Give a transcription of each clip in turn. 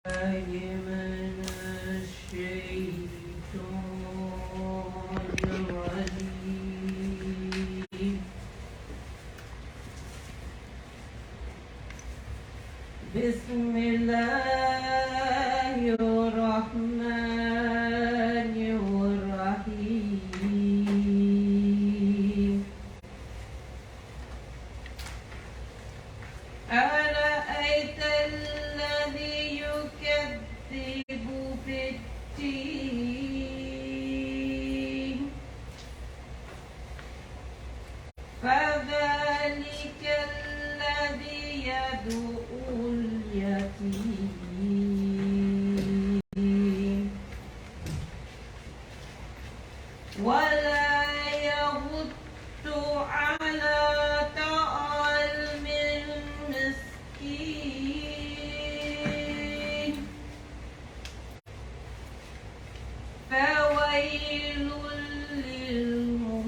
من الشيطان الرجيم بسم الله الرحمن الرحيم أرأيت الذي يكذب بالدين فذلك الذي يدعو اليتيم ولا يغض على طعام المسكين فويل للمصلين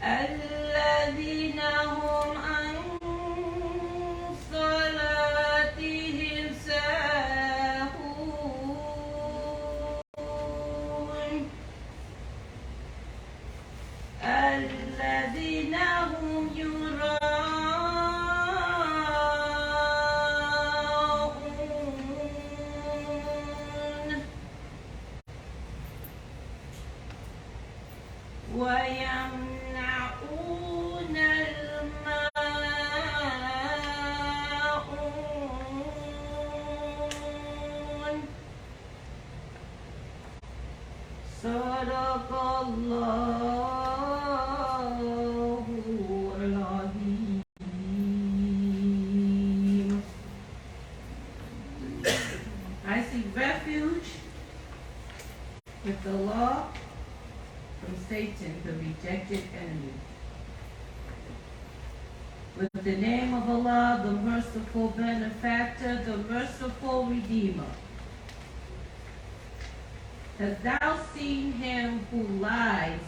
الذين هم عن صلاتهم ساهون الذين هم يراءون ويمنعون الماعون صدق الله العظيم. I seek refuge with the law from Satan, the rejected enemy. With the name of Allah, the merciful benefactor, the merciful redeemer. Hast thou seen him who lies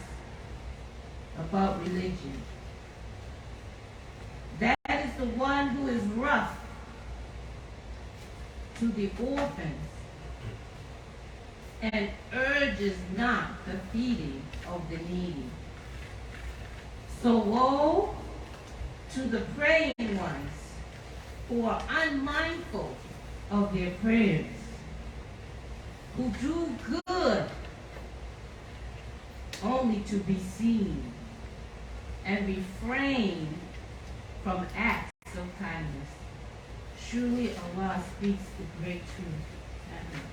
about religion? That is the one who is rough to the orphans and urges not the feeding of the needy. So woe to the praying ones who are unmindful of their prayers, who do good only to be seen and refrain from acts of kindness. Surely Allah speaks the great truth. Amen.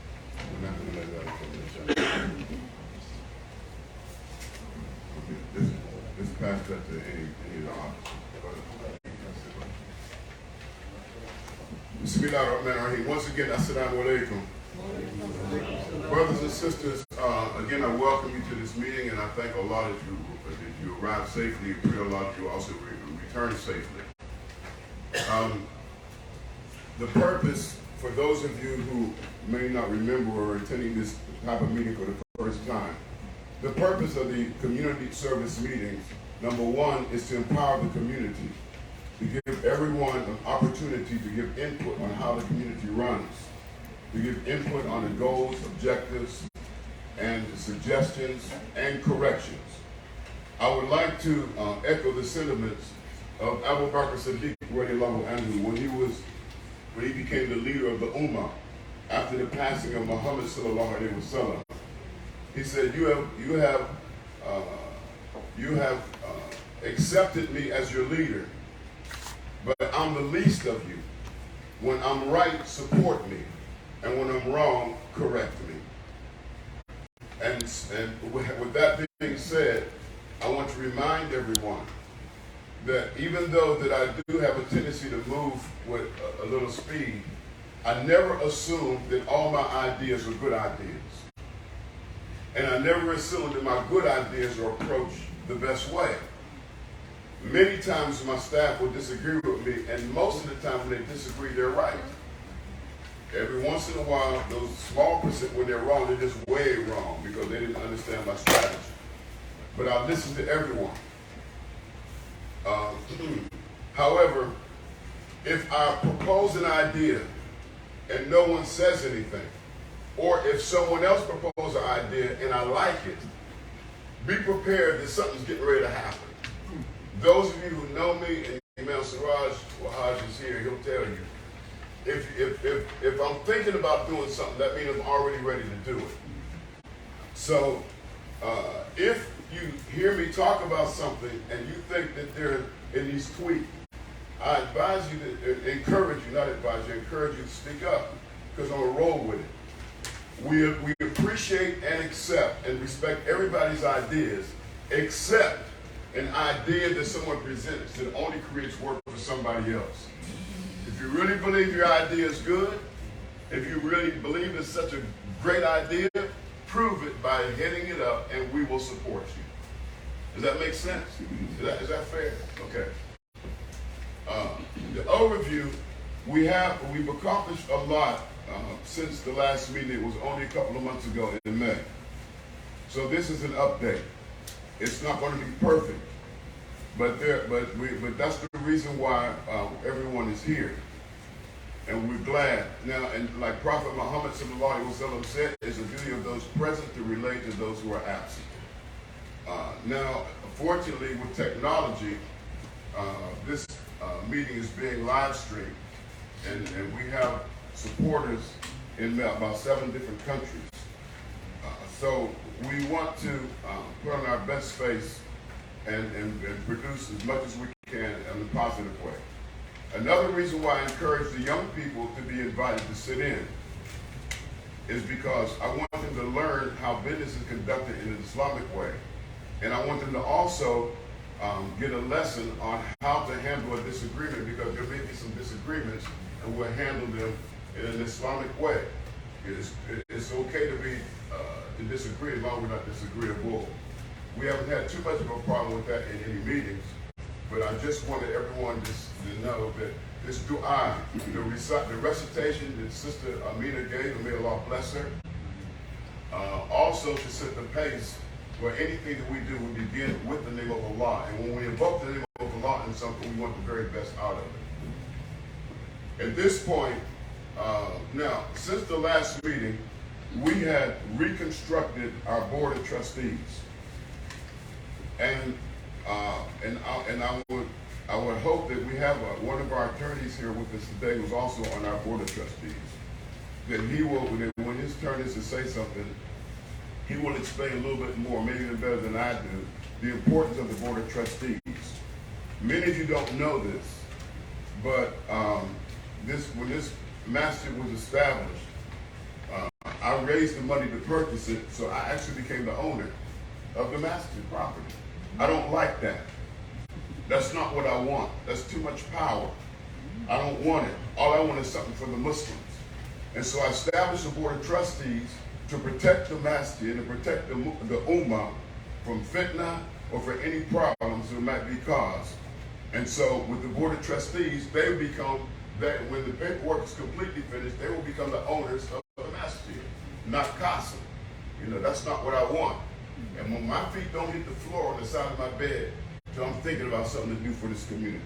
This passed that to any Bismillahirrahmanirrahim. Once again, Assalamu alaikum. Brothers and sisters, again, I welcome you to this meeting, and I thank Allah that you arrived safely. Pray Allah that you also return safely. The purpose, for those of you who may not remember or are attending this type of meeting for the first time, the purpose of the community service meetings, number one, is to empower the community, to give everyone an opportunity to give input on how the community runs, to give input on the goals, objectives, and suggestions and corrections. I would like to echo the sentiments of Abu Bakr Siddiq radiallahu anhu when he became the leader of the Ummah after the passing of Muhammad sallallahu alaihi wasallam. He said, "You have accepted me as your leader, but I'm the least of you. When I'm right, support me, and when I'm wrong, correct me." And with that being said, I want to remind everyone that even though that I do have a tendency to move with a little speed, I never assume that all my ideas are good ideas. And I never assume that my good ideas are approached the best way. Many times my staff will disagree with me, and most of the time when they disagree, they're right. Every once in a while, those small percent when they're wrong, they're just way wrong because they didn't understand my strategy. But I listen to everyone. However, if I propose an idea and no one says anything, or if someone else proposes an idea and I like it, be prepared that something's getting ready to happen. Those of you who know me, and Imam Siraj Wahaj is here, he'll tell you, if I'm thinking about doing something, that means I'm already ready to do it. So if you hear me talk about something and you think that they're in these tweets, I advise you to encourage you, not advise you, encourage you to speak up, because I'm going to roll with it. We appreciate and accept and respect everybody's ideas, except an idea that someone presents that only creates work for somebody else. If you really believe your idea is good, if you really believe it's such a great idea, prove it by heading it up and we will support you. Does that make sense? Is that fair? Okay. The overview, we've accomplished a lot since the last meeting. It was only a couple of months ago in May. So this is an update. It's not going to be perfect, but that's the reason why everyone is here, and we're glad. Now, and like Prophet Muhammad sallallahu alaihi wasallam said, it's the duty of those present to relate to those who are absent. Now, fortunately, with technology, this meeting is being live streamed, and we have supporters in about 7 different countries. So we want to put on our best face and produce as much as we can in a positive way. Another reason why I encourage the young people to be invited to sit in is because I want them to learn how business is conducted in an Islamic way. And I want them to also get a lesson on how to handle a disagreement, because there may be some disagreements and we'll handle them in an Islamic way. It's okay to disagree as long as we're not disagreeable. We haven't had too much of a problem with that in any meetings, but I just wanted everyone to know that this dua, the recitation that Sister Amina gave, and may Allah bless her, also to set the pace where anything that we do, we begin with the name of Allah. And when we invoke the name of Allah in something, we want the very best out of it. At this point, now, since the last meeting, we had reconstructed our board of trustees, and I would hope that we have one of our attorneys here with us today, who's also on our board of trustees. That he will, when his turn is to say something, he will explain a little bit more, maybe even better than I do, the importance of the board of trustees. Many of you don't know this, but when this masjid was established, I raised the money to purchase it, so I actually became the owner of the masjid property. I don't like that. That's not what I want. That's too much power. I don't want it. All I want is something for the Muslims. And so I established a board of trustees to protect the masjid and protect the ummah from fitna or for any problems that might be caused. And so with the board of trustees, they will become, when the paperwork is completely finished, they will become the owners of the masjid, not Qasim. That's not what I want. And when my feet don't hit the floor on the side of my bed, so I'm thinking about something to do for this community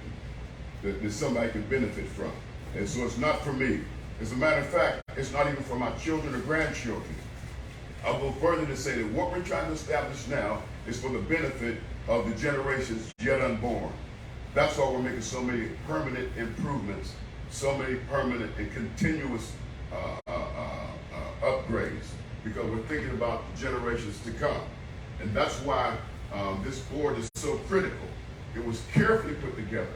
that somebody can benefit from. And so it's not for me. As a matter of fact, it's not even for my children or grandchildren. I'll go further to say that what we're trying to establish now is for the benefit of the generations yet unborn. That's why we're making so many permanent improvements, so many permanent and continuous upgrades, because we're thinking about the generations to come. And that's why this board is so critical. It was carefully put together.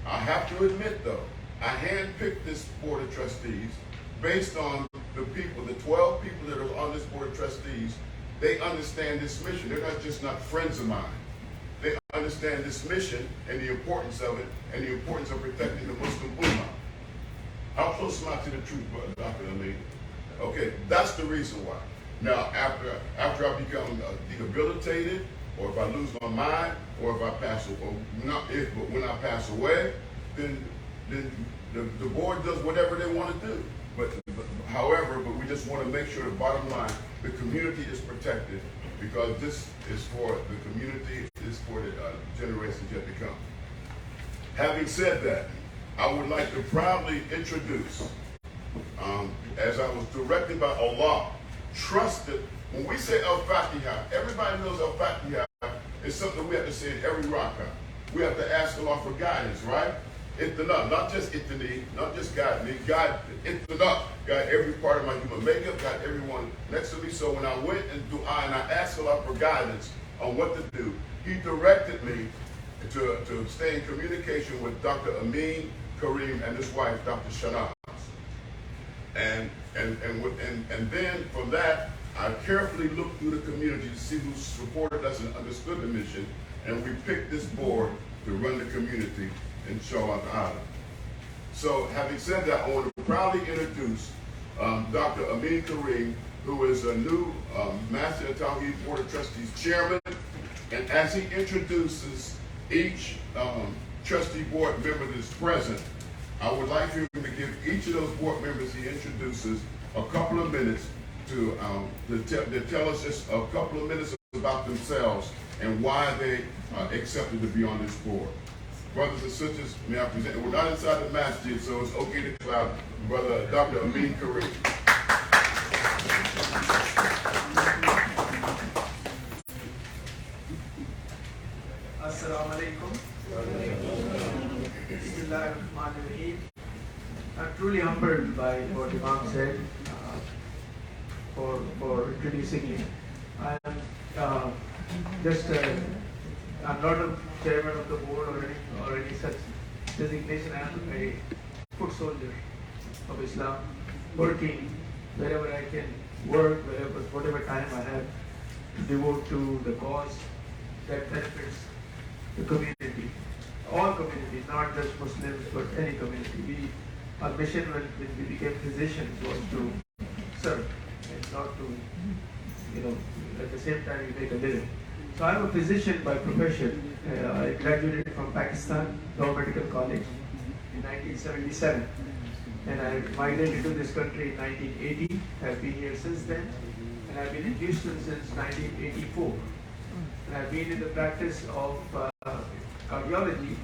I have to admit, though, I handpicked this board of trustees based on the people, the 12 people that are on this board of trustees. They understand this mission. They're not friends of mine. They understand this mission and the importance of it, and the importance of protecting the Muslim Ummah. How close am I to the truth, Dr. Ali? Okay, that's the reason why. Now, after I become debilitated, or if I lose my mind, or if I pass away, but when I pass away, then the board does whatever they want to do. However, we just want to make sure the bottom line, the community is protected, because this is for the community, is for the generations yet to come. Having said that, I would like to proudly introduce, as I was directed by Allah, trusted. When we say Al-Fatiha, everybody knows Al-Fatiha is something we have to say in every rak'ah. We have to ask Allah for guidance, right? Ittina, not just itini, not just guide me, guide ittina, guide every part of my human makeup, guide everyone next to me. So when I went and dua and I asked Allah for guidance on what to do, He directed me to stay in communication with Dr. Amin Kareem and his wife, Dr. Shanaz. And then from that, I carefully looked through the community to see who supported us and understood the mission, and we picked this board to run the community, inshallah ta'ala. So having said that, I want to proudly introduce Dr. Amin Kareem, who is a new Masjid At-Tawhid Board of Trustees chairman, and as he introduces each trustee board member that's present, I would like for him to give each of those board members he introduces a couple of minutes to tell us just a couple of minutes about themselves and why they accepted to be on this board. Brothers and sisters, may I present? We're not inside the masjid, so it's okay to clap. Brother Dr. Amin Kareem. Assalamu alaikum. Bismillahirrahmanirrahim. I'm truly humbled by what Imam said for introducing me. I'm not a chairman of the board or any such designation. I'm a foot soldier of Islam, working wherever I can work, whatever time I have to devote to the cause that benefits the community, all communities, not just Muslims, but any community. Our mission when we became physicians was to serve and not to, at the same time we make a living. So I'm a physician by profession. I graduated from Pakistan Law Medical College in 1977, and I migrated to this country in 1980. I've been here since then, and I've been in Houston since 1984. And I've been in the practice of cardiology,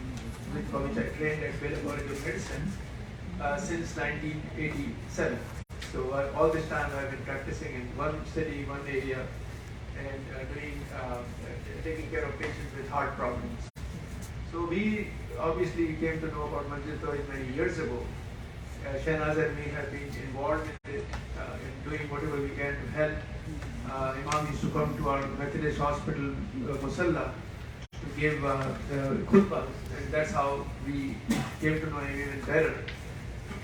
for which I trained at Baylor College of Medicine since 1987. So all this time I've been practicing in one city, one area, and taking care of patients with heart problems. So we obviously came to know about Masjid At-Tawhid many years ago. Shahnaz and me have been involved in it, in doing whatever we can to help. Imam used to come to our Methodist hospital, Musalla, to give khutbah, and that's how we came to know him even better.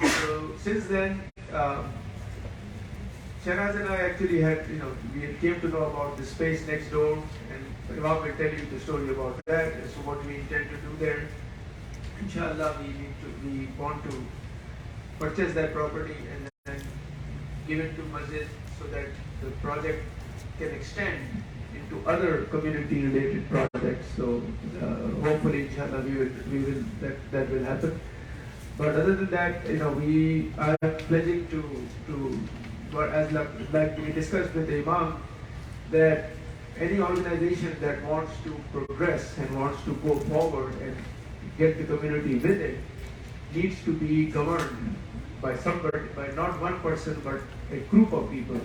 So since then, Shahnaz and I actually had, we came to know about the space next door, and Imam will tell you the story about that, as to what we intend to do there. Inshallah, we want to purchase that property and then give it to Masjid so that the project can extend into other community-related projects. So hopefully, inshallah, that will happen. But other than that, we are pledging to as like we discussed with the Imam, that any organization that wants to progress and wants to go forward and get the community with it needs to be governed by somebody, by not one person, but a group of people.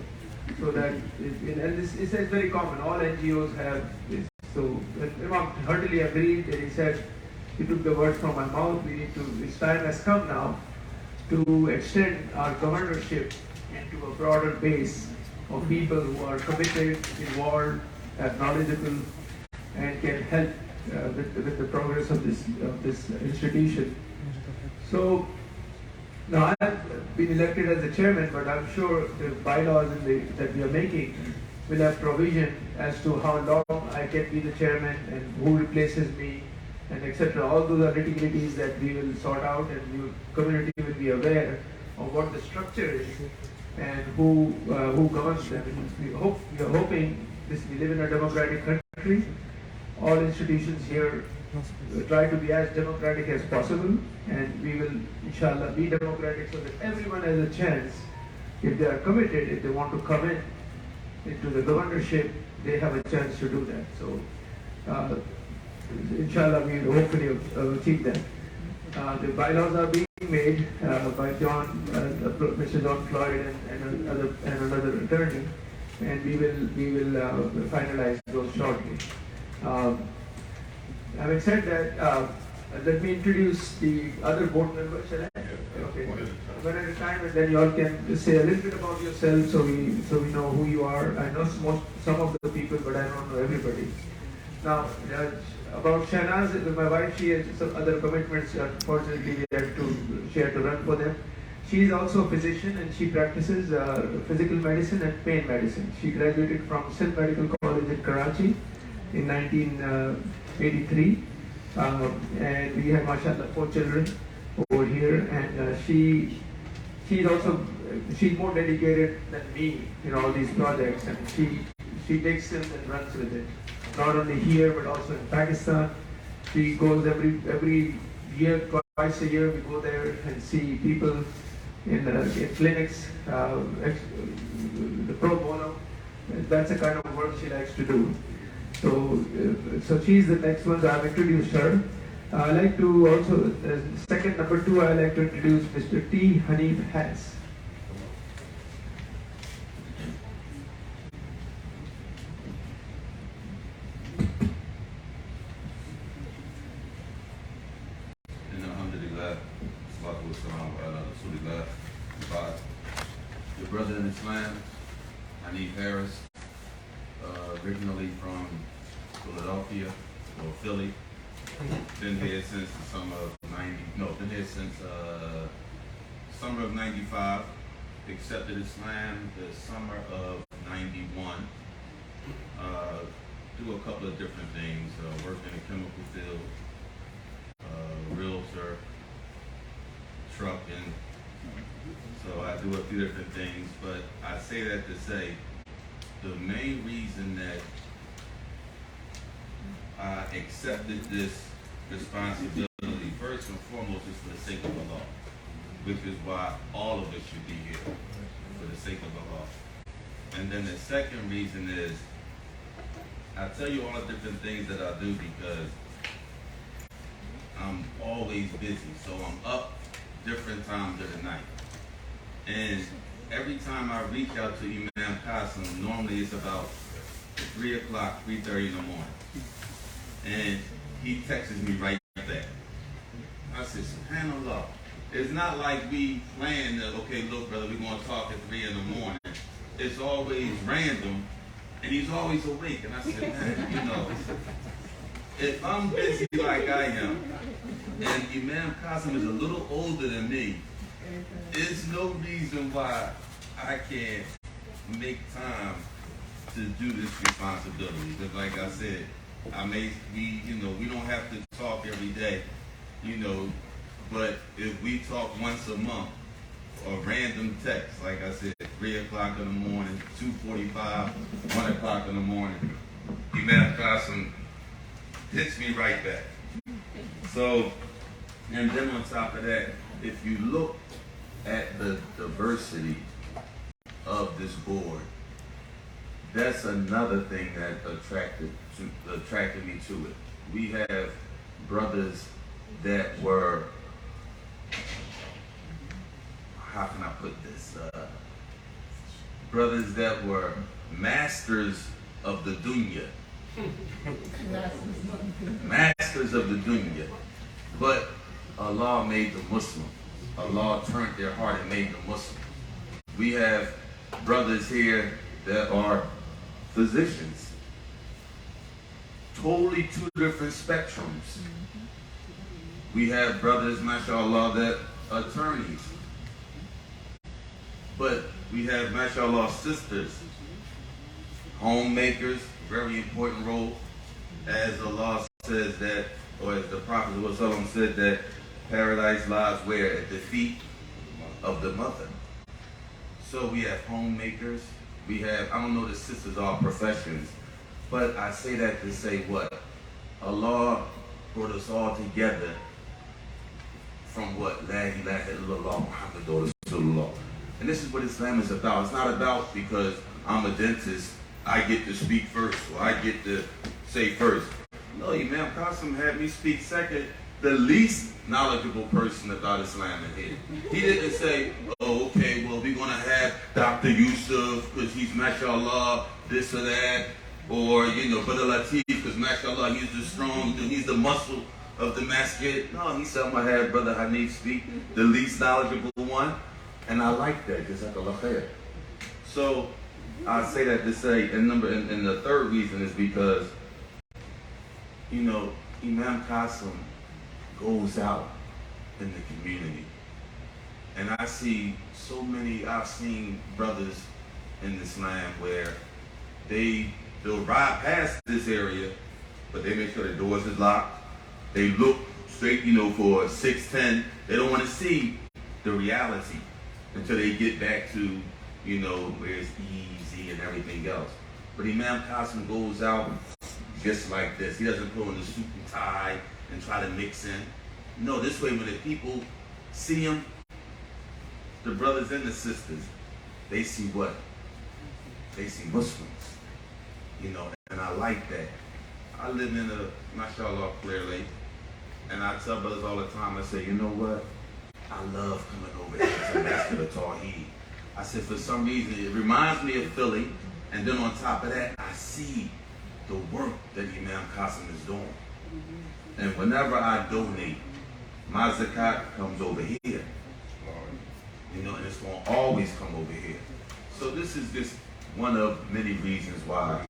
So that, and this is very common, all NGOs have this. So Imam heartily agreed, and he said, he took the words from my mouth, this time has come now to extend our governorship into a broader base of people who are committed, involved, are knowledgeable, and can help with the progress of this institution. So now I've been elected as the chairman, but I'm sure the bylaws that we are making will have provision as to how long I can be the chairman and who replaces me, and etc. All those are nitty-gritties that we will sort out, and the community will be aware of what the structure is and who governs them. And we are hoping we live in a democratic country. All institutions here try to be as democratic as possible, and we will, inshallah, be democratic so that everyone has a chance. If they are committed, if they want to come into the governorship, they have a chance to do that. So, inshallah, we will hopefully achieve that. The bylaws are being made by Mr. John Floyd and another attorney, and we will finalize those shortly. Having said that, let me introduce the other board members. Shall I? Okay. One at a time, and then you all can say a little bit about yourself, so we know who you are. I know some of the people, but I don't know everybody. Now, about Shahnaz, my wife, she has some other commitments. Unfortunately, she had to run for them. She is also a physician, and she practices physical medicine and pain medicine. She graduated from Sindh Medical College in Karachi in 1983, and we have, mashallah, 4 children over here. And she's more dedicated than me in all these projects, and she takes them and runs with it. Not only here, but also in Pakistan. She goes every year, twice a year, we go there and see people in clinics, the pro bono. That's the kind of work she likes to do. So she's the next one. I've introduced her. I like to also, second, number 2, I like to introduce Mr. T. Hanif Harris. Your brother in Islam, Hanif Harris, originally from Philadelphia or Philly. Been here since the summer of been here since summer of 95. Accepted Islam the summer of 91. Do a couple of different things. Work in the chemical field, realtor, trucking. So I do a few different things, but I say that to say the main reason that I accepted this responsibility, first and foremost, is for the sake of Allah, which is why all of us should be here, for the sake of Allah. And then the second reason is, I tell you all the different things that I do because I'm always busy, so I'm up different times of the night. And every time I reach out to Imam Qasim, normally it's about 3 o'clock, 3:30 in the morning. And he texts me right back. I said, SubhanAllah. It's not like we plan that, okay, look, brother, we're going to talk at 3 in the morning. It's always random, and he's always awake. And I said, man, if I'm busy like I am, and Imam Qasim is a little older than me, there's no reason why I can't make time to do this responsibility. Because like I said, we don't have to talk every day, but if we talk once a month, or random text, like I said, 3 o'clock in the morning, 2:45, 1 o'clock in the morning, Imam Qasim hits me right back. So, and then on top of that, if you look at the diversity of this board, that's another thing that attracted me to it. We have brothers that were, how can I put this? Brothers that were masters of the dunya. Masters of the dunya. But Allah made them Muslim. Allah turned their heart and made them Muslim. We have brothers here that are physicians. Totally 2 different spectrums. We have brothers, mashallah, that are attorneys. But we have, mashallah, sisters, homemakers, very important role. As Allah says that, or as the Prophet ﷺ said that paradise lies where? At the feet of the mother. So we have homemakers. We have, I don't know the sisters are professions, but I say that to say what? Allah brought us all together from what? La ilaha illallah Muhammadur Rasulullah. And this is what Islam is about. It's not about because I'm a dentist, I get to speak first, or I get to say first. No, Imam Qasim had me speak second the least knowledgeable person about Islam in here. He didn't say, oh, okay, well, we're going to have Dr. Yusuf because he's, mashallah, this or that, or, Brother Latif because, mashallah, he's the strong, he's the muscle of the masjid. No, he said, I'm going to have Brother Hanif speak, the least knowledgeable one, and I like that, jazakallah khair. So, I say that to say, and the third reason is because, Imam Qasim goes out in the community. And I've seen brothers in Islam where they'll ride past this area, but they make sure the doors is locked. They look straight, for 610. They don't want to see the reality until they get back to, where it's easy and everything else. But Imam Qasim goes out just like this. He doesn't put on the suit and tie and try to mix in. No, this way when the people see him, the brothers and the sisters, they see what? They see Muslims. And I like that. I live in a, mashallah, Clear Lake, and I tell brothers all the time, I say, you know what? I love coming over here to Masjid At-Tawhid. I said, for some reason, it reminds me of Philly, and then on top of that, I see the work that Imam Qasim is doing. And whenever I donate, my zakat comes over here. And it's going to always come over here. So this is just one of many reasons why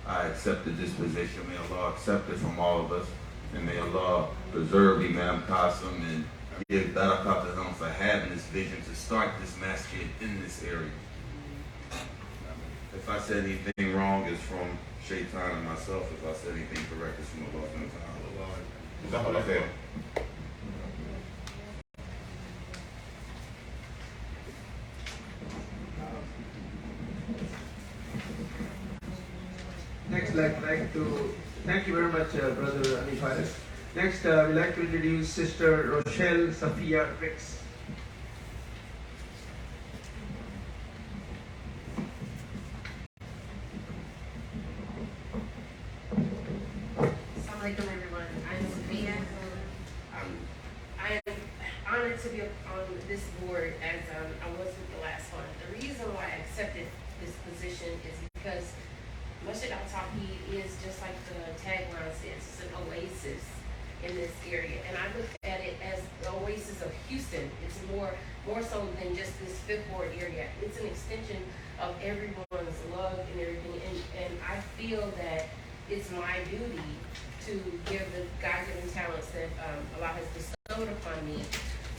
I accepted this position. May Allah accept it from all of us. And may Allah preserve Imam Qasim and give barakah to him for having this vision to start this masjid in this area. If I said anything wrong, it's from Shaitan and myself. If I said anything correct, it's from Allah. Next, I'd like to thank you very much, Brother Hirsch. Next, we'd like to introduce Sister Rochelle Safia Ricks. Assalamu alaikum, everyone. I'm Safia. I am honored to be on this board as I was with the last one. The reason why I accepted this position is because Masjid At-Tawhid is just like the tagline says, it's an oasis in this area. And I look at it as the oasis of Houston. It's more so than just this Fifth Ward area. It's an extension of everyone's love and everything. And I feel that it's my duty to give the God-given talents that Allah has bestowed upon me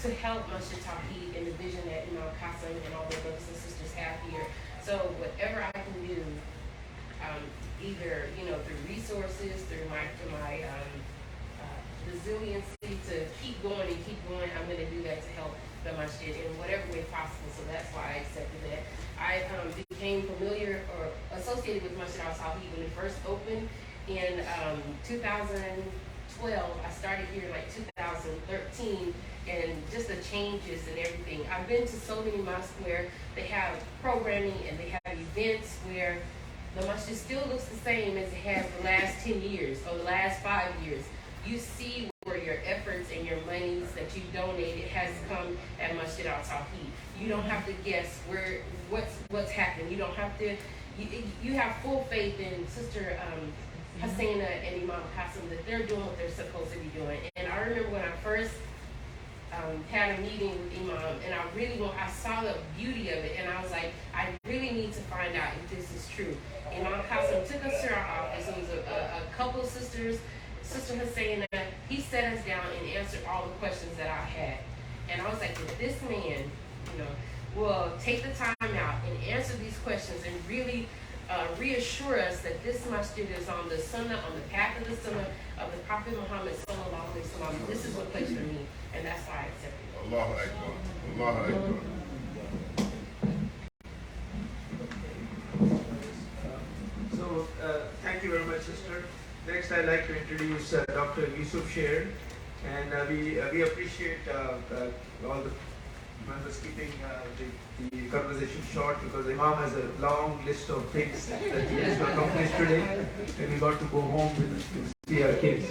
to help Masjid At-Tawhid in the vision that Imam Qasim and all the brothers and sisters have here. So whatever I can do, either through resources, through my resiliency to keep going, I'm going to do that to help the masjid in whatever way possible. So that's why I accepted that. I became familiar or associated with Masjid At-Tawhid when it first opened in 2012. I started here in 2013, and just the changes and everything. I've been to so many mosques where they have programming and they have events where the masjid still looks the same as it has the last 10 years or the last 5 years. You see where your efforts and your monies that you donated has come at Masjid At-Tawhid. You don't have to guess what's happened. You don't have to. You have full faith in Sister Hussaina and Imam Qasim that they're doing what they're supposed to be doing. And I remember when I first had a meeting with Imam, and I saw the beauty of it, and I was like, I really need to find out if this is true. Imam Qasim took us to our office. It was a couple of sisters, Sister Hussaina. He sat us down and answered all the questions that I had. And I was like, if this man, will take the time out and answer these questions and really reassure us that this masjid is on the sunnah, on the path of the sunnah of the Prophet Muhammad sallallahu alaihi wasallam. This is what place for me, and that's why I accepted it. Allahu Akbar. Allahu Akbar. So, thank you very much, sister. Next, I'd like to introduce Dr. Yusuf Sher, and we appreciate all the members keeping the conversation short because Imam has a long list of things that he has to accomplish today, and we got to go home to see our kids.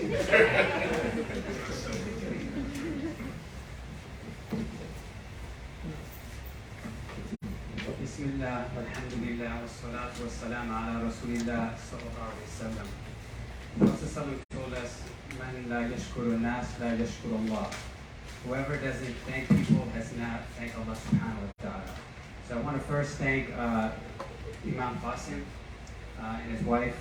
Bismillah, alhamdulillah, wassalatu wassalamu ala rasulillah sallallahu alayhi wa sallam. Prophet Sallallahu told us, Man la yashkuru nas la yashkuru Allah. Whoever doesn't thank people has not thanked Allah subhanahu wa ta'ala. So I want to first thank Imam Qasim and his wife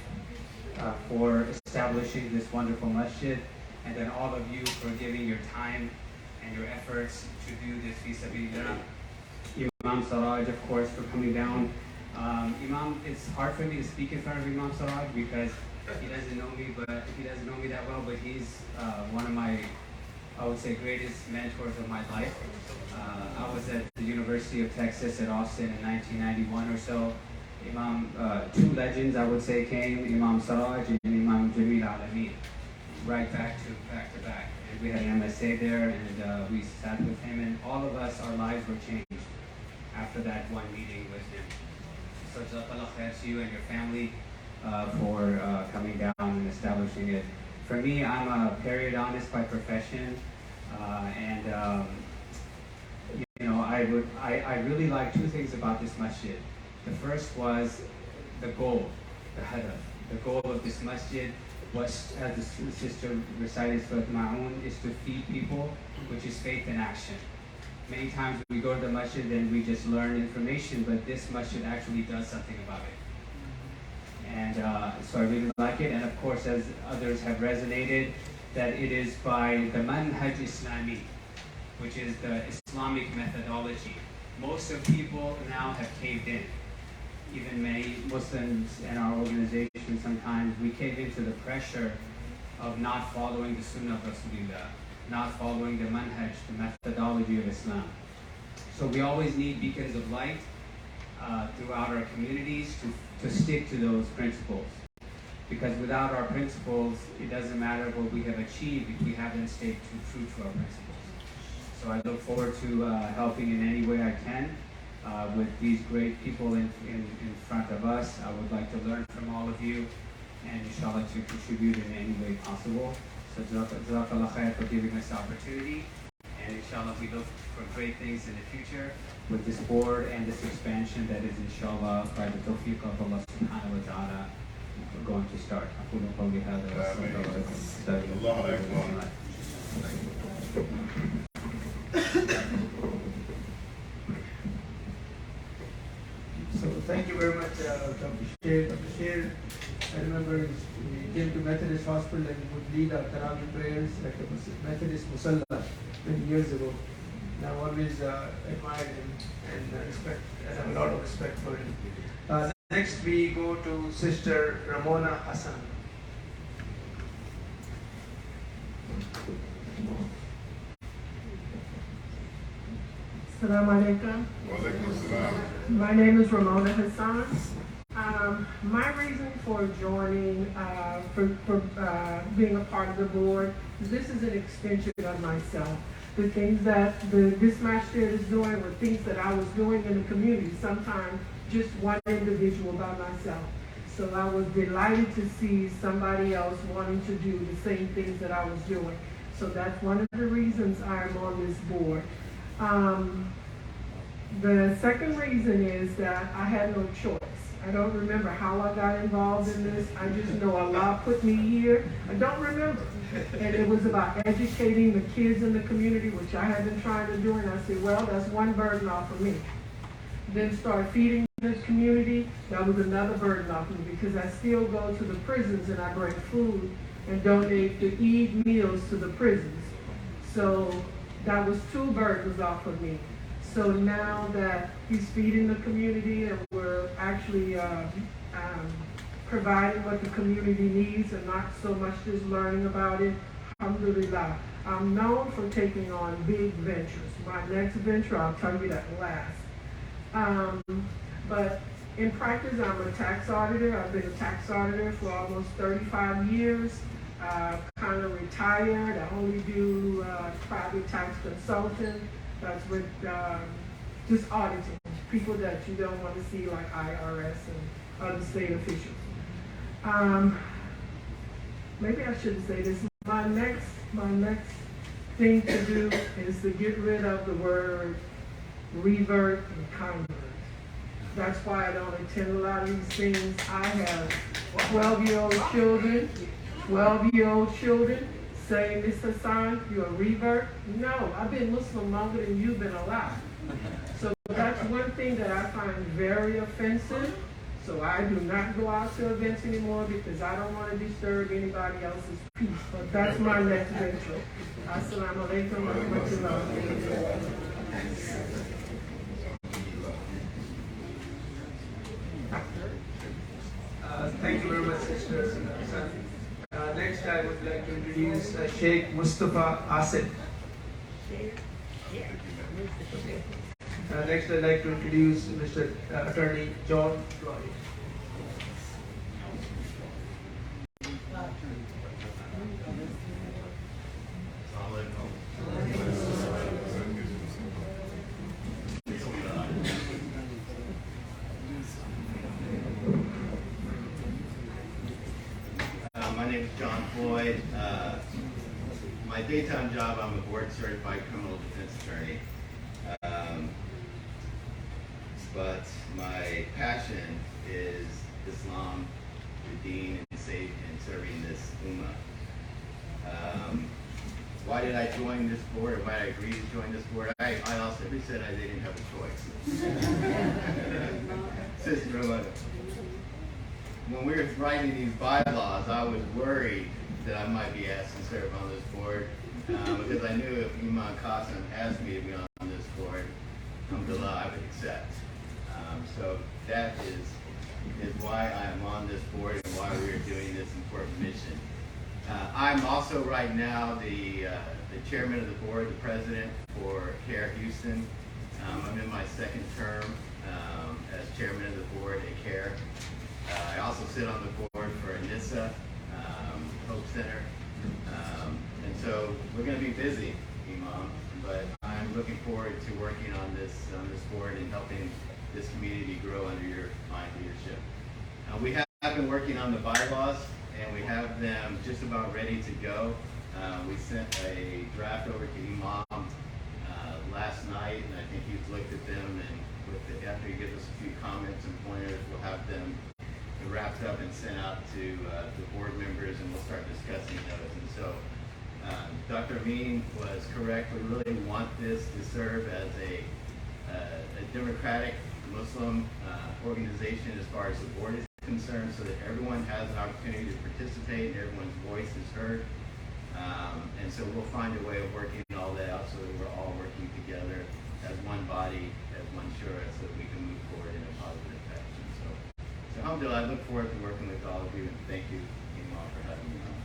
for establishing this wonderful masjid, and then all of you for giving your time and your efforts to do this fi sabilillah. Imam Siraj, of course, for coming down. Imam, it's hard for me to speak in front of Imam Siraj because he doesn't know me, that well, but he's one of my, I would say, greatest mentors of my life. I was at the University of Texas at Austin in 1991 or so. Imam, two legends, I would say, came, Imam Siraj and Imam Jamil Alameen, right back to back. And we had an MSA there, and we sat with him, and all of us, our lives were changed after that one meeting with him. So Jazakallah khair to you and your family for coming down and establishing it. For me, I'm a periodontist by profession, and I really like two things about this masjid. The first was the goal, the hadaf. The goal of this masjid was, as the sister recited Surah Ma'un, is to feed people, which is faith in action. Many times we go to the masjid and we just learn information, but this masjid actually does something about it. And so I really like it. And of course, as others have resonated, that it is by the Manhaj Islami, which is the Islamic methodology. Most of people now have caved in. Even many Muslims in our organization, sometimes we cave into the pressure of not following the Sunnah of Rasulullah, not following the manhaj, the methodology of Islam. So we always need beacons of light throughout our communities to stick to those principles. Because without our principles, it doesn't matter what we have achieved if we haven't stayed true to our principles. So I look forward to helping in any way I can with these great people in front of us. I would like to learn from all of you and inshallah to contribute in any way possible. So Jazakallah khair for giving us the opportunity, and inshallah we look for great things in the future with this board and this expansion that is inshallah by the tawfiq of Allah subhanahu wa ta'ala going to start. أقول قولي هذا وأستغفر الله So thank you very much, Dr. Sher. I remember he came to Methodist Hospital and would lead our Tarawih prayers at the Methodist Musalla many years ago. And I've always admired him and have a lot of respect for him. Next we go to Sister Ramona Hassan. Assalamu alaikum. My name is Ramona Hassan. My reason for joining, for being a part of the board, this is an extension of myself. The things that this masjid is doing were things that I was doing in the community, sometimes just one individual by myself. So I was delighted to see somebody else wanting to do the same things that I was doing. So that's one of the reasons I'm on this board. The second reason is that I had no choice. I don't remember how I got involved in this. I just know Allah put me here. I don't remember. And it was about educating the kids in the community, which I had been trying to do. And I said, well, that's one burden off of me. Then start feeding the community. That was another burden off of me because I still go to the prisons and I bring food and donate the Eid meals to the prisons. So that was two burdens off of me. So now that he's feeding the community and we're actually providing what the community needs and not so much just learning about it, alhamdulillah. I'm known for taking on big ventures. My next venture, I'll tell you that last. But in practice, I'm a tax auditor. I've been a tax auditor for almost 35 years. Kind of retired. I only do private tax consulting. That's with just auditing, people that you don't want to see like IRS and other state officials. Maybe I shouldn't say this. My next thing to do is to get rid of the word revert and convert. That's why I don't attend a lot of these things. I have 12-year-old children, 12-year-old children say, Miss Hassan, you're a revert. No, I've been Muslim longer than you've been alive. So that's one thing that I find very offensive. So I do not go out to events anymore because I don't want to disturb anybody else's peace. But that's my next venture. Assalamu alaikum wa rahmatullah. Thank you very much, Sister Hassan. Next, I would like to introduce Sheikh Mustafa Asif. Next, I'd like to introduce Mr. Attorney John Floyd. My name is John Floyd. My daytime job, I'm a board-certified criminal defense attorney. But my passion is Islam, the Deen, and serving this ummah. Why did I join this board, or why did I agree to join this board? I also said I didn't have a choice. Sister, when we were writing these bylaws, I was worried that I might be asked to serve on this board because I knew if Imam Qasim asked me to be on this board, alhamdulillah, I would accept. So that is why I am on this board and why we are doing this important mission. I'm also right now the chairman of the board, the president for CARE Houston. I'm in my second term as chairman of the board at CARE. I also sit on the board for NISA, Hope Center. And so we're going to be busy, Imam, but I'm looking forward to working on this board and helping this community grow under your fine leadership. We have been working on the bylaws, and we have them just about ready to go. We sent a draft over to Imam last night, and I think he's looked at them, and after he gives us a few comments and pointers, we'll have them wrapped up and sent out to the board members, and we'll start discussing those. And so Dr. Amin was correct. We really want this to serve as a democratic Muslim organization as far as the board is concerned, so that everyone has an opportunity to participate and everyone's voice is heard. And so we'll find a way of working all that out so that we're all working together as one body, as one shura, so that we can move forward in a positive fashion. So alhamdulillah, I look forward to working with all of you, and thank you, Imam, for having me on.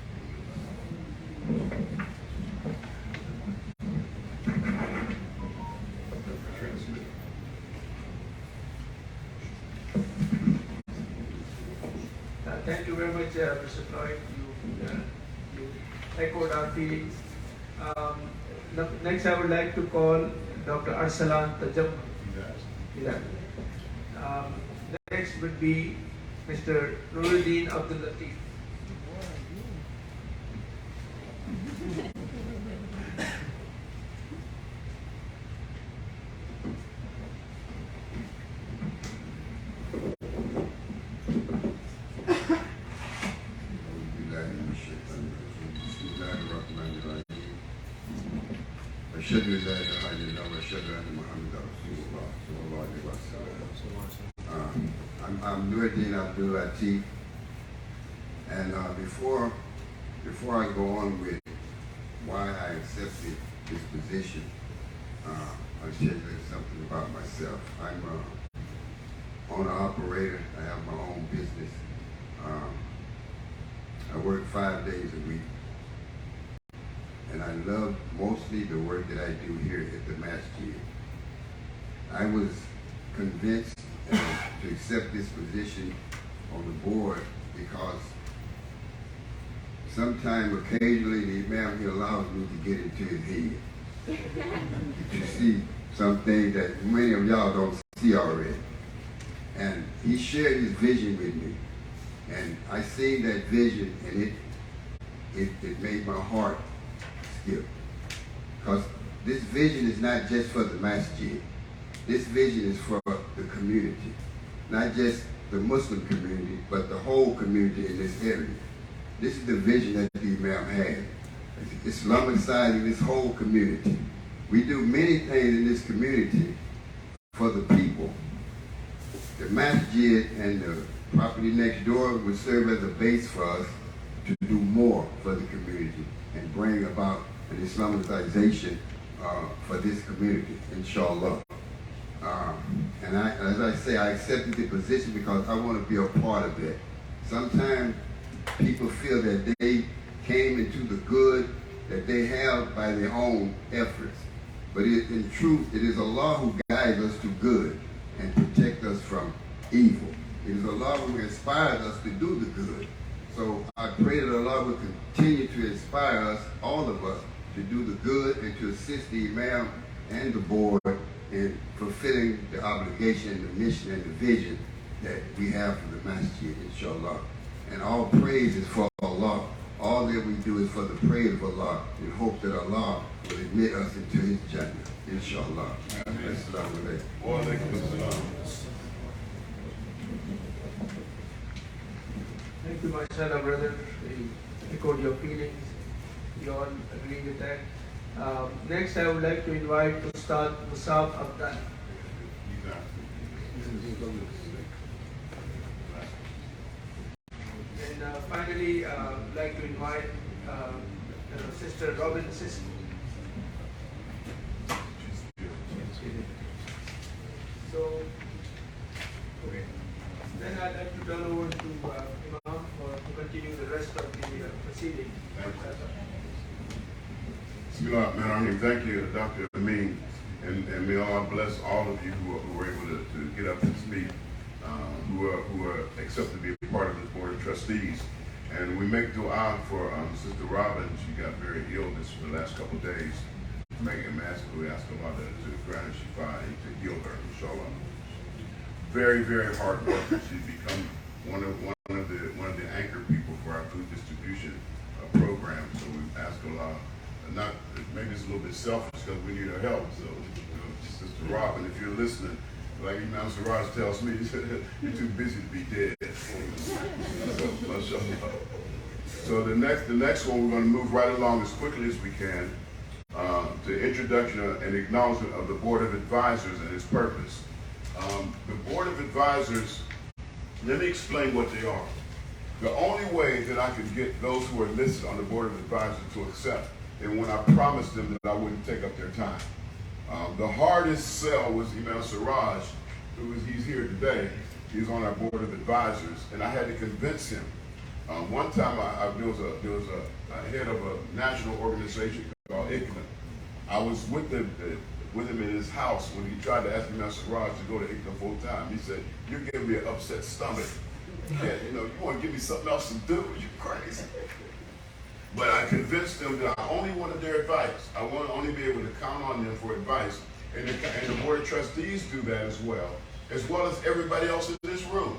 Thank you very much, Mr. Floyd. You echoed our feelings. Next, I would like to call Dr. Arsalan Tajam. Next would be Mr. Nuruddin Abdul Latif. أشهد أن لا إله إلا الله وأشهد أن محمدا رسول الله صلى الله عليه وسلم. I'm Nuruddin Abdul Latif, and before I go on with why I accepted this position, I'll share you something about myself. I'm an owner-operator. I have my own business. I work 5 days a week. And I love mostly the work that I do here at the masjid. I was convinced to accept this position on the board because occasionally, the Imam, he allows me to get into his head. To see some things that many of y'all don't see already. And he shared his vision with me. And I seen that vision, and it made my heart skip. Because this vision is not just for the masjid. This vision is for the community. not just the Muslim community, but the whole community in this area. This is the vision that the Imam had. Islamicizing this whole community. We do many things in this community for the people. The masjid and the property next door would serve as a base for us to do more for the community and bring about an Islamicization for this community, inshallah. And as I say, I accepted the position because I want to be a part of it. Sometimes people feel that they came into the good that they have by their own efforts. But in truth, it is Allah who guides us to good and protect us from evil. It is Allah who inspires us to do the good. So I pray that Allah will continue to inspire us, all of us, to do the good and to assist the Imam and the board in fulfilling the obligation, the mission, and the vision that we have for the masjid, inshallah. And all praise is for Allah. All that we do is for the praise of Allah in hope that Allah will admit us into His Jannah, inshallah. Assalamu alaikum. Wa alaikum assalam. Thank you, mashallah, brother. We echoed your feelings. We all agree with that. Next, I would like to invite Ustad Musab Abdal. And finally, I'd like to invite Sister Robin Sisk. So, okay. Then I'd like to turn over to Imam to continue the rest of the proceeding. Bismillahirrahmanirrahim. Thank you, Dr. Amin, and may Allah bless all of you who were able to get up and speak, who are accepted to be a part of the Board of Trustees. And we make dua for Sister Robin. She got very ill for the last couple of days. We ask Allah to grant her shifa and to heal her, inshallah. Very, very hard worker. She's become one of the anchor people for our food distribution program. So we ask Allah. Not maybe it's a little bit selfish because we need her help. So, Sister Robin, if you're listening, like Imam Siraj tells me, you're too busy to be dead. So the next one, we're going to move right along as quickly as we can to introduction and acknowledgement of the Board of Advisors and its purpose. The Board of Advisors, let me explain what they are. The only way that I can get those who are listed on the Board of Advisors to accept, and when I promised them that I wouldn't take up their time. The hardest sell was Imam Siraj, he's here today. He's on our Board of Advisors, and I had to convince him. One time there was a head of a national organization called ICNA. I was with him in his house when he tried to ask Imam Siraj to go to ICNA full time. He said, "You're giving me an upset stomach. Yeah, you want to give me something else to do? You're crazy." But I convinced them that I only wanted their advice. I want to only be able to count on them for advice. And the Board of Trustees do that as well as everybody else in this room.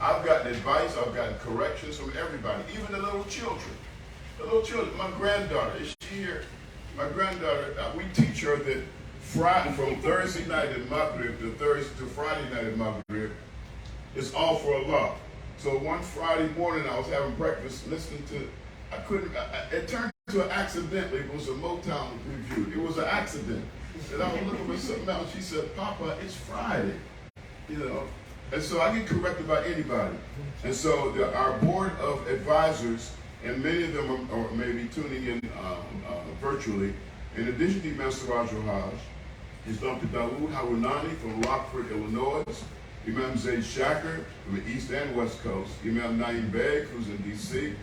I've gotten advice, I've gotten corrections from everybody, even the little children. The little children, my granddaughter, is she here? My granddaughter, we teach her that from Thursday night at Maghrib to Friday night at Maghrib, it's all for Allah. So one Friday morning I was having breakfast listening to, it turned to an accidentally, it was a Motown review. It was an accident. And I was looking for something else. She said, "Papa, it's Friday." And so I get corrected by anybody. And so our Board of Advisors, and many of them are maybe tuning in virtually, in addition to Imam Siraj Wahaj, is Dr. Dawood Harunani from Rockford, Illinois, Imam Zaid Shaker from the East and West Coast, Imam Naeem Beg, who's in D.C.,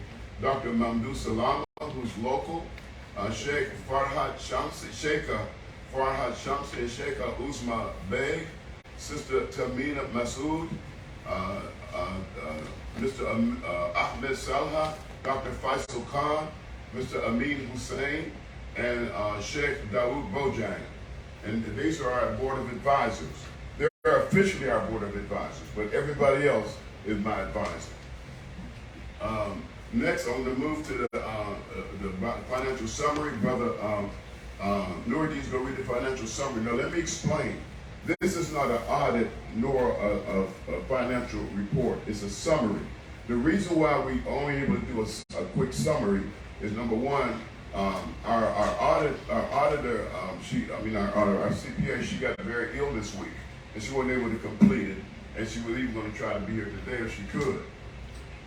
Dr. Mamdou Salama, who's local, Sheikh Farhad Shamsi, and Sheikh Uzma Beg, Sister Tamina Masood, Mr. Ahmed Salha, Dr. Faisal Khan, Mr. Amin Hussein, and Sheikh Dawood Bojang. And these are our Board of Advisors. They're officially our Board of Advisors, but everybody else is my advisor. Next, I'm going to move to the financial summary. Brother Nuruddin's going to read the financial summary. Now, let me explain. This is not an audit nor a financial report. It's a summary. The reason why we only able to do a quick summary is, number one, our auditor, our CPA, she got very ill this week, and she wasn't able to complete it, and she was even going to try to be here today if she could.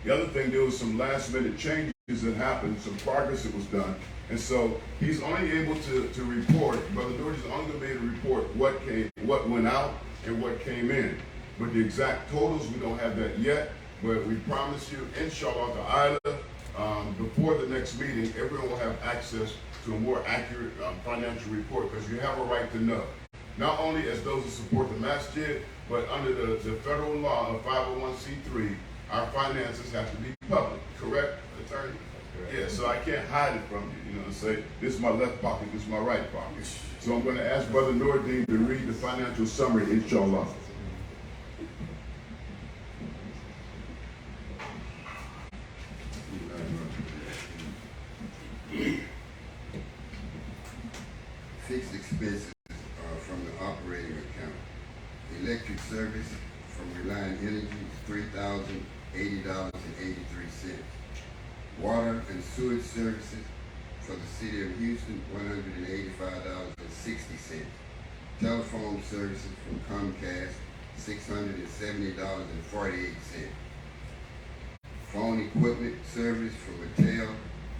The other thing, there was some last minute changes that happened, some progress that was done, and so he's only able to report, Brother George is only going to be able to report what went out and what came in. But the exact totals, we don't have that yet, but we promise you, inshallah ta'ala, before the next meeting, everyone will have access to a more accurate financial report, because you have a right to know. Not only as those who support the masjid, but under the federal law of 501c3, our finances have to be public. Correct, attorney? Yeah, so I can't hide it from you, and say, this is my left pocket, this is my right pocket. So I'm going to ask Brother Nordine to read the financial summary, inshallah. Fixed expenses from the operating account. Electric service from Reliant Energy is $3,080.83. Water and sewage services for the city of Houston, $185.60. Telephone services from Comcast, $670.48. Phone equipment service from Mattel,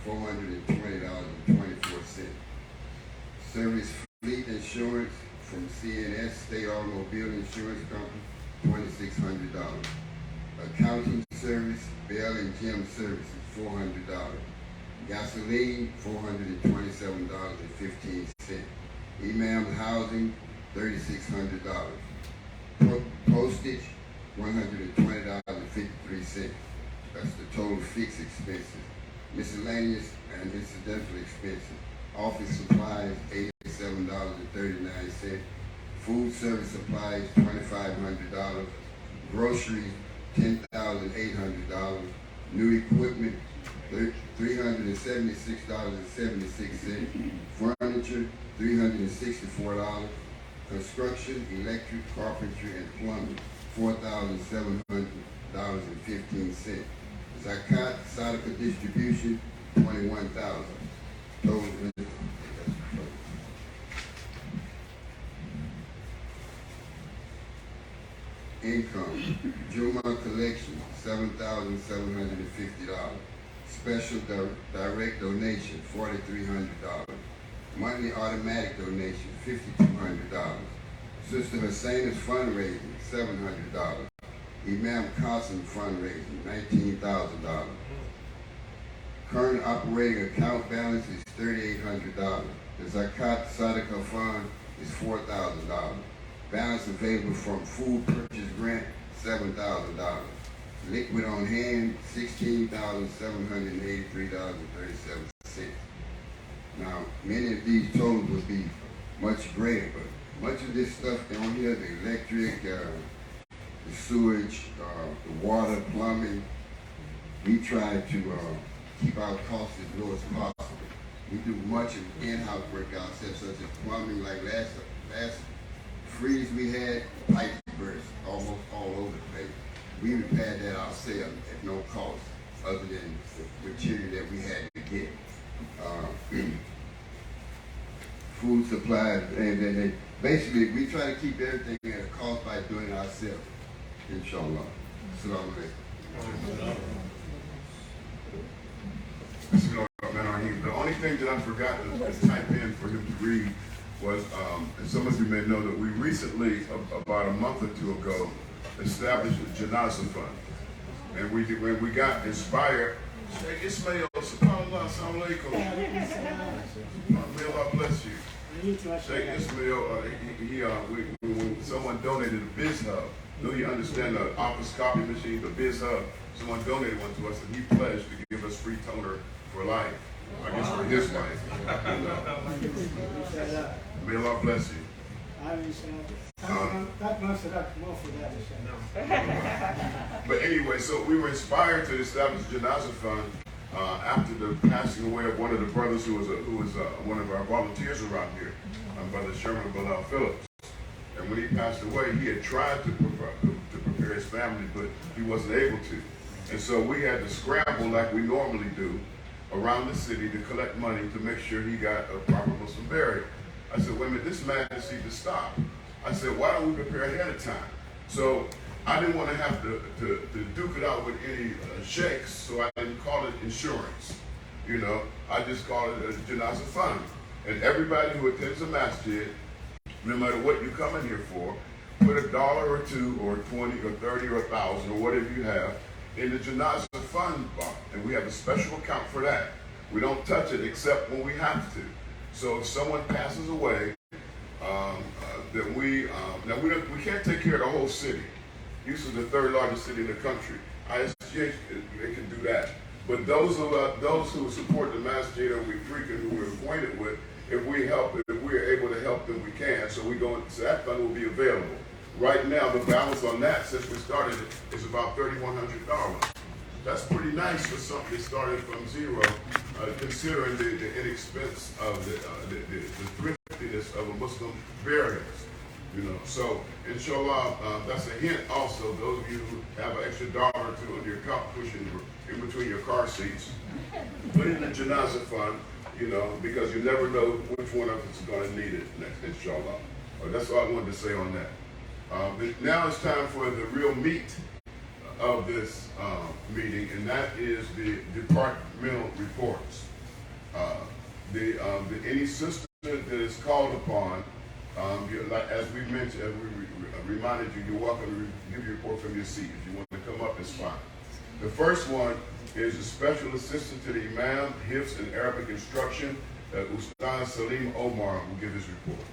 $420.24. Service fleet insurance from CNS State Automobile Insurance Company, $2,600. Accounting service, Bell and Gym services, $400. Gasoline, $427.15. Imam housing, $3,600. Postage, $120.53. That's the total fixed expenses. Miscellaneous and incidental expenses. Office supplies, $87.39. Food service supplies, $2,500. Groceries, $10,800. New equipment, $376.76. Furniture, $364. Construction, electric, carpentry, and plumbing, $4,700.15. Zakat, Sadaqah distribution, $21,000. Total income, Juma collection, $7,750. Special direct donation, $4,300. Monthly automatic donation, $5,200. Sister Husseina's fundraising, $700. Imam Qasim fundraising, $19,000. Current operating account balance is $3,800. The Zakat Sadaqah fund is $4,000. Balance available from food purchase grant, $7,000. Liquid on hand, $16,783.37. Now, many of these totals would be much greater, but much of this stuff on here, the electric, the sewage, the water, plumbing, we try to keep our costs as low as possible. We do much of in-house work ourselves, such as plumbing. Like last freeze we had, pipes burst almost all over the place. We repaired that ourselves at no cost, other than the material that we had to get. Food supplies, and then basically we try to keep everything at a cost by doing it ourselves. Inshallah. Assalamu alaikum. The only thing that I forgot to type in for him to read was, and some of you may know that we recently, about a month or two ago, established a Janazah fund. And when we got inspired, Sheikh Ismail, subhanAllah, assalamu alaikum. May Allah bless you. Sheikh Ismail, when someone donated a Biz Hub, do you understand the office copy machine, the Biz Hub? Someone donated one to us, and he pledged to give us free toner for life. I guess for his life. May Allah bless you. But anyway, so we were inspired to establish a Janazah fund after the passing away of one of the brothers who was one of our volunteers around here, Brother Sherman Bilal Phillips. And And when he passed away, he had tried to prepare his family, but he wasn't able to. And so we had to scramble like we normally do around the city to collect money to make sure he got a proper Muslim burial. I said, wait a minute, this madness needs to stop. I said, why don't we prepare ahead of time? So I didn't want to have to duke it out with any sheikhs, so I didn't call it insurance. You know, I just call it a janazah fund. And everybody who attends a masjid, no matter what you come in here for, put $1 or $2 or 20 or 30 or 1,000 or whatever you have in the janazah fund bar. And we have a special account for that. We don't touch it except when we have to. So if someone passes away, then we can't take care of the whole city. Houston is the third largest city in the country. ISGH, they can do that. But those who support the masjid or we frequent, who we're acquainted with, if we're able to help them, we can. So so that fund will be available. Right now, the balance on that, since we started it, is about $3,100. That's pretty nice for something starting from zero, considering the inexpense of the thriftiness of a Muslim burials. You know, so inshallah, that's a hint also. Those of you who have an extra $1 or $2 in your cup cushion in between your car seats, put it in the janazah fund, you know, because you never know which one of us is going to need it next, inshallah. That's all I wanted to say on that. But now it's time for the real meat of this meeting, and that is the departmental reports. Any sister that is called upon, as we mentioned, as we reminded you, you're welcome to give your report from your seat. If you want to come up, it's fine. The first one is a special assistant to the Imam, Hirsch and Arabic instruction. Ustaz Salim Omar will give his report.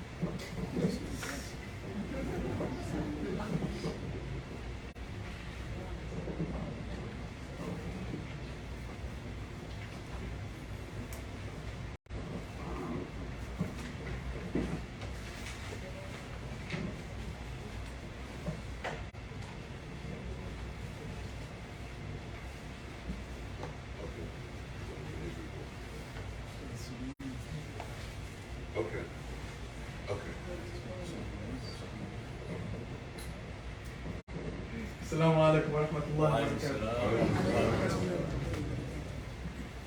السلام عليكم ورحمة الله وبركاته.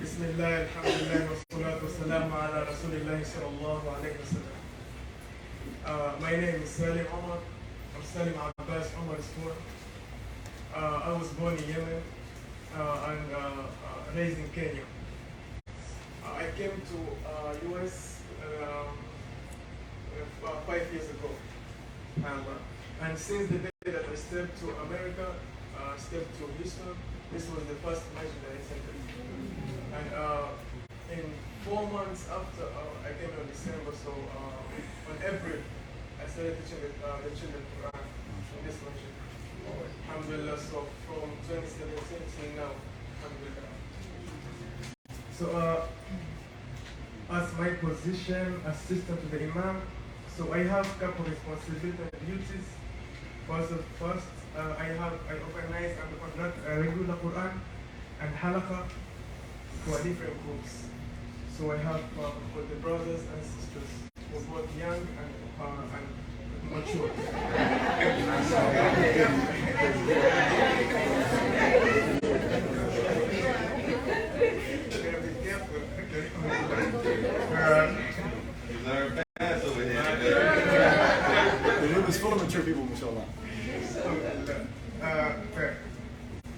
بسم الله الحمد لله والصلاة والسلام على رسول الله صلى الله عليه وسلم. My name is Salim Omar. I'm Salim Abbas Omar Ismour. I was born in Yemen and raised in Kenya. I came to US 5 years ago. And since the day that I stepped to America, stepped to Houston, this was the first masjid that I attended. And in 4 months after I came in December, so on April, I started teaching the children Quran in this masjid. Alhamdulillah, so from 2017 till now, alhamdulillah. So as my position, assistant to the Imam, so I have a couple of responsibilities and duties. First, I organize and conduct a regular Quran and halakha for different groups. So I have for the brothers and sisters who are both young and mature. It's full of mature people, mashallah.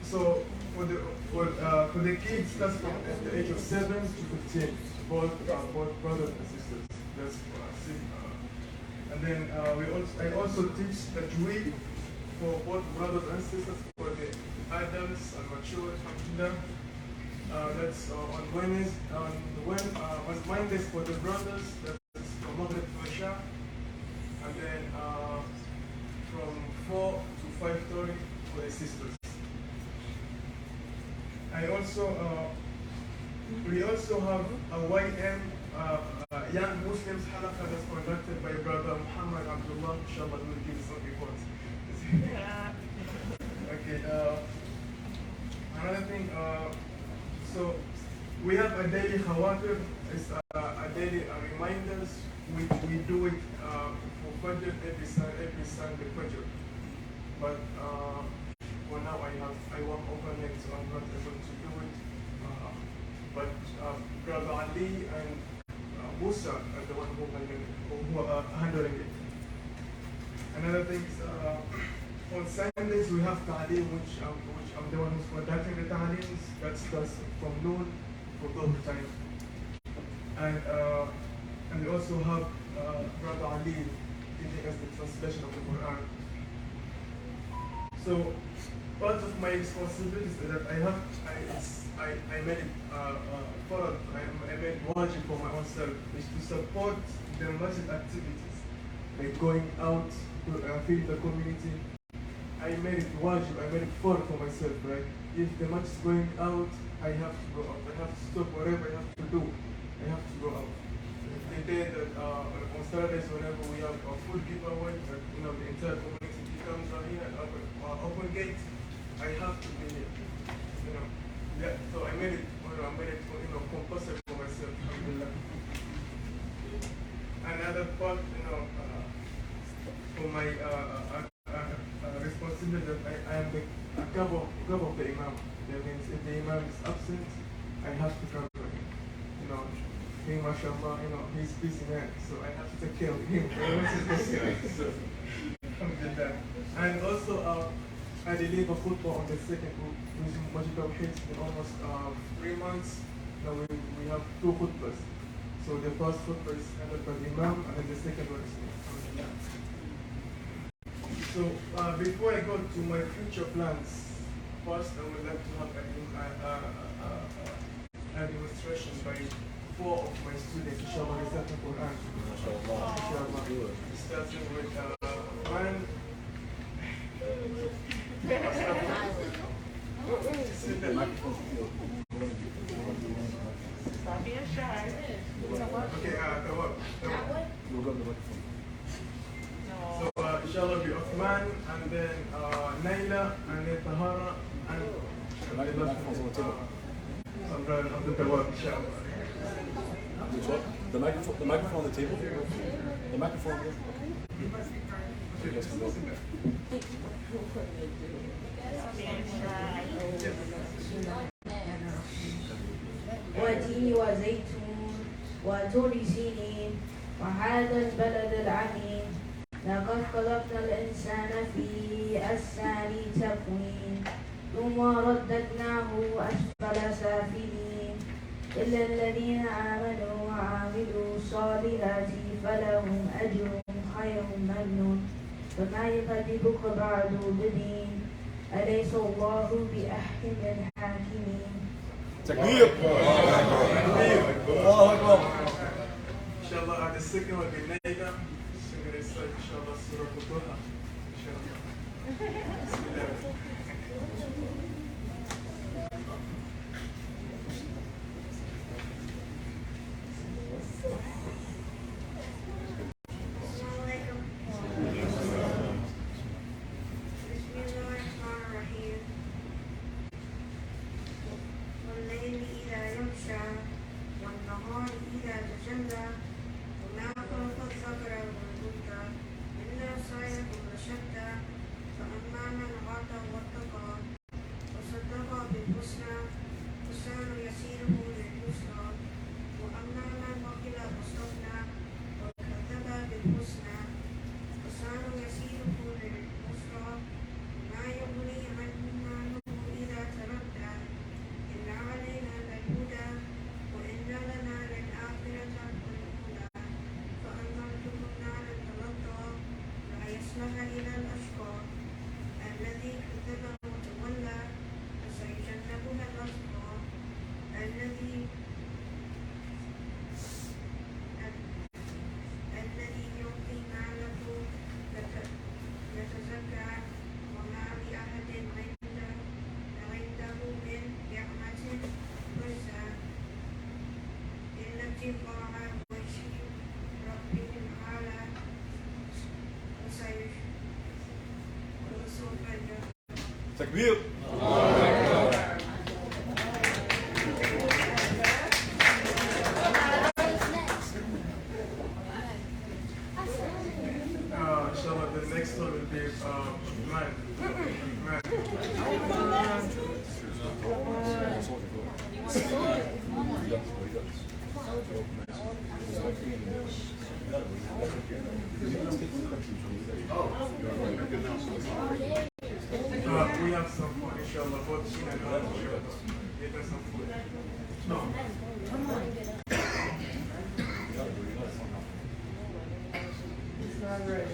So for the kids, that's from the age of 7 to 15, both brothers and sisters. That's and then I also teach the Tajweed for both brothers and sisters, for the adults and mature, alhamdulillah. That's on Wednesdays, on Mondays for the brothers, that's from Maghrib to Isha. And then from 4 to 5:30 for the sisters. We also have a YM, Young Muslims halakha that's conducted by Brother Muhammad Abdullah. Inshallah, we will give some reports. Okay. Another thing. So we have a daily khawatir. It's a daily reminders, which we do it for Fajr every Sunday Fajr. But for now I work overnight, so I'm not able to do it. But Brother Ali and Musa are the one who are handling it. Another thing is on Sundays we have Ta'aleem, which I'm the one who's conducting the Ta'aleems. That's from noon for all the time. And we also have Brother Ali teaching us the translation of the Quran. So part of my responsibilities is that I made it I made wajib for my own self, is to support the masjid activities, like going out to feed the community. I made it wajib, I made it fun for myself, right? If the masjid is going out, I have to go out. I have to stop whatever I have to do. I have to go out. The day that on Saturdays, whenever we have a food giveaway, that the entire community comes out here and open gate, I have to be here. Yeah. So I made it compulsory for myself. Alhamdulillah. Another part, for my responsibility, that I am the cover of the Imam. That means if the Imam is absent, I have to cover him. Him, mashallah, he's busy man, so I have to take care of him. So, alhamdulillah. And also, I deliver football on the second group, which is Masjid At-Tawhid, in almost 3 months. Now we have 2 footballs. So the first football is handled by the Imam, and then the second one is me. So before I go to my future plans, first I would like to have a demonstration by 4 of my students, inshallah, reciting the Quran. Inshallah. Starting with one. Stop being shy. Okay, so inshallah be Uthman, and then Naila, and then Tahara, and the last of the Tawab, inshallah. The microphone on the table? The microphone here? Okay, yes, go. وتين وزيتون وطور سينين وهذا البلد العميم لقد خلقنا الإنسان في أحسن تقويم ثم رددناه أسفل سافلين إلا الذين آمنوا وعملوا الصالحات فلهم أجر غير ممنون فما يكذبك بعد بدين أليس الله بأحكم الحاكمين. Takbir! Allahu Akbar! Inshallah, the second will be Naida. She's going to recite, inshallah, Surah Al-Duha. Inshallah. Bismillah. Takbir! inshallah, the next one will be man. We have some food, inshallah, both soon and all, inshallah. Get us some food. No. It's not right.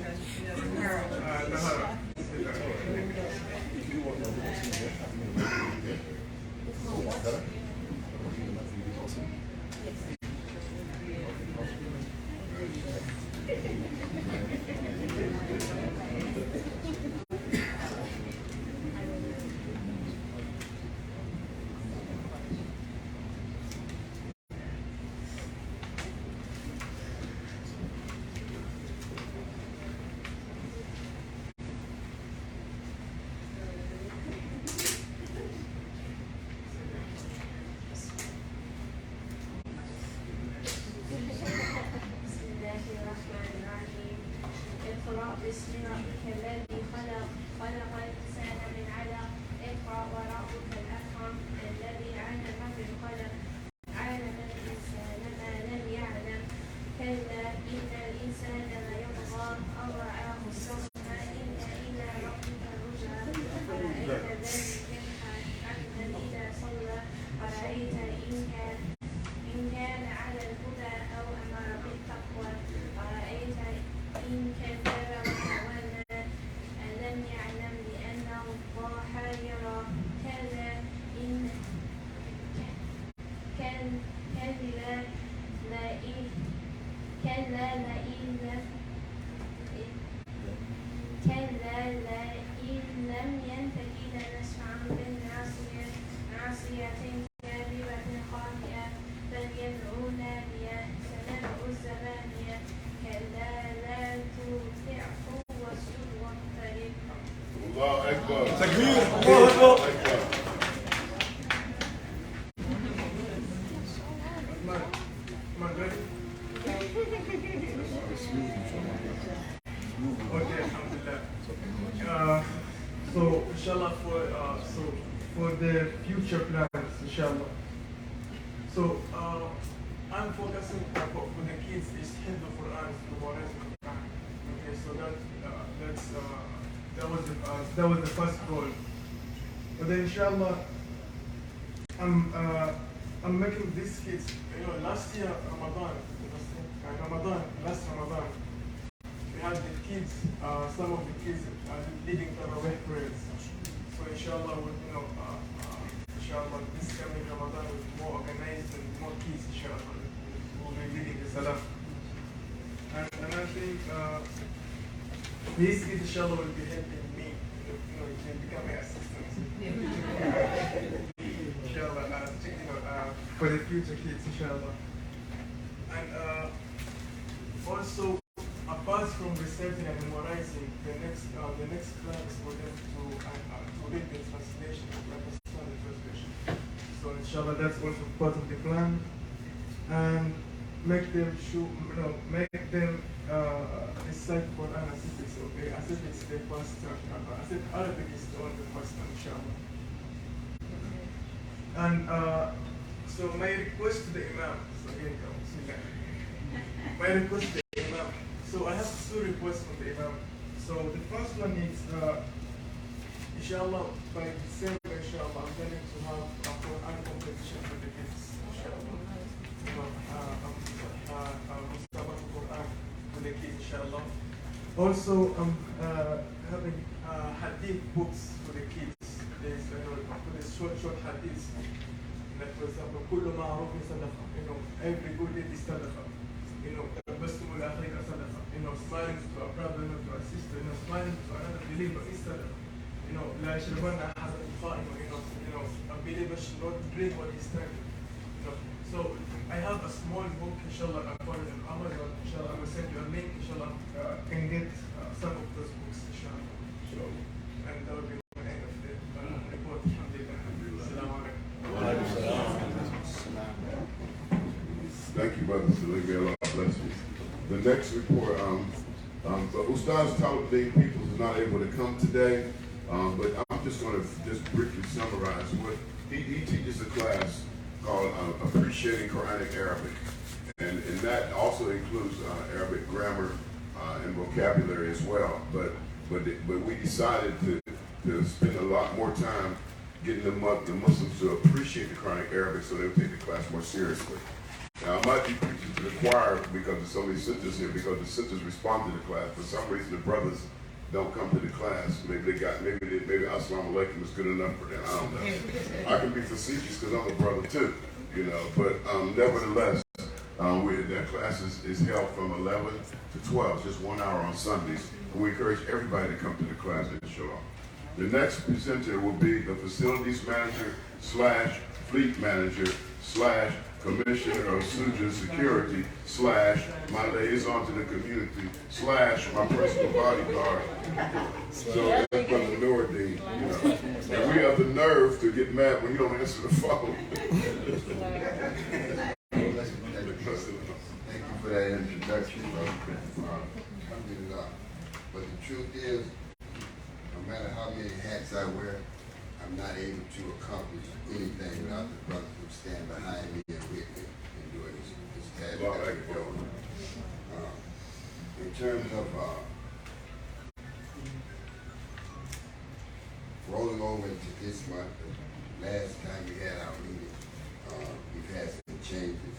بسم ربك الذي خلق الإنسان من علق اقرأ وربك الأكرم الذي علم بالقلم علم الإنسان ما لم يعلم كلا إن الإنسان ليطغى أن رآه استغنى إن إلى ربك الرجعى أرأيت الذي ينهى عبدا إذا صلى أرأيت إن كان على الهدى أو أمر بالتقوى أرأيت إن كذب وتولى ألم يعلم بأن الله يرى كلا إن لئن لم ينته لنسفعا بالناصية كاذبة خاطئة فليدعو ناديا سندعو الزبانية كلا لا تطعه واسجد واقترب. الله أكبر. تكبير. الله أكبر. Okay, alhamdulillah. So inshallah for the future plans, inshallah. So I'm focusing for the kids is Hifz the Quran, memorizing the Quran. Okay, so that was the first goal. But then inshallah, I'm making these kids. You know, last year last Ramadan, we had the kids. Some of the kids leading Tarawih prayers. So inshallah, inshallah, this coming Ramadan will be more organized and more kids. Inshallah, will be leading the Salah. And I think these kids, inshallah, will be helping me. To become my assistant. Inshallah, for the future kids, inshallah. And also, apart from reciting and memorizing, the next plan is for them to read the translation, to understand the translation. So inshallah, that's also part of the plan. And make them recite Quran as if it's okay, as if it's the first time, as if Arabic is the only first time, inshallah. And so my request to the Imam, my request to the Imam. So I have two requests from the Imam. So the first one is, inshallah, by December, inshallah, I'm going to have a Quran competition for the kids, inshallah. Mustafa Quran for the kids, inshallah. Also, I'm having hadith books for the kids. There's for the short hadiths. Like for example, كل معروف صدقة. Every good deed is صدقة. تبسم الأخير صدقة. Smiling to a brother, to a sister. Smiling to another believer is صدقة. لا يشربن أحد قائم. A believer should not drink what is standing. So I have a small book, inshallah, according to Amazon. Inshallah, I will send you a link. Inshallah, can get some of those books, inshallah. So, and that will be the end of the report. Thank you, Brother Salim. May Allah bless you. The next report But Ustaz Talabeem Peoples is not able to come today, but I'm just going to just briefly summarize what he teaches a class called Appreciating Quranic Arabic, and that also includes Arabic grammar and vocabulary as well. But we decided to spend a lot more time getting the Muslims to appreciate the Quranic Arabic so they would take the class more seriously. Now, I might be preaching to the choir because there's so many sisters here, because the sisters respond to the class. For some reason, the brothers don't come to the class. Maybe Assalamu Alaikum is good enough for them. I don't know. I can be facetious because I'm a brother too, you know. But nevertheless, that class is held from 11 to 12, just 1 hour on Sundays. And we encourage everybody to come to the class, inshallah. The next presenter will be the facilities manager / fleet manager / commissioner of Suja Security / my liaison to the community / my personal bodyguard. So that's Brother Nuruddin, you know. And we have the nerve to get mad when you don't answer the phone. Thank you for that introduction. Alhamdulillah. But the truth is, no matter how many hats I wear, I'm not able to accomplish anything without the brothers who stand behind me and with me in doing this task that we're doing. In terms of rolling over into this month, the last time we had our meeting, we've had some changes.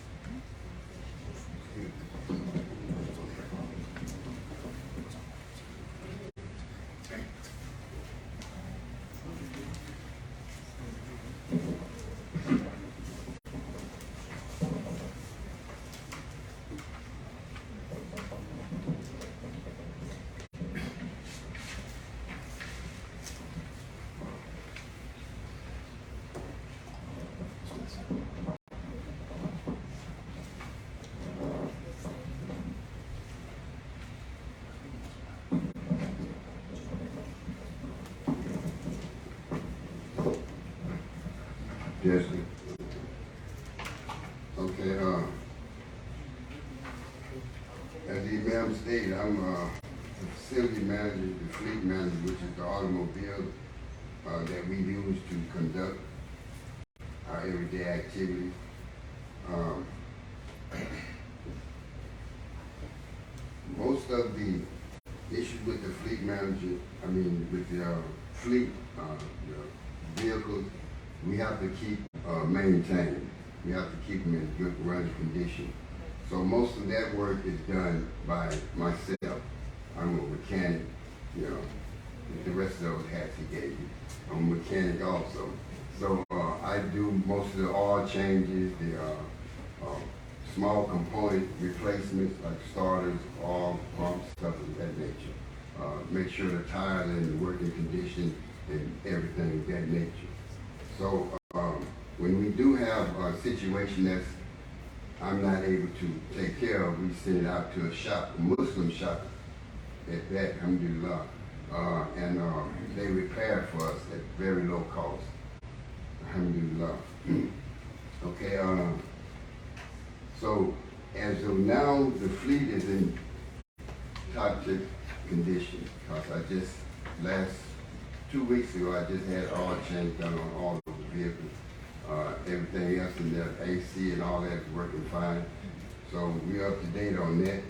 Yes. Okay, as the Imam stated, I'm the facility manager, the fleet manager, which is the automobile that we use to conduct our everyday activities. Most of the issues with the fleet manager, with the fleet, the vehicles, we have to keep maintained. We have to keep them in good running condition. So most of that work is done by myself. I'm a mechanic, you know, with the rest of those hats he gave you. I'm a mechanic also. So I do most of the oil changes, the small component replacements like starters, oil, pumps, stuff of that nature. Make sure the tires are in working condition and everything of that nature. So when we do have a situation that's I'm not able to take care of, we send it out to a shop, a Muslim shop at that, alhamdulillah. And they repair it for us at very low cost, alhamdulillah. Okay, so as of now, the fleet is in top-tip condition, because last 2 weeks ago, I just had oil change done on all of the vehicles. Everything else in there, AC and all that is working fine. So we're up to date on that.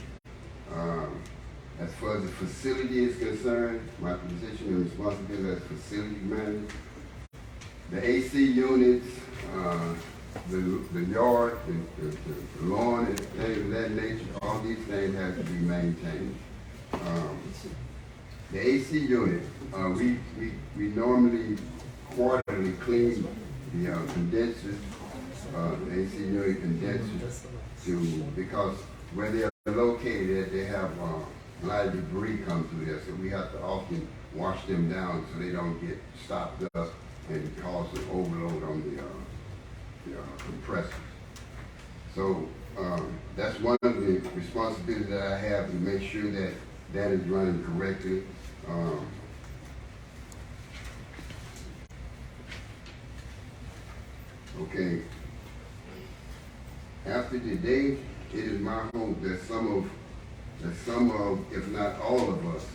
As far as the facility is concerned, my position and responsibility as facility manager, the AC units, the yard, the lawn, and things of that nature, all these things have to be maintained. The AC unit, we normally quarterly clean the condensers, the AC unit condensers, because where they're located, they have a lot of debris come through there, so we have to often wash them down so they don't get stopped up and cause an overload on the compressors. So that's one of the responsibilities that I have, to make sure that that is running correctly. Okay. After today, it is my hope that some of that some of, if not all of us,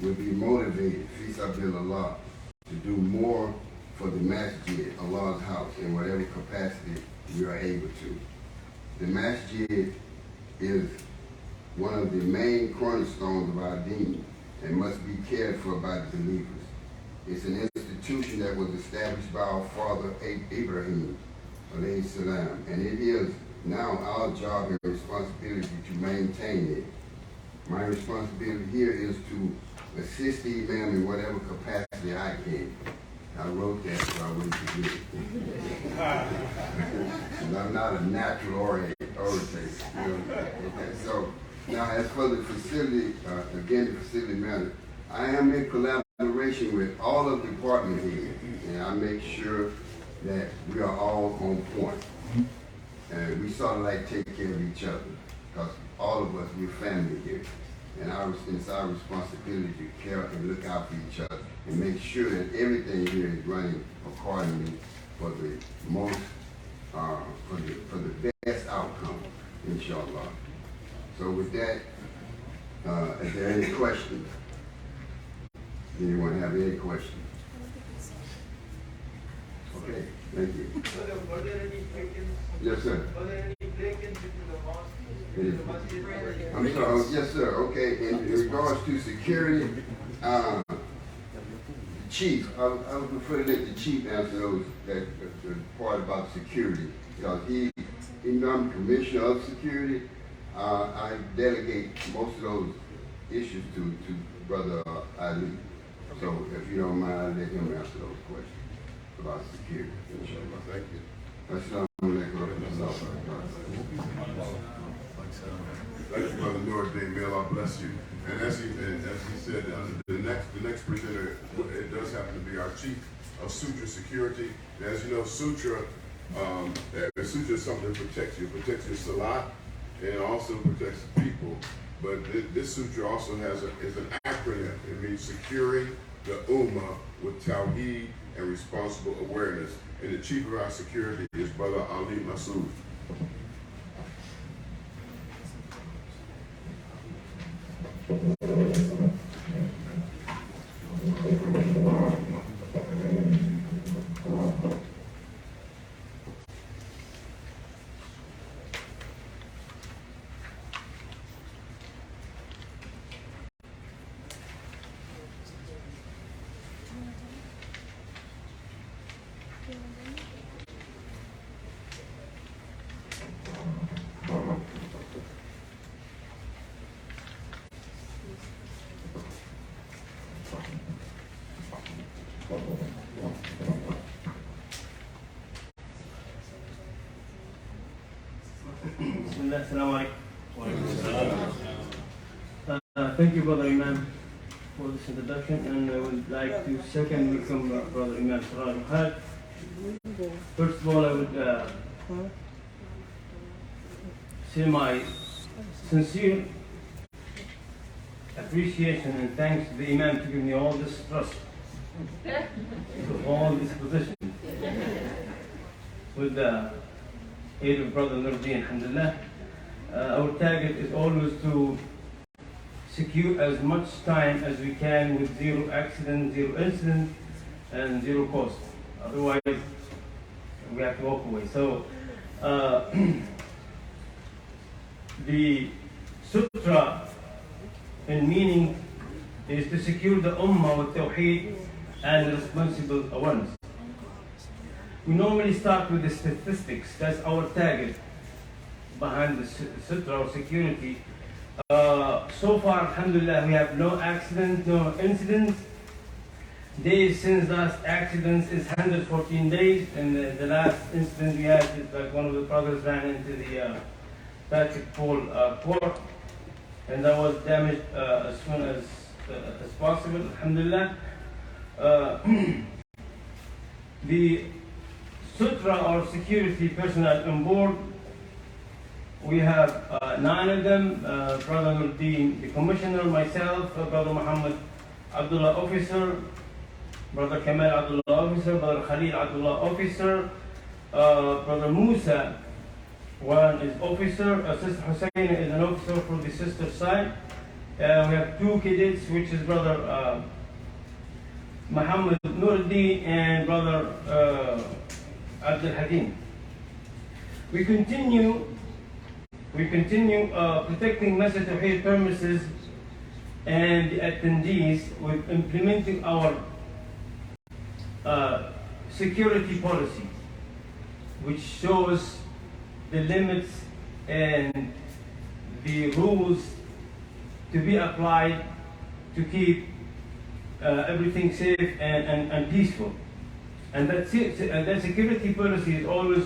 will be motivated, fisabilillah, to do more for the masjid, Allah's house, in whatever capacity we are able to. The masjid is one of the main cornerstones of our deen and must be cared for by the believers. It's an institution that was established by our father Ibrahim, alayhi salam, and it is now our job and responsibility to maintain it. My responsibility here is to assist the imam in whatever capacity I can. I wrote that so I wouldn't forget it. And I'm not a natural orator. Okay, so now as for the facility, again, the facility matter, I am in collaboration with all of the department heads, and I make sure that we are all on point. And we sort of like take care of each other, because all of us, we're family here. And it's our responsibility to care and look out for each other and make sure that everything here is running accordingly for the most, for the best outcome, inshallah. So with that, is there any questions? Anyone have any questions? Okay, thank you. Were there any break-ins? Yes, sir. Were there any break-ins into the mosque? I'm sorry, yes, sir. Okay, in regards to security, the chief, I would prefer to let the chief answer those, that the part about security, because he's the commissioner of security. I delegate most of those issues to Brother Ali. So if you don't mind, I'll let him answer those questions about security. Inshallah. Thank you. Thank you, Brother Nuruddin. May Allah bless you. And as he said, the next presenter, it does happen to be our chief of Sutra Security. And as you know, Sutra is something that protects you. It protects your salat and also protects people. But this sutra also is an acronym. It means securing the ummah with tawheed and responsible awareness. And the chief of our security is Brother Ali Masood. Thank you, Brother Imam, for this introduction, and I would like to second welcome Brother Imam Siraj Wahaj. First of all, I would say my sincere appreciation and thanks to the Imam to give me all this trust, to all this position. With the aid of Brother Nuruddin, alhamdulillah, our target is always to secure as much time as we can with zero accident, zero incident, and zero cost. Otherwise, we have to walk away. So, the sutra in meaning is to secure the ummah with tawheed and responsible awareness. We normally start with the statistics. That's our target behind the sutra or security. So far, alhamdulillah, we have no accidents, no incidents. Days since last accidents is 114 days, and the last incident we had is like one of the brothers ran into the basketball court, and that was damaged as soon as possible, alhamdulillah. The sutra or security personnel on board, we have 9 of them, Brother Nuruddin, the Commissioner, myself, Brother Muhammad Abdullah, Officer, Brother Kamal Abdullah, Officer, Brother Khalil Abdullah, Officer, Brother Musa One is officer, Sister Hussein is an officer for the sister side. We have 2 cadets, which is brother Muhammad Nurdi and brother Abdul Hakim. We continue protecting Masjid At-Tawhid premises and the attendees with implementing our security policy, which shows the limits and the rules to be applied to keep everything safe and peaceful. And that security policy is always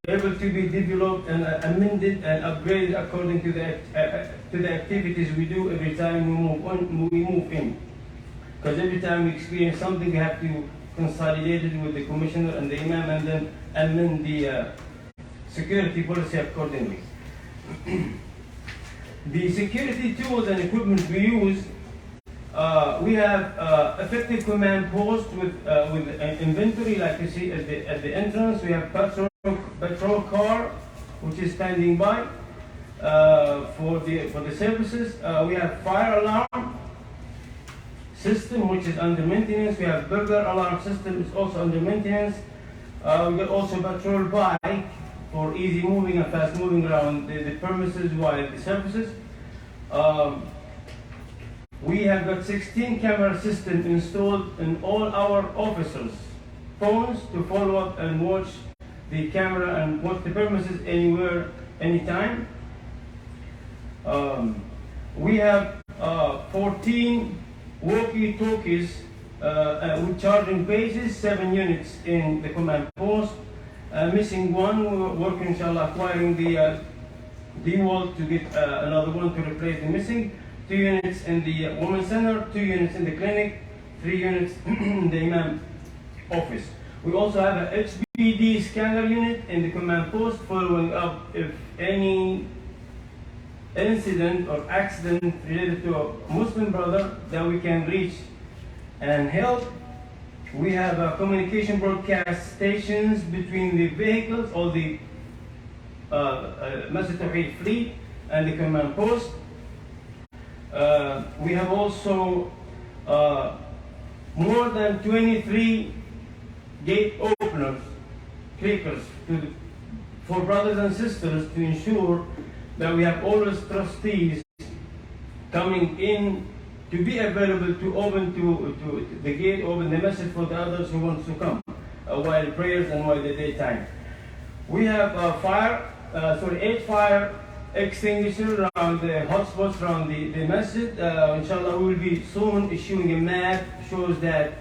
able to be developed and amended and upgraded according to the activities we do every time we move in. Because every time we experience something, we have to consolidate it with the commissioner and the imam, and then amend the security policy accordingly. The security tools and equipment we use, we have effective command post with inventory, like you see at the entrance. We have patrol car, which is standing by for the services. We have fire alarm system, which is under maintenance. We have burglar alarm system, is also under maintenance. We got also patrol bike for easy moving and fast moving around the premises while the services. We have got 16 camera system installed in all our officers' phones to follow up and watch the camera and watch the premises anywhere, anytime. We have 14 walkie-talkies with charging bases, 7 units in the command post. Missing one, we're working inshallah acquiring the wall to get another one to replace the missing. 2 units in the women's center, 2 units in the clinic, 3 units in the imam office. We also have a HBD scanner unit in the command post, following up if any incident or accident related to a Muslim brother that we can reach and help. We have communication broadcast stations between the vehicles, all the Masjid At-Tawhid fleet and the command post. We have also more than 23 gate openers, clickers, for brothers and sisters, to ensure that we have always trustees coming in to be available to open to the gate, open the message for the others who want to come while prayers and while the daytime. We have 8 fire extinguishers around the hotspots around the masjid. Inshallah, we will be soon issuing a map shows that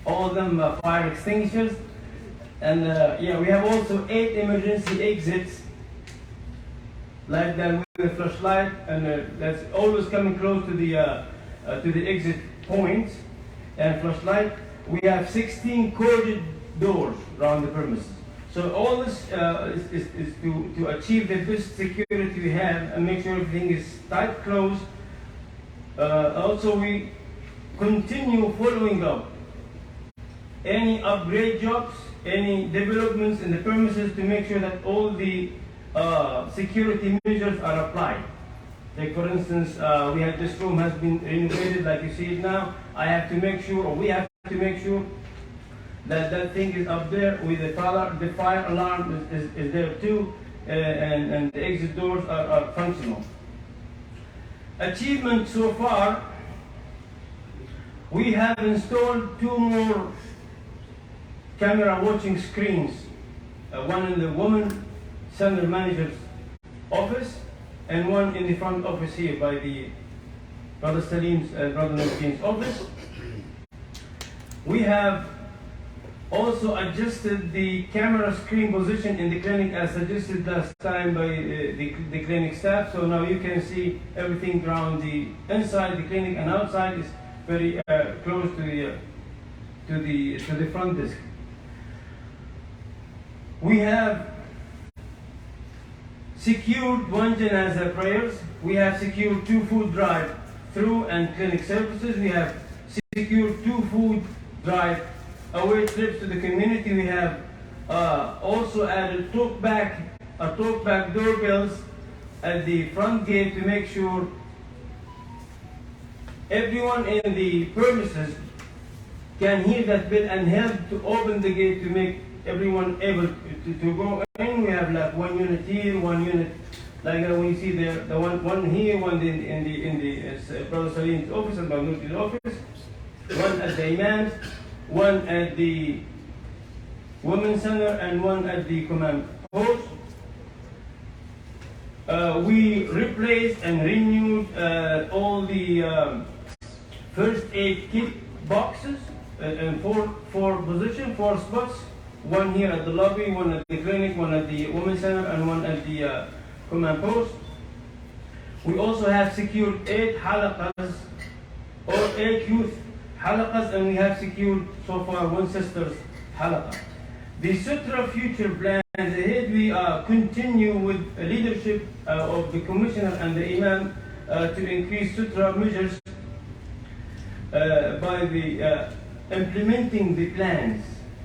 all of them are fire extinguishers. And we have also 8 emergency exits like that with a flashlight, and that's always coming close to the exit points and flashlight. We have 16 corded doors around the premises. So all this is to achieve the best security we have and make sure everything is tight closed. Also, we continue following up any upgrade jobs, any developments in the premises to make sure that all the security measures are applied. Like for instance, we have this room has been renovated like you see it now. I have to make sure, or we have to make sure that that thing is up there with the fire alarm is there too, and the exit doors are functional. Achievement so far, we have installed 2 more camera watching screens, one in the women center manager's office and one in the front office here by the Brother Salim's and Brother Nordin's office. We have also adjusted the camera screen position in the clinic as suggested last time by the clinic staff. So now you can see everything around the inside the clinic and outside is very close to the front desk. We have secured 1 janazah prayers. We have secured 2 food drive through and clinic services. We have secured 2 food drive away trips to the community. We have also added talkback doorbells at the front gate to make sure everyone in the premises can hear that bell and help to open the gate to make everyone able to go in. We have like one unit here, one unit like when you see the one here, one in the Brother Salim's office and Banuti's office, one at the Imam's, one at the Women's Center, and one at the command post. We replaced and renewed all the first aid kit boxes in four positions, 4 spots. One here at the lobby, one at the clinic, one at the Women's Center, and one at the command post. We also have secured 8 halaqas or 8 youth halaqas, and we have secured so far 1 sister's halaqa. The Sutra future plans ahead, we continue with leadership of the Commissioner and the Imam to increase Sutra measures by the implementing the plans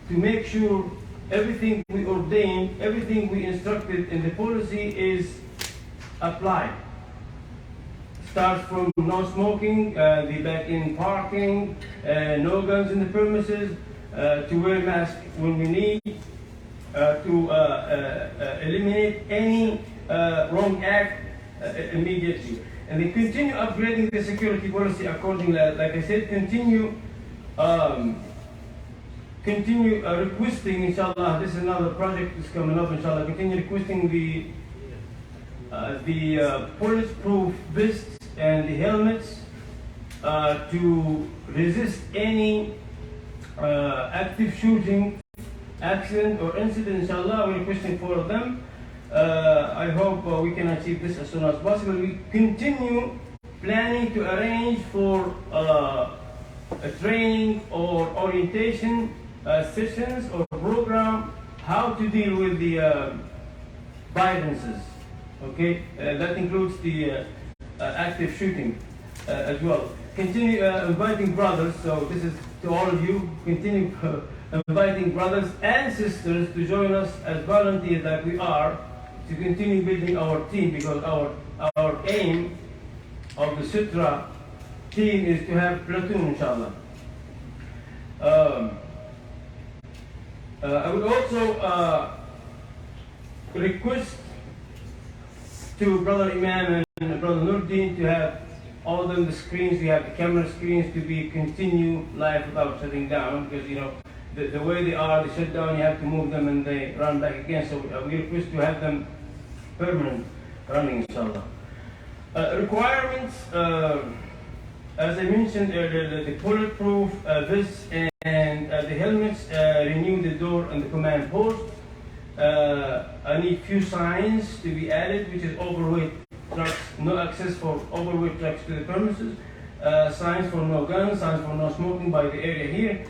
to make sure everything we ordained, everything we instructed in the policy is applied. Starts from no smoking, the back-in parking, no guns in the premises, to wear masks when we need, to eliminate any wrong act immediately. And they continue upgrading the security policy accordingly. Like I said, continue requesting, inshallah, this is another project that's coming up, inshallah, continue requesting the bulletproof vests and the helmets to resist any active shooting, accident or incident, inshallah. We're requesting 4 of them. I hope we can achieve this as soon as possible. We continue planning to arrange for a training or orientation sessions or program how to deal with the violences. Okay, that includes the active shooting as well. Continue inviting brothers. So this is to all of you. Continue inviting brothers and sisters to join us as volunteers that we are, to continue building our team, because our aim of the Sutra team is to have platoon, inshallah. I would also request to Brother Imam and Brother Nuruddin to have all of them the screens, we have the camera screens to be continue live without shutting down, because you know the way they are, they shut down, you have to move them and they run back again. So we request to have them permanent running, inshallah. Requirements, as I mentioned earlier, the bulletproof vests and the helmets, renew the door and the command post. I need few signs to be added, which is overweight trucks, no access for overweight trucks to the premises, signs for no guns, signs for no smoking by the area here,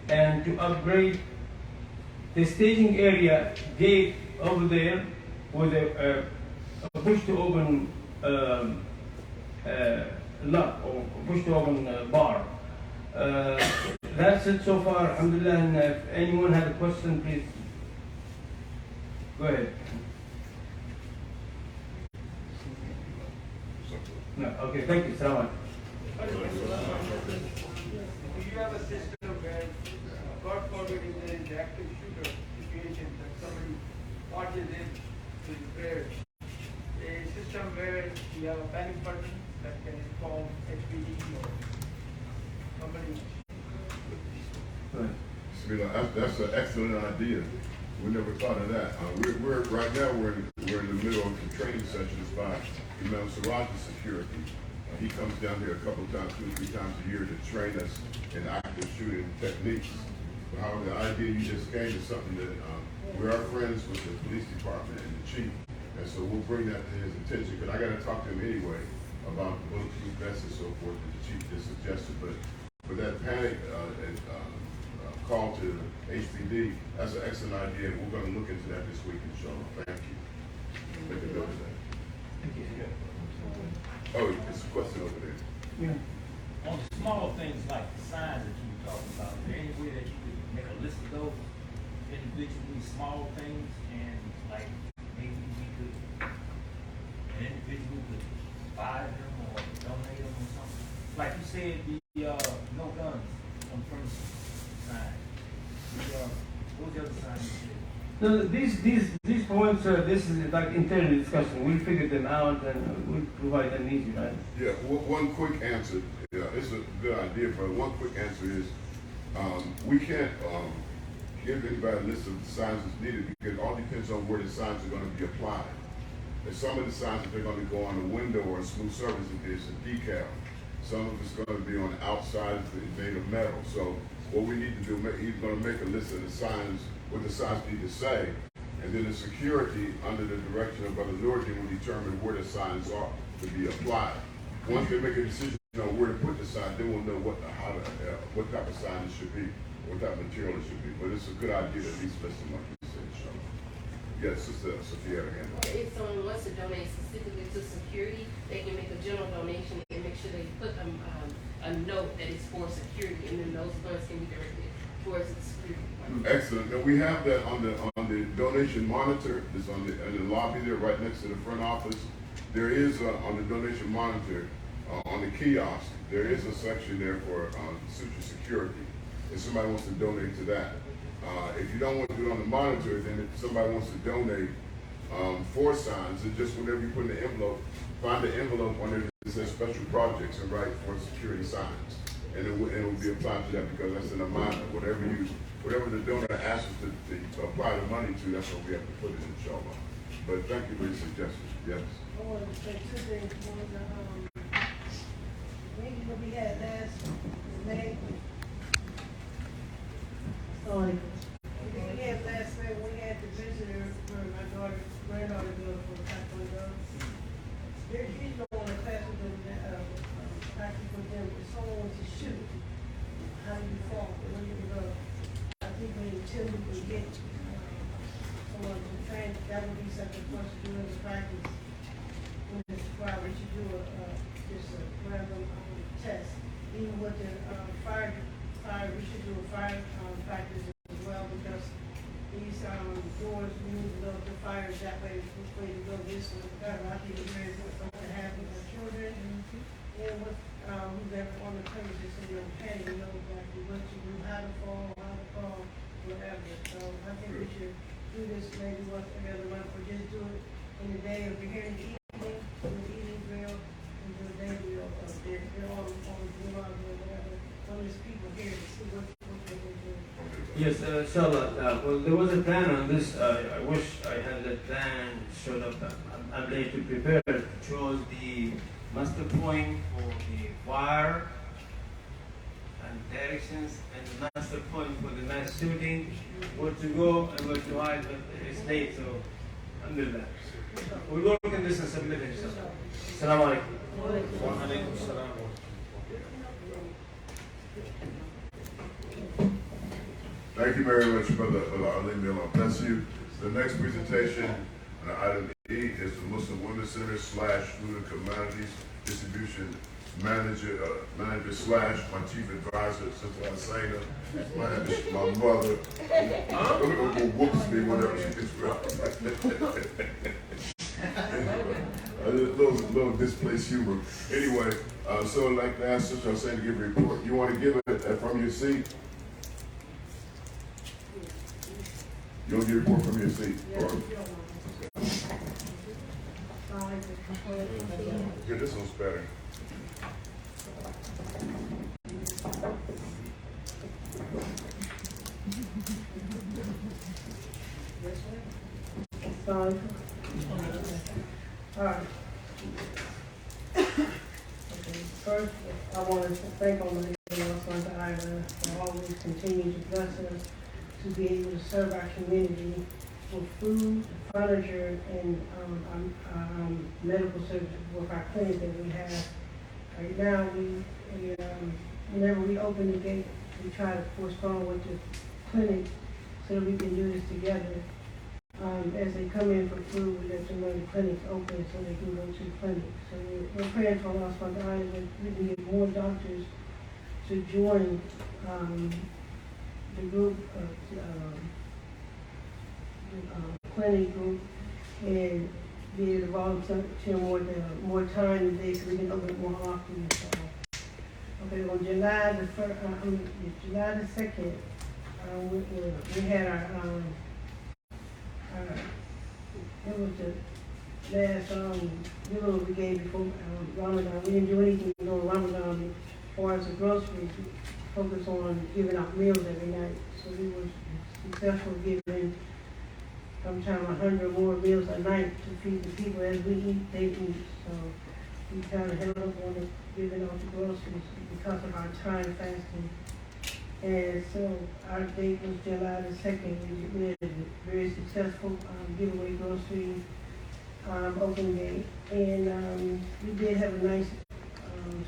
and to upgrade the staging area gate over there with a push to open lock or push to open bar. That's it so far, alhamdulillah. And if anyone has a question, please go ahead. No, okay, thank you. Salaam alaikum. Do you have a system where, God forbid, if there is active shooter situation that somebody marches in to the prayer, a system where you have a panic button that can inform HPD or somebody? That's an excellent idea. We never thought of that. We're right now we're in the middle of the training sessions by Imam Siraj Security. He comes down here a couple of times, 2 or 3 times a year to train us in active shooting techniques. But however, the idea you just gave is something that we are friends with the police department and the chief, and so we'll bring that to his attention. But I got to talk to him anyway about the bulletproof vests and so forth that the chief just suggested. But for that panic call to HPD, that's an excellent idea, and we're going to look into that this week, inshallah. Thank you. Make a note of that. Thank you. Oh, there's a question over there. Yeah. On the small things like the signs that you were talking about, is there any way that you could make a list of those? individually small things, and like maybe we could, an individual could buy them or donate them or something. Like you said, the no guns on premises sign. What was the other sign you said? No, these points, this is like internal discussion. We'll figure them out and we'll provide them easy, right? Yeah, one quick answer. Yeah, it's a good idea, but one quick answer is we can't give anybody a list of the signs that's needed because it all depends on where the signs are going to be applied. And some of the signs that they're going to go on the window or a smooth surface is a decal. Some of it's going to be on the outside, it's made of metal. So what we need to do, he's going to make a list of the signs, what the signs need to say, and then the security under the direction of Brother Lurkin will determine where the signs are to be applied. Once they make a decision on where to put the sign, then we'll know what type of sign it should be, what type of material it should be. But it's a good idea to at least list them, like you said, so. Yes, Sister Sophia had a hand up. If someone wants to donate specifically to security, they can make a general donation and make sure they put a note that it's for security, and then those funds can be directed towards the security. Excellent. Now we have that on the donation monitor. It's in the lobby there, right next to the front office. There is on the donation monitor on the kiosk. There is a section there for suture security. If somebody wants to donate to that, if you don't want to do it on the monitor, then if somebody wants to donate 4 signs, and just whenever you put in the envelope, find the envelope on there that says special projects and write for security signs, and it will be applied to that because that's an amount. Whatever the donor asks us to apply the money to, that's what we have to put it in, inshallah. But thank you for your suggestion. Yes. I wanted to say 2 things. One, maybe what we had last May. We had last May when we had the visitor for my granddaughter girl for Taekwondo. There is no one in class with them, practice with them. If someone wants to shoot, how do you fall? Where do you go? I think we intend to get someone to train. That would be something for us to do as a practice. When it's required, we should do just a random test. Even with the fire, we should do a fire practice as well because these doors, we need to know the fire is that way, which way to go this way, whatever. I think it's very important to have with our children and with who's ever on the premises so you're petty, you know exactly what to do, how to fall, whatever. So I think we should do this maybe once every month or just do it in the day if you're here in the evening, do the evening drill, and do a day drill up there. They're all on the drill or whatever. When there's people here to see what they can do. Yes, inshallah. Well, there was a plan on this. I wish I had that plan showed up. I'm late to prepare. It shows the master point for the wire and directions, and the master point for the mass shooting, where to go and where to hide. But it's late, so alhamdulillah. We'll work on this and submit it, inshallah. Assalamu alaikum. Wa alaikum assalam. Thank you very much, Brother Ali Miller. Bless you. The next presentation, item E, is the Muslim Women's Center / Student Commodities Distribution Manager / my Chief Advisor, Sister Hussaina, my mother, who whoops me whenever she gets real. A little displaced humor. Anyway, so I'd like to ask Sister Hussaina to give a report. You want to give it from your seat? You'll get a report from your seat. Here, this one's better. All right. First, I want to thank Almighty Allah for always continuing to bless us to be able to serve our community with food, furniture, and medical services with our clinic that we have. Right now, whenever we open the gate, we try to correspond with the clinic so that we can do this together. As they come in for food, we let them know the clinic's open so they can go to the clinic. So we're praying for Allah that we can get more doctors to join the group clinic group and be able to volunteer more time today so we can open it more often. So, okay, on July the 2nd, we had our it was the last meal we gave before Ramadan. We didn't do anything during Ramadan as far as the groceries. We focused on giving out meals every night. So we were successful giving sometimes 100 more meals a night to feed the people as we eat, they eat. So we kind of held up on it, giving out the groceries because of our time fasting. And so our date was July the 2nd. We had a very successful giveaway grocery open day. And we did have a nice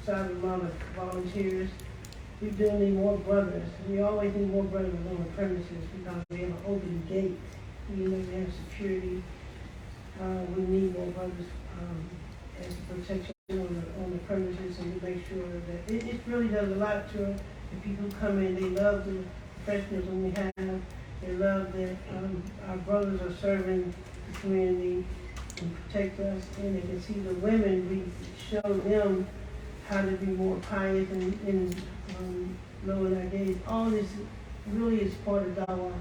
solid amount of volunteers. We do need more brothers. We always need more brothers on the premises because we have an open gate. We have security. We need more brothers as a protection on the premises, and we make sure that it really does a lot to the people who come in. They love the professionalism we have. They love that our brothers are serving the community and protect us, and they can see the women. We show them how to be more pious and lower our days. All this really is part of dawah.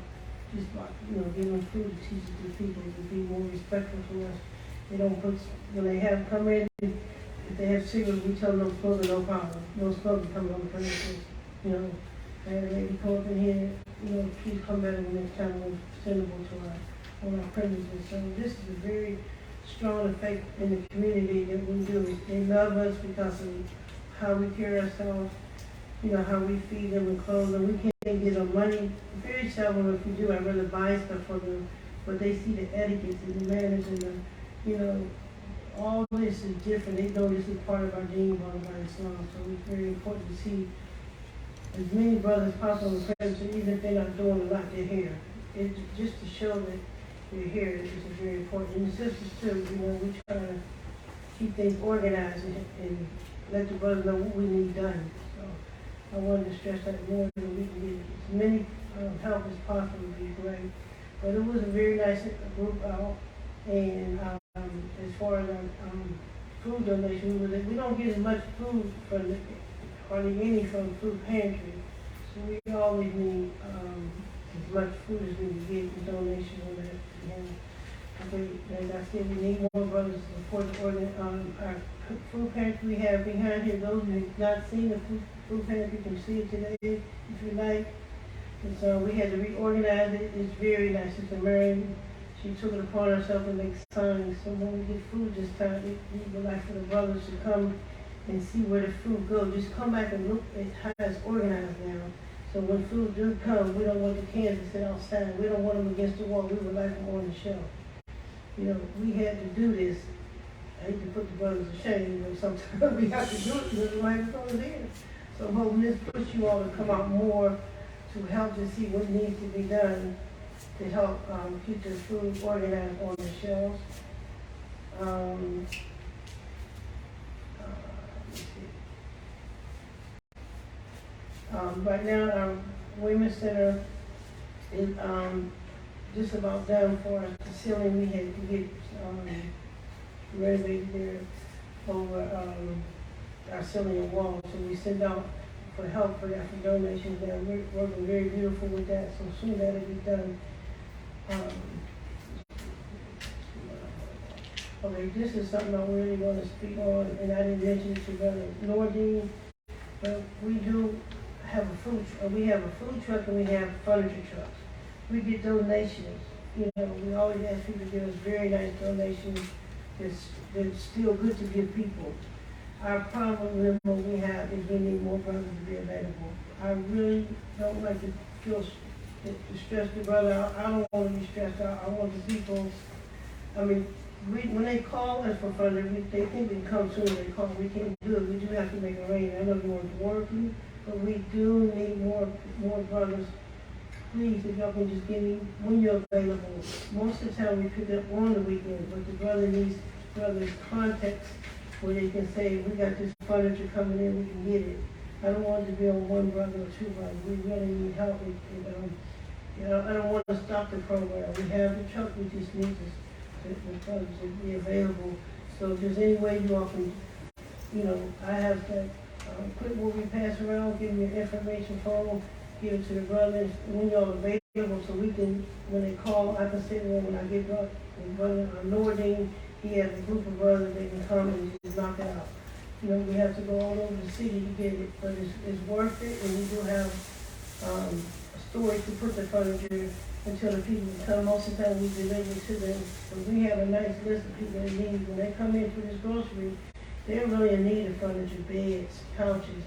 Just like, giving food to teach the people to be more respectful to us. They don't put, when they have come in, if they have cigarettes, we tell them no smoking, no problem. No smoking coming on the premises. And they come up in here, please come back the next time we're sustainable to on our premises. So this is a very strong effect in the community that we do. They love us because of how we carry ourselves, how we feed them and clothe them. We can't get them money. Very seldom if we do, I'd rather buy stuff for them. But they see the etiquette and the manners and all this is different. They know this is part of our deen, part of our Islam. So it's very important to see as many brothers possible on the premises, even if they're not doing a lot, they're here. It's just to show that they're here is very important. And the sisters too, we try to keep things organized and let the brothers know what we need done. So I wanted to stress that more than we can get as many help as possible would be great. But it was a very nice group out. And as far as our food donation, we don't get as much food from hardly any from food pantry. So we always need as much food as we can get in donation on that. Okay, as I said, we need more brothers to support our food pantry we have behind here. Those who have not seen the food pantry can see it today if you like. And so we had to reorganize it. It's very nice. Sister Mary, she took it upon herself to make signs. So when we get food this time, we would like for the brothers to come and see where the food goes. Just come back and look at how it's organized now. So when food do come, we don't want the cans to sit outside. We don't want them against the wall. We would like them on the shelf. We had to do this. I hate to put the brothers to shame, sometimes we have to do it because the life is on there. So I'm hoping this puts you all to come out more to help to see what needs to be done to help keep the food organized on the shelves. Right now, our Women's Center is just about done for us. The ceiling we had to get renovated there over our ceiling and walls. So we sent out for help for that, for donations there. We're working very beautiful with that, so soon that'll be done. Okay, this is something I really want to speak on, and I didn't mention it to Brother Nordine, but we do have a food truck and we have furniture trucks. We get donations. We always ask people to give us very nice donations that's still good to give people. Our problem we have is we need more brothers to be available. I really don't like to feel to stress the brother out. I don't want to be stressed out. I want the people, when they call us for funding, they think they come soon, they call, we can't do it. We do have to make arrangements. I know you want to work, but we do need more brothers. Please, if y'all can just give me when you're available. Most of the time we pick up on the weekend, but the brother needs brothers' contacts where they can say, we got this furniture coming in, we can get it. I don't want it to be on one brother or two brothers. We really need help. You know, I don't want to stop the program. We have the truck, we just need the funds to be available. So if there's any way you all can, you know, I have that clipboard we pass around, give me your information phone, give it to the brothers, when y'all available, so we can, when they call, I can say, well, when I get brother Nordine, he has a group of brothers, they can come and just knock it out. You know, we have to go all over the city to get it, but it's worth it, and we do have a storage to put the furniture until the people can come. Most of the time we deliver to them, but we have a nice list of people that need. When they come in for this grocery, they're really in need of furniture, beds, couches.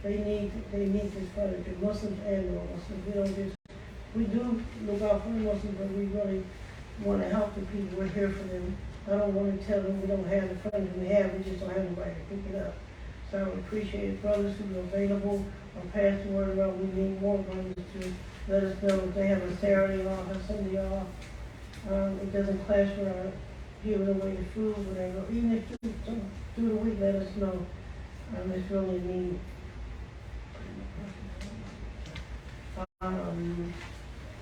They need this furniture, Muslims and non-Muslims. We do look out for the Muslims, but we really want to help the people. We're here for them. I don't want to tell them we don't have the furniture we have, we just don't have anybody to pick it up. So I would appreciate brothers who are available or pass the word around. We need more brothers to let us know if they have a Saturday off or Sunday off. It doesn't clash with our giving away the food, whatever. Even if through the week, let us know. It's really needed.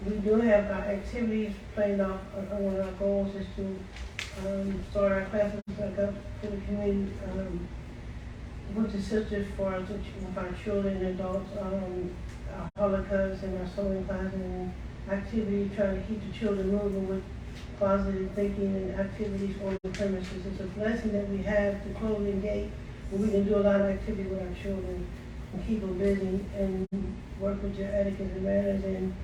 We do have our activities planned out. One of our goals is to start our classes back up for the community with the sisters for our children and adults, our holocaust and our sewing classes and activities, trying to keep the children moving with positive thinking and activities on the premises. It's a blessing that we have the closing gate where we can do a lot of activity with our children and keep them busy and work with their etiquette and manners and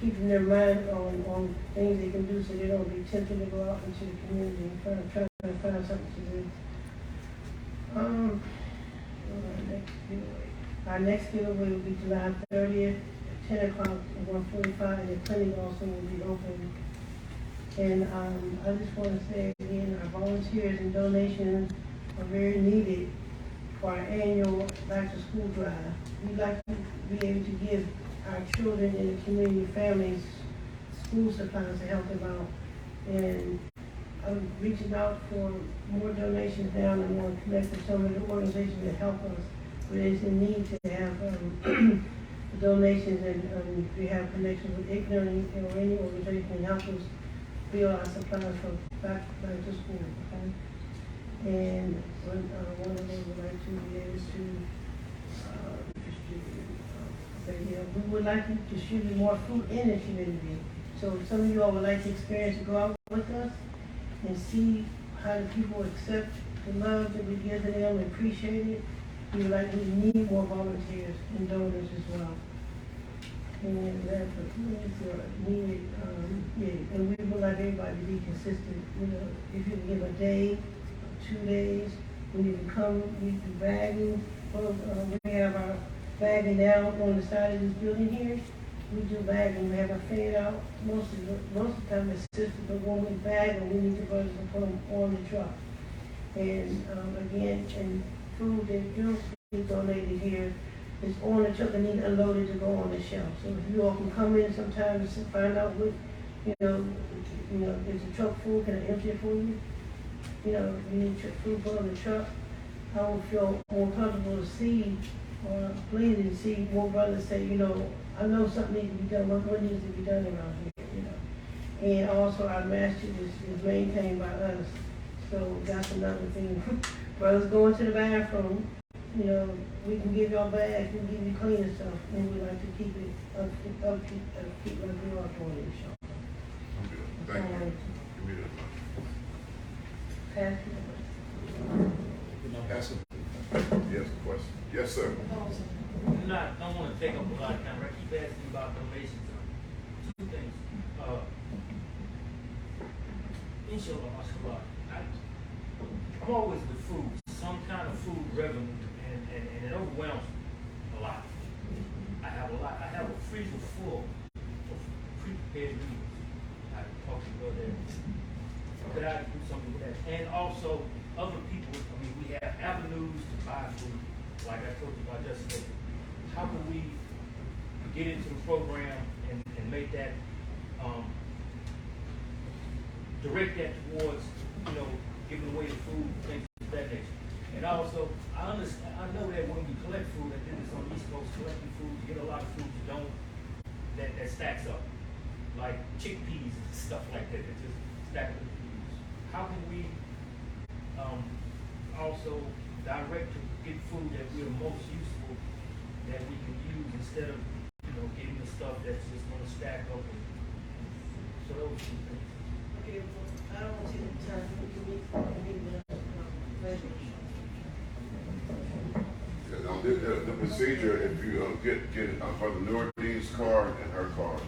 keeping their mind on things they can do so they don't be tempted to go out into the community and try to find something to do. Our next giveaway will be July 30th at 10 o'clock at 145, and the clinic also will be open. And I just want to say again, our volunteers and donations are very needed for our annual back to school drive. We'd like to be able to give our children in the community families school supplies to help them out. And I'm reaching out for more donations now and I want to connect with some of the organizations that help us. But it's a need to have donations and if you have connections with ignorant or any organization that help us build our supplies for back to school. Okay? And one of them would like to be able to we would like to distribute more food in the community. So if some of you all would like to experience to go out with us and see how the people accept the love that we give to them and appreciate it, we need more volunteers and donors as well. And that's needed, and we would like everybody to be consistent. You know, if you can give a day, 2 days, when you can come, we do bagging. We have our bagging down on the side of this building here. We do bagging. We have our fan out. Most of the time it's sisters, but when we bag them, we need the brothers to put them on the truck. And again, and food that do be donated here is on the truck and need unloaded to go on the shelf. So if you all can come in sometimes and find out what, you know, is the truck full? Can I empty it for you? You know, you need food put on the truck. I would feel more comfortable to see or pleased to see more brothers say, you know, I know something needs to be done. What needs to be done around here, you know? And also our masjid is maintained by us. So that's another thing. Brothers going to the bathroom, you know, we can give y'all bags, we can give you cleaner stuff, and we like to keep it keep like we are doing it, so. I'm good. Thank you. Give me that mic. Pass Yes, question. Yes, sir. I don't want to take up a lot of time. I keep asking you about donations. Two things. Inshallah, I'm always with food, some kind of food revenue, and it overwhelms me a lot. I have a freezer full of pre-prepared meals. I talk to you about that. Could I do something with that? And also, other people, we have avenues to buy food, like I told you about yesterday. How can we get into the program and make that, direct that towards, giving away the food, things of that nature. And also, I know that when we collect food, I did this on the East Coast, collecting food, you get a lot of food that stacks up. like chickpeas and stuff like that, that just stack up the use. How can we also direct to get food that we're most useful, that we can use instead of, getting the stuff that's just gonna stack up and so those two things. Okay, well, I don't want to take the time, we can meet later. The procedure, if you get Brother Nordeen's card and her card,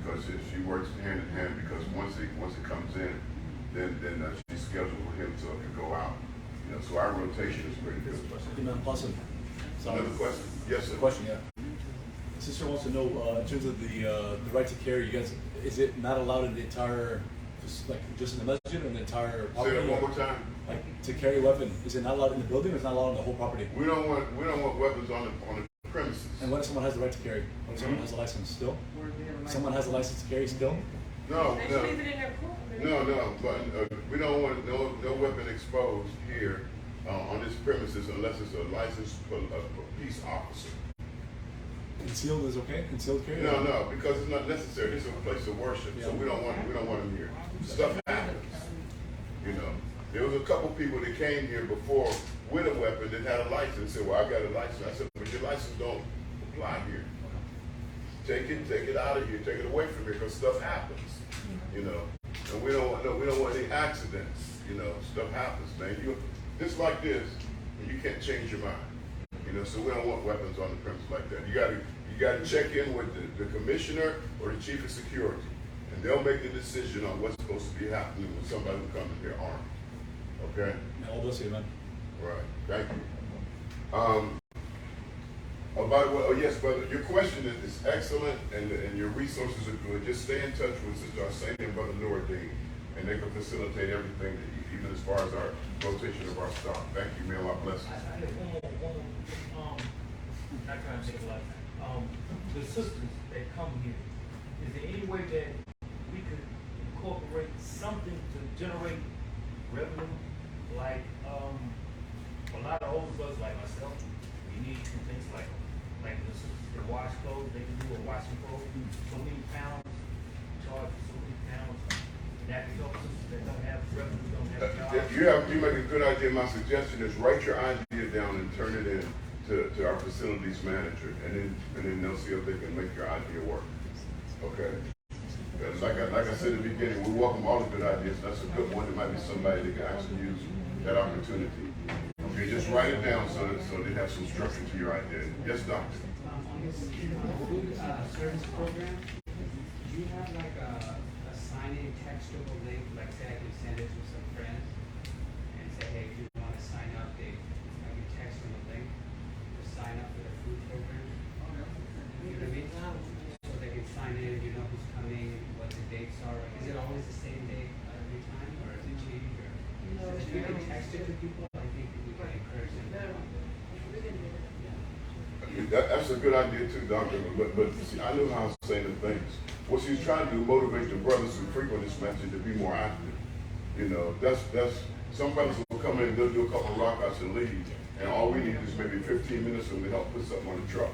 because she works hand in hand, because once it comes in, then she's scheduled for him to go out. So our rotation is pretty good. Awesome. Another question? Yes, sir. Question, yeah. Sister wants to know, in terms of the right to carry, you guys, is it not allowed in the entire, just in the masjid or in the entire property? Say that one more time. Like to carry a weapon, is it not allowed in the building or is it not allowed on the whole property? We don't want weapons on the premises. And what if someone has the right to carry? What if someone has a license still? Someone has a license to carry still? No. But we don't want no weapon exposed here on this premises unless it's a licensed peace officer. Concealed is okay? Concealed carry? No, because it's not necessary. This is a place of worship, so we don't want them here. Stuff happens. There was a couple people that came here before with a weapon that had a license. Said, "Well, I got a license." I said, "But your license don't apply here. Take it out of here. Take it away from here, because stuff happens." And we don't want any accidents. Stuff happens, man. Just like this, and you can't change your mind. So we don't want weapons on the premise like that. You got to check in with the commissioner or the chief of security, and they'll make the decision on what's supposed to be happening when somebody comes in here armed. Okay. All bless you, man. Right. Thank you. Yes, brother. Your question is excellent, and your resources are good. Just stay in touch with Sister Arsene and Brother Nordeen, and they can facilitate everything, even as far as our rotation of our stock. Thank you, man. God bless you. I had one more, not trying to take a lot of time. The sisters that come here, is there any way that we could incorporate something to generate revenue? Like, a lot of older brothers like myself, we need things like the sisters that wash clothes, they can do a washing clothes, so many pounds, charge so many pounds. That can help sisters that don't have revenue, don't have jobs. You make a good idea. My suggestion is write your idea down and turn it in to our facilities manager, and then they'll see if they can make your idea work. Okay. Because like I said at the beginning, we welcome all the good ideas. That's a good one. There might be somebody that can actually use that opportunity. Okay, just write it down so they have some structure to your idea. Yes, doctor. On this food service program, do you have like a sign-in textual link, like say I can send it to some friends and say, hey, if you want to sign up, I can text them a link to sign up for the food program. You know what I mean? So they can sign in, who's coming, what the dates are. Is it always the same date every time, or is it changed? Or if you can text it to people, I think we can encourage them. That's a good idea too, doctor. But see, I know how to say the things. What she's trying to do, motivate the brothers who frequent this message to be more active. That's some brothers will come in and they'll do a couple of rockouts and leave, and all we need is maybe 15 minutes for them to help put something on the truck.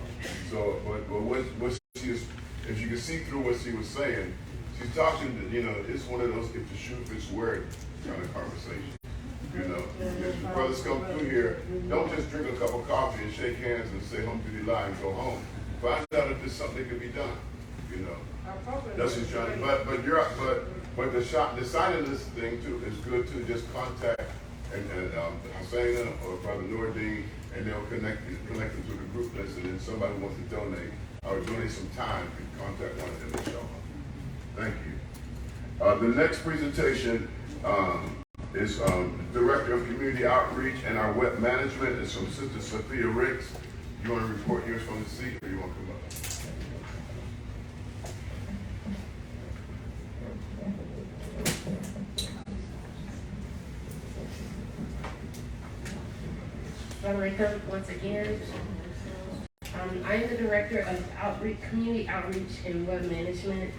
So, but what she is, if you can see through what she was saying, she's talking to, it's one of those if the shoe fits where it kind of conversation. If the brothers come through here, don't just drink a cup of coffee and shake hands and say home to the lie and go home. Find out if there's something that can be done. That's what she's trying to. But the signing list thing too is good too. Just contact and Hussein or Brother Nordeen, and they'll connect them to the group list. And then somebody wants to donate or donate some time, can contact one of them and show them. Thank you. The next presentation is Director of Community Outreach and our Web Management is from Sister Sophia Ricks. You want to report yours from the seat, or you want to come up? Welcome once again. I am the Director of Community Outreach and Web Management.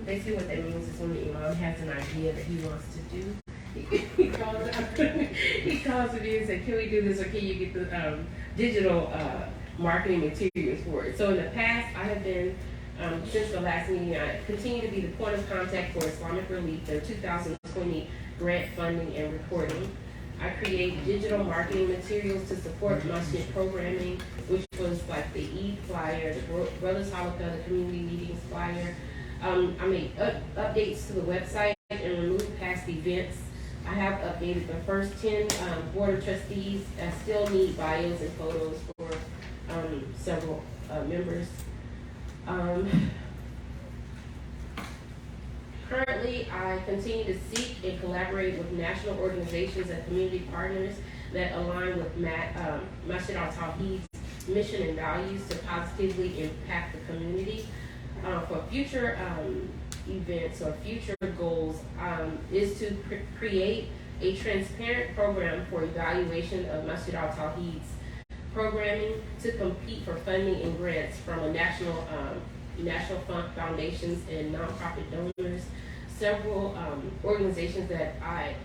Basically what that means is when the Imam has an idea that he wants to do, he calls me and says, can we do this, or can you get the digital marketing materials for it? So in the past, I have been Since the last meeting, I continue to be the point of contact for Islamic Relief, their 2020 grant funding and reporting. I create digital marketing materials to support masjid programming, which was like the Eid flyer, the Brothers Halakha, the community meetings flyer. I made updates to the website and removed past events. I have updated the first 10 board of trustees. I still need bios and photos for several members. Currently, I continue to seek and collaborate with national organizations and community partners that align with Masjid At-Tawhid's mission and values to positively impact the community. For future events or future goals is to create a transparent program for evaluation of Masjid At-Tawhid's programming to compete for funding and grants from a national foundations and nonprofit donors. Several organizations that I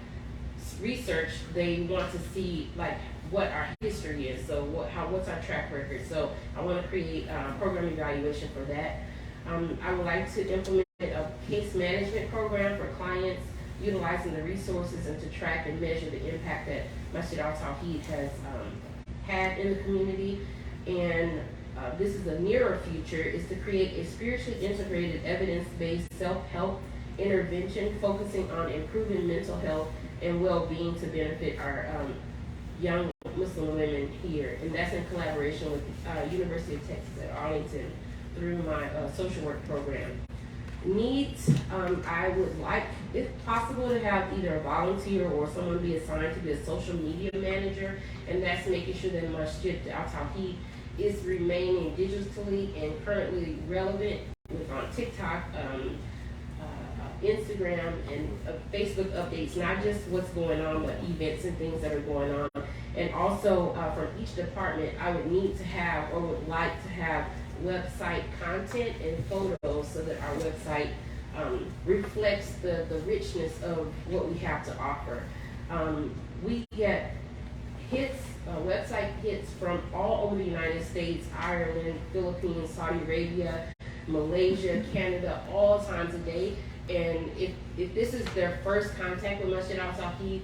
researched, they want to see like what our history is. So what's our track record? So I want to create program evaluation for that. I would like to implement a case management program for clients, utilizing the resources and to track and measure the impact that Masjid At-Tawhid has had in the community. And this is a nearer future, is to create a spiritually integrated, evidence-based self-help intervention focusing on improving mental health and well-being to benefit our young Muslim women here. And that's in collaboration with University of Texas at Arlington through my social work program. Needs, I would like, if possible, to have either a volunteer or someone be assigned to be a social media manager, and that's making sure that Masjid At-Tawhid is remaining digitally and currently relevant on TikTok, Instagram, and Facebook updates, not just what's going on, but events and things that are going on. And also from each department, I would need to have or would like to have website content and photos so that our website reflects the richness of what we have to offer. We get hits, website hits from all over the United States, Ireland, Philippines, Saudi Arabia, Malaysia, Canada, all times a day. And if this is their first contact with Masjid At-Tawhid,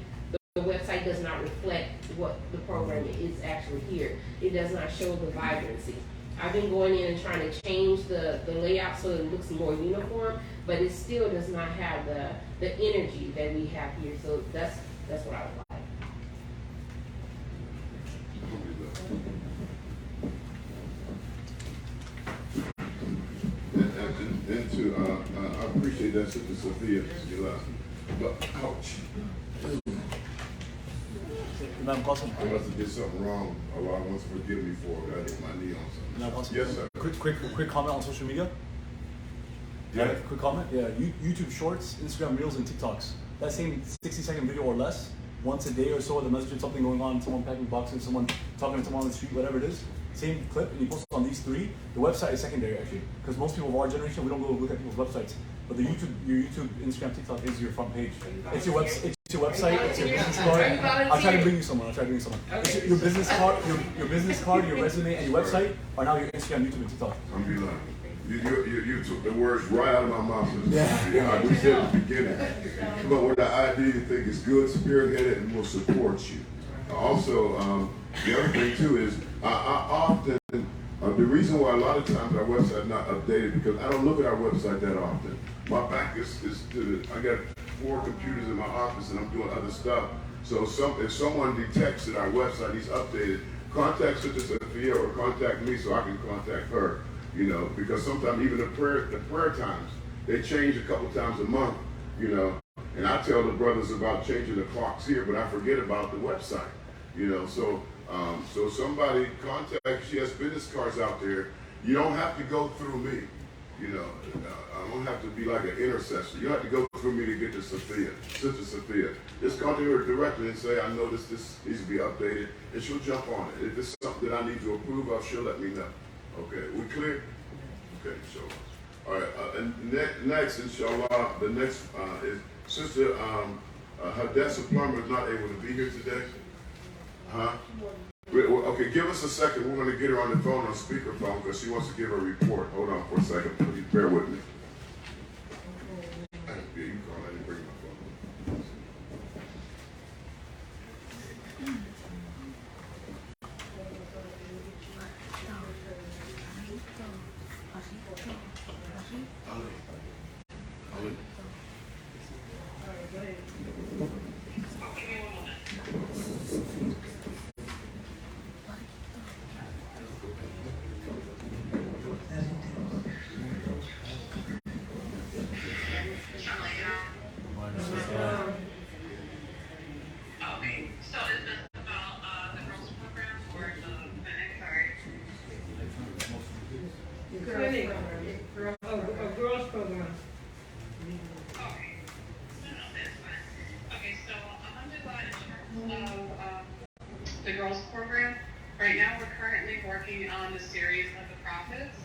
the website does not reflect what the program is actually here. It does not show the vibrancy. I've been going in and trying to change the layout so it looks more uniform, but it still does not have the energy that we have here. So that's what I would like. I appreciate that, Sister Sophia. But ouch. Imam Qasim. I must have did something wrong. Allah wants to forgive me for it. I hit my knee on something. Imam Qasim. Yes, sir. Quick comment on social media. Yeah. Quick comment. Yeah. YouTube Shorts, Instagram Reels, and TikToks. That same 60-second video or less, once a day or so at the masjid, something going on, someone packing boxes, someone talking to someone on the street, whatever it is. Same clip, and you post it on these three. The website is secondary actually, because most people of our generation, we don't go look at people's websites. But your YouTube, Instagram, TikTok is your front page. It's your website. It's your business card. I'll try to bring you someone. It's your business card, your business card, your resume, and your website are now your Instagram, YouTube, and TikTok. I'm be lying. You took the words right out of my mouth. Yeah. We said at the beginning. But with the idea, you think it's good, spearheaded, and will support you. Also, the other thing too is I often, the reason why a lot of times our website is not updated because I don't look at our website that often. My back is to I got 4 computers in my office and I'm doing other stuff. So if someone detects that our website is updated, contact Sister Sophia or contact me so I can contact her. You know, because sometimes even the prayer times, they change a couple times a month, you know. And I tell the brothers about changing the clocks here, but I forget about the website, you know. So somebody contact, she has business cards out there. You don't have to go through me, you know. I don't have to be like an intercessor. You have to go through me to get to Sophia, Sister Sophia. Just contact her directly and say, I noticed this needs to be updated, and she'll jump on it. If it's something that I need to approve of, she'll let me know. Okay, we clear? Okay, so, all right, and next, inshallah, the next is Sister Hadessa Plummer is not able to be here today. Huh? Okay, give us a second. We're going to get her on the phone on speakerphone because she wants to give a report. Hold on for a second. Please bear with me. Yeah, you call. I didn't bring my phone. Clinic, a girls program. Okay, so alhamdulillah, in terms of the girls program, right now we're currently working on the series of the prophets.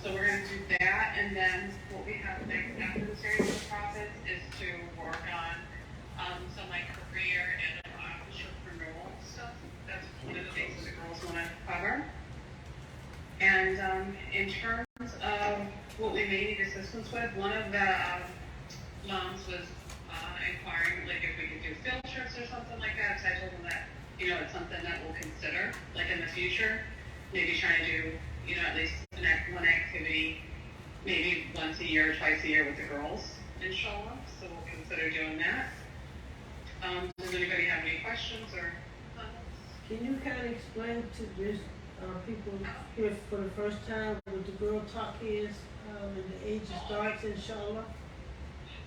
So we're going to do that, and then what we have next after the series of the prophets is to work on some like career and entrepreneurial stuff. That's one of the things that the girls want to cover. And in terms of what we may need assistance with, one of the moms was inquiring like if we could do field trips or something like that. So I told them that, you know, it's something that we'll consider, like in the future, maybe trying to do, you know, at least one activity, maybe once a year, twice a year with the girls, inshallah. So we'll consider doing that. Does anybody have any questions or comments? Can you kind of explain to this people here for the first time what the girl talk is and the age it starts, inshallah?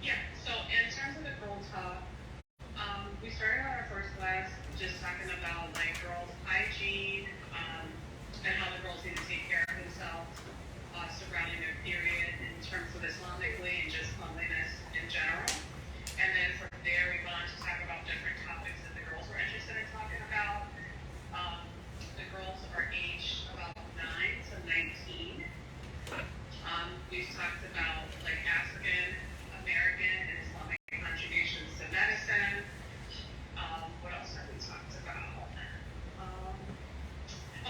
Yeah, so in terms of the girl talk, we started out our first class just talking about like girls' hygiene and how the girls need to take care of themselves surrounding their period in terms of Islamically and just cleanliness in general. And then from there, we went on to talk about different topics that the girls were interested in talking about. The girls are aged about 9 to 19. We've talked about like African American and Islamic contributions to medicine. What else have we talked about?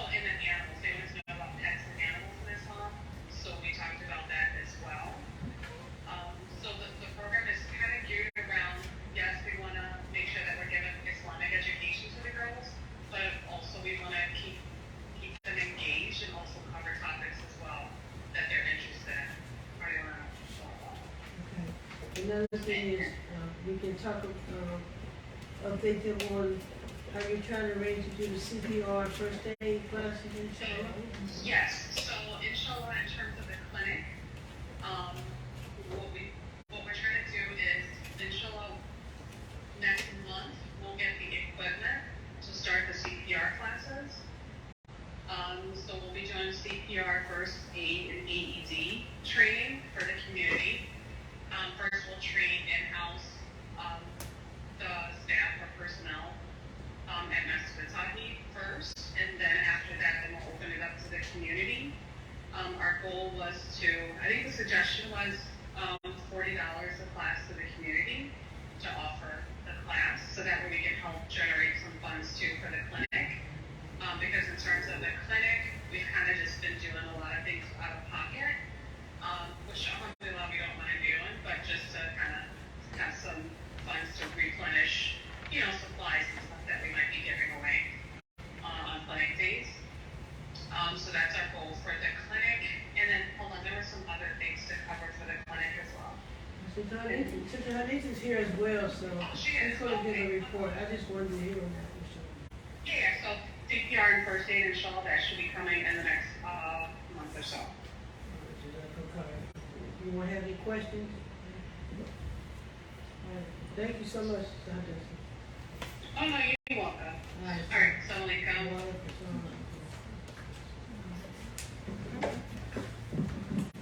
And then animals. They want to know about pets and animals in Islam. So we talked about that as well. So the program is kind of geared around, yes, we want to make sure that we're giving Islamic education to the girls, but also we want to keep them engaged and also cover topics as well that they're interested in. Okay. Another thing is, we can talk, update them on how you're trying to arrange to do the CPR first aid classes, inshallah? Yes, so inshallah, in terms of the clinic, what we're trying to do is, inshallah, next month, we'll get the equipment to start the CPR classes. So we'll be doing CPR, first aid, and AED training for the community. First, we'll train in-house the staff or personnel at Masjid At-Tawhid first, and then after that, then we'll open it up to the community. Our goal was to, I think the suggestion was $40 a class to the community to offer the class, so that way we can help generate some funds too for the clinic. Because in terms of the clinic, we've kind of just been doing a lot of things out of pocket, which alhamdulillah we don't mind doing, but just to kind of have some funds to replenish, you know, supplies and stuff that we might be giving away on clinic days. So that's our goal for the clinic. And then, hold on, there were some other things to cover for the clinic as well. Sister Hanita's here as well, so she's going to give a report. I just wanted to hear on that. Yeah, so CPR and first aid, inshallah, that should be coming in the next month or so. You want to have any questions? Thank you so much, Sister Hanita. Oh, no, you're welcome. All right, assalamu alaikum.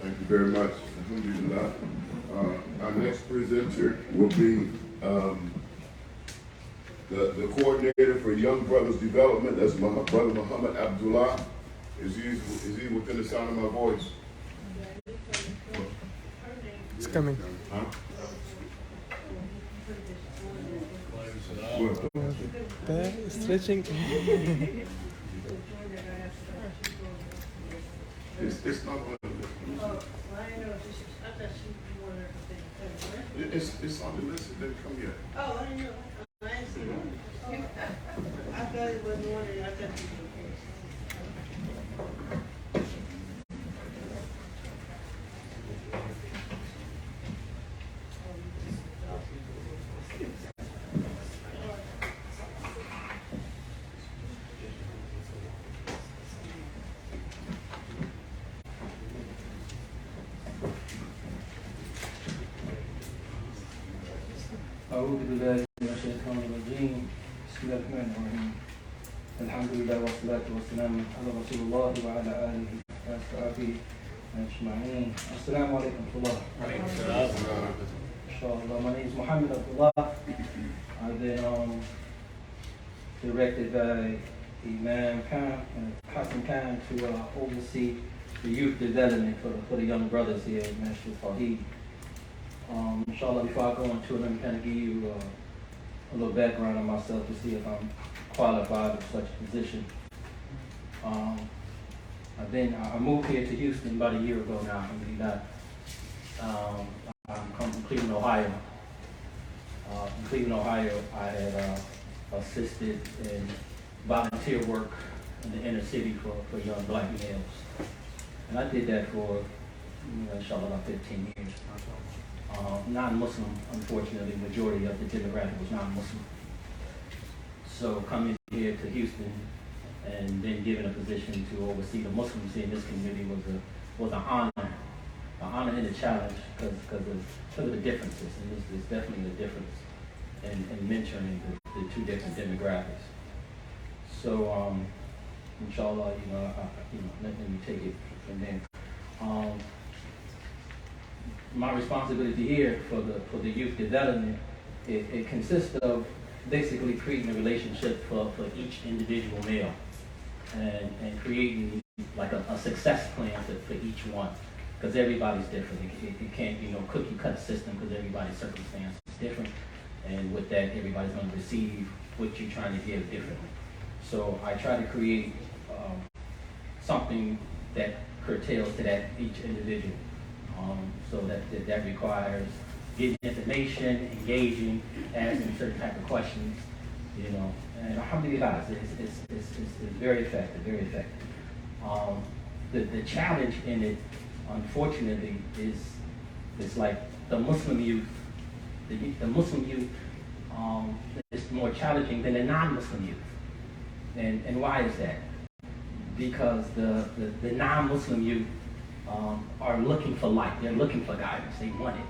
Thank you very much. Alhamdulillah. Our next presenter will be the coordinator for Young Brothers Development. That's my brother Muhammad Abdullah. Is he within the sound of my voice? It's coming. Huh? Stretching. It's not going to It's on the list. It didn't come yet. Oh, I didn't know. I ain't seen it. Oh, I thought it was one that I thought it was أعوذ بالله من الشيطان الرجيم بسم الله الرحمن الرحيم الحمد لله والصلاة والسلام على رسول الله وعلى آله وصحبه أجمعين السلام عليكم ورحمة الله. Inshallah, my name is Muhammad Abdullah. I've been directed by Imam Hassan Khan to oversee the youth development for the young brothers here at Masjid At-Tawhid. Inshallah, before I go into it, let me kind of give you a little background on myself to see if I'm qualified for such a position. I moved here to Houston about a year ago now. I'm from Cleveland, Ohio. In Cleveland, Ohio, I had assisted in volunteer work in the inner city for young black males. And I did that for, inshallah, about 15 years. Non-Muslim, unfortunately, majority of the demographic was non-Muslim. So coming here to Houston and then given a position to oversee the Muslims in this community was an honor and a challenge because of the differences, and there's definitely a difference in mentoring the two different demographics. So, inshallah, let me take it from there. My responsibility here for the youth development, it consists of basically creating a relationship for each individual male and creating like a success plan for each one, because everybody's different. It can't be no cookie cutter system because everybody's circumstance is different, and with that everybody's going to receive what you're trying to give differently. So I try to create something that curtails to that each individual. So that requires getting information, engaging, asking certain type of questions, and alhamdulillah, it's very effective, very effective. The challenge in it, unfortunately, is like the Muslim youth. The Muslim youth is more challenging than the non-Muslim youth. And why is that? Because the non-Muslim youth are looking for light. They're looking for guidance. They want it.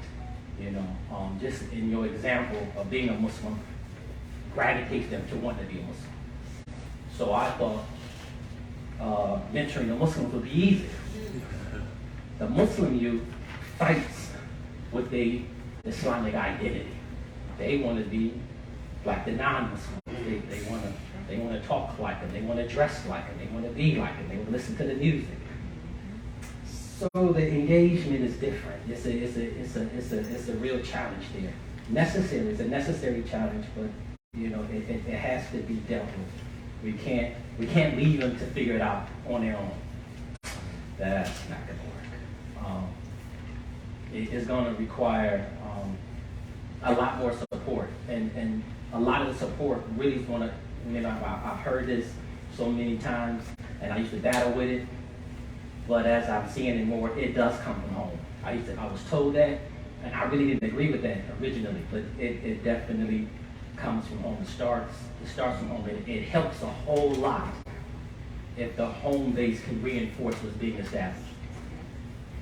Just in your example of being a Muslim, gravitates them to want to be a Muslim. So I thought mentoring the Muslims would be easy. The Muslim youth fights with their Islamic identity. They want to be like the non-Muslims. They want to talk like them. They want to dress like them. They want to be like them. They want to listen to the music. So the engagement is different. It's a real challenge there. Necessary. It's a necessary challenge, but it has to be dealt with. We can't leave them to figure it out on their own. That's not going to work. It is going to require a lot more support, and a lot of the support really is going to. I've heard this so many times, and I used to battle with it. But as I'm seeing it more, it does come from home. I was told that, and I really didn't agree with that originally, but it definitely comes from home. It starts from home. It helps a whole lot if the home base can reinforce what's being established.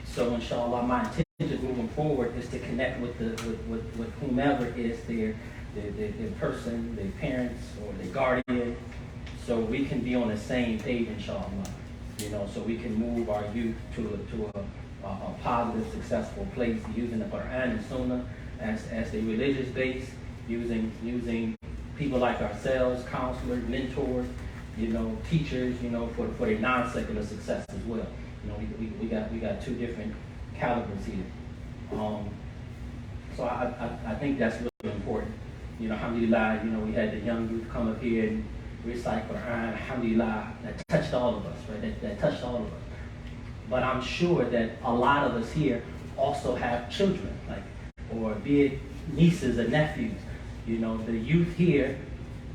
So inshallah, my intention moving forward is to connect with whomever is their person, their parents, or their guardian, so we can be on the same page, inshallah. So we can move our youth to a positive, successful place, using the Quran and Sunnah as the religious base, using people like ourselves, counselors, mentors, teachers, for their non-secular success as well. We got two different calibers here. So I think that's really important. You know, alhamdulillah, you know, we had the young youth come up here and recite Quran, alhamdulillah, that touched all of us, right? That touched all of us. But I'm sure that a lot of us here also have children, like, or be it nieces or nephews. You know, the youth here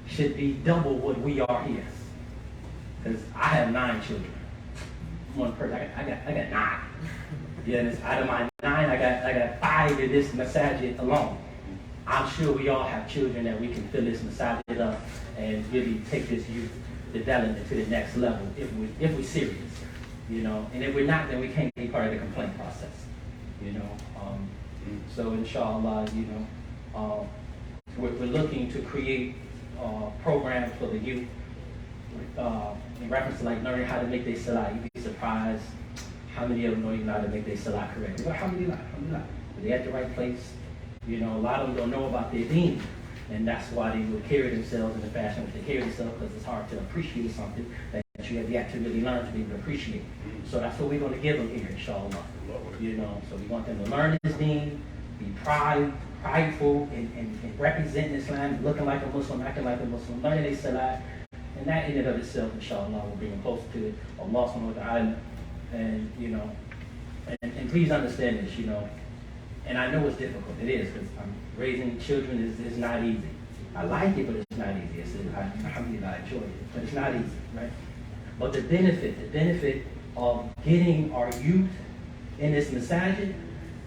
should be double what we are here. Because I have 9 children. One person, I got 9. Yeah, and out of my 9, I got 5 in this masajid alone. I'm sure we all have children that we can fill this masajid up and really take this youth development to the next level if we're serious, you know. And if we're not, then we can't be part of the complaint process, you know. So inshallah, you know, we're looking to create programs for the youth in reference to like learning how to make their salah. You'd be surprised how many of them don't even know how to make their salah correctly. Well, alhamdulillah. Are they at the right place? You know, a lot of them don't know about their deen, and that's why they will carry themselves in the fashion that they carry themselves, because it's hard to appreciate something that you have yet to really learn to be able to appreciate. So that's what we're going to give them here, inshallah. You know, so we want them to learn this deen, be prideful, and representing Islam, looking like a Muslim, acting like a Muslim, learning their salah, and that in and of itself, inshallah, will bring them closer to Allah subhanahu wa ta'ala. And, you know, and please understand this, you know, and I know it's difficult. It is, because raising children is not easy. I like it, but it's not easy. Alhamdulillah, I enjoy it, but it's not easy, right? But the benefit of getting our youth in this masajid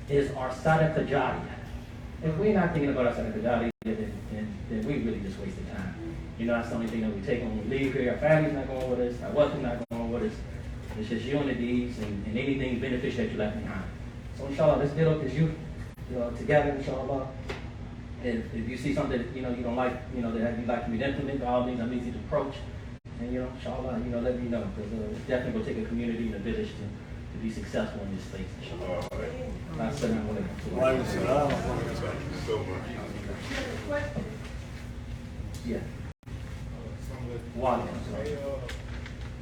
is our sadaqah jariyah. If we're not thinking about our sadaqah jariyah, then we really just wasted time. You know, that's the only thing that we take when we leave here. Our family's not going with us, our wealth is not going with us. It's just you and the deeds and anything beneficial that you left behind. So inshallah, let's build up this youth, you know, together, inshallah. If you see something that, you know, you don't like, you know, that you'd like to be implemented, by all means, I'm easy to approach. And, you know, inshallah, you know, let me know, because it's definitely going to take a community and a village to be successful in this space, inshallah. Assalamu alaikum. Thank you so much. Yeah.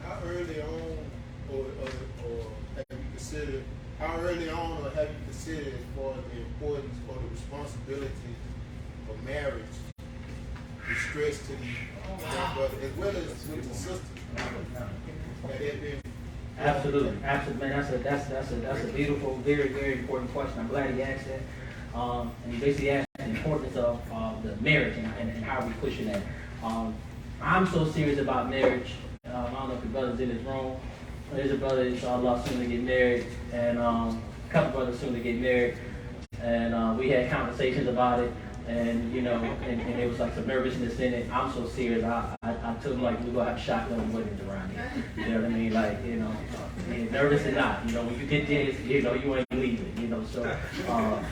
How early on, or have you considered, how early on, or have you considered as far as the importance or the responsibility of marriage, the stress to the young brother, as well as with the sister? Absolutely, man. That's a beautiful, very, very important question. I'm glad he asked that. And he basically asked the importance of the marriage and how we pushing that. I'm so serious about marriage. I don't know if the brother's in his room. There's a brother, inshallah, soon to get married, and a couple brothers soon to get married. And we had conversations about it, and you know, and there was like some nervousness in it. I'm so serious. I told him, like, we're gonna have shotgun weddings around here. You know what I mean? Like, you know, nervous or not, you know, when you get there, you know, you ain't leaving. You know, so